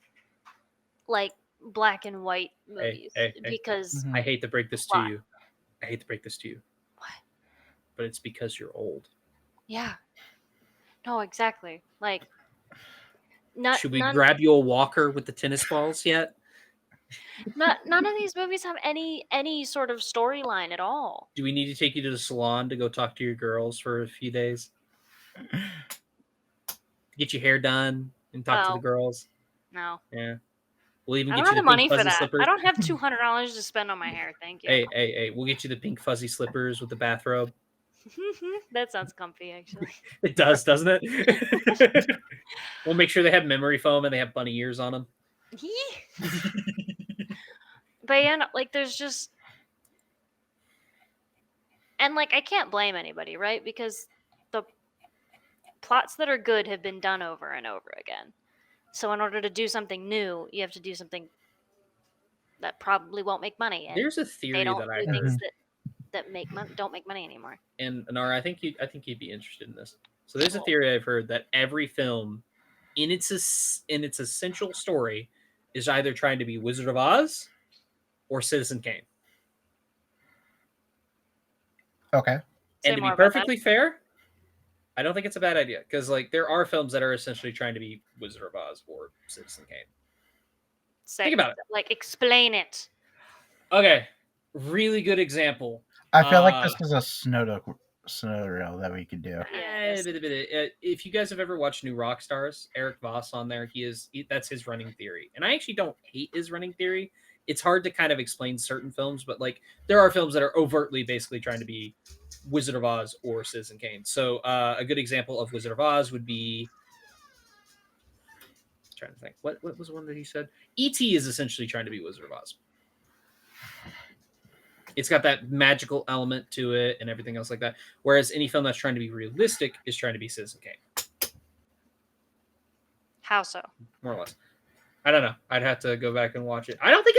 Like black and white movies
hey.
because
Mhm.
I hate to break this to
Why?
you. I hate to break this to you.
What?
But it's because you're old.
yeah. No, exactly. Like not
Should we
none,
grab you a walker with the tennis balls yet?
none of these movies have any sort of storyline at all.
Do we need to take you to the salon to go talk to your girls for a few days? Get your hair done and talk to
Well,
the girls?
No.
Yeah. We'll even
I
get
don't
you
have
the
the
pink
money for
fuzzy
that.
slippers.
I don't have $200 to spend on my hair. Thank you.
Hey, we'll get you the pink fuzzy slippers with the bathrobe.
That sounds comfy, actually.
It does, doesn't it? We'll make sure they have memory foam and they have bunny ears on them.
But yeah, no, like there's just, and like I can't blame anybody, right? Because the plots that are good have been done over and over again. So in order to do something new, you have to do something that probably won't make money. And
There's a
they
theory
don't
that I
do
heard,
things that don't make money anymore.
and Nara, I think you'd be interested in this. So there's a
Cool.
theory I've heard that every film, in its essential story, is either trying to be Wizard of Oz or Citizen Kane.
Okay.
Say
And to
more
be
about that.
perfectly fair, I don't think it's a bad idea because like there are films that are essentially trying to be Wizard of Oz or Citizen Kane. Think about it.
Like explain it.
Okay, really good example.
I feel like this is a scenario that we could do.
Yes.
If you guys have ever watched New Rock Stars, Eric Voss on there, that's his running theory. And I actually don't hate his running theory. It's hard to kind of explain certain films, but like there are films that are overtly basically trying to be Wizard of Oz or Citizen Kane. So a good example of Wizard of Oz would be, I'm trying to think, what was the one that he said? E.T. is essentially trying to be Wizard of Oz. It's got that magical element to it and everything else like that. Whereas any film that's trying to be realistic is trying to be Citizen Kane.
How so?
more or less. I don't know. I'd have to go back and watch it. I don't think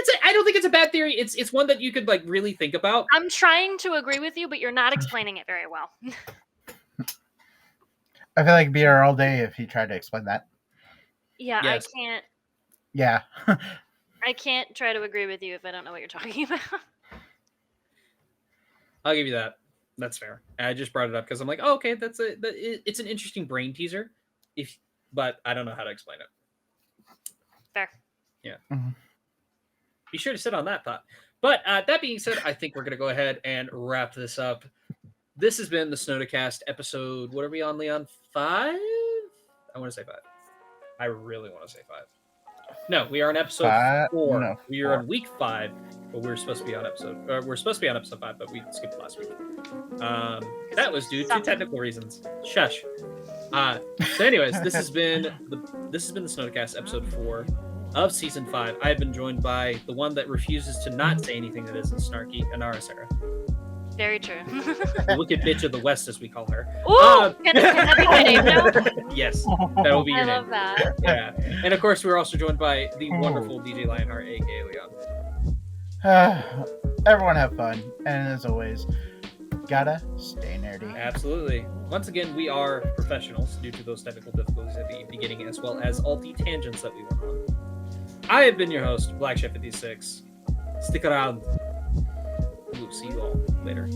it's a bad theory. It's one that you could like really think about.
I'm trying to agree with you, but you're not explaining it very well.
I feel like it'd be here all day if he tried to explain that.
Yeah,
Yes.
I can't.
Yeah.
I can't try to agree with you if I don't know what you're talking about.
I'll give you that. That's fair. I just brought it up because I'm like, oh, okay, it's an interesting brain teaser. But I don't know how to explain it.
Fair.
Yeah.
Mhm.
Be sure to sit on that thought. But that being said, I think we're gonna go ahead and wrap this up. This has been the Snodacast episode. What are we on, Leon? 5? I want to say 5. I really want to say 5. No, we are on episode 4.
No,
We are on week 5, but we're supposed to be on episode 5, but we skipped last week. That was due to technical reasons. Shush. So anyways, this has been the Snodacast episode 4 of season 5. I've been joined by the one that refuses to not say anything that isn't snarky, InaraSera.
Very true.
The wicked bitch of the West, as we call her.
Ooh, can that be my name now?
Yes, that will be your
I
name.
love that.
Yeah, and of course we're also joined by the wonderful DJ Lionheart, aka Leon.
Everyone have fun, and as always, gotta stay nerdy.
Absolutely. Once again, we are professionals due to those technical difficulties at the beginning, as well as all the tangents that we went on. I have been your host, Black Chef 56. Stick around. We'll see you all later.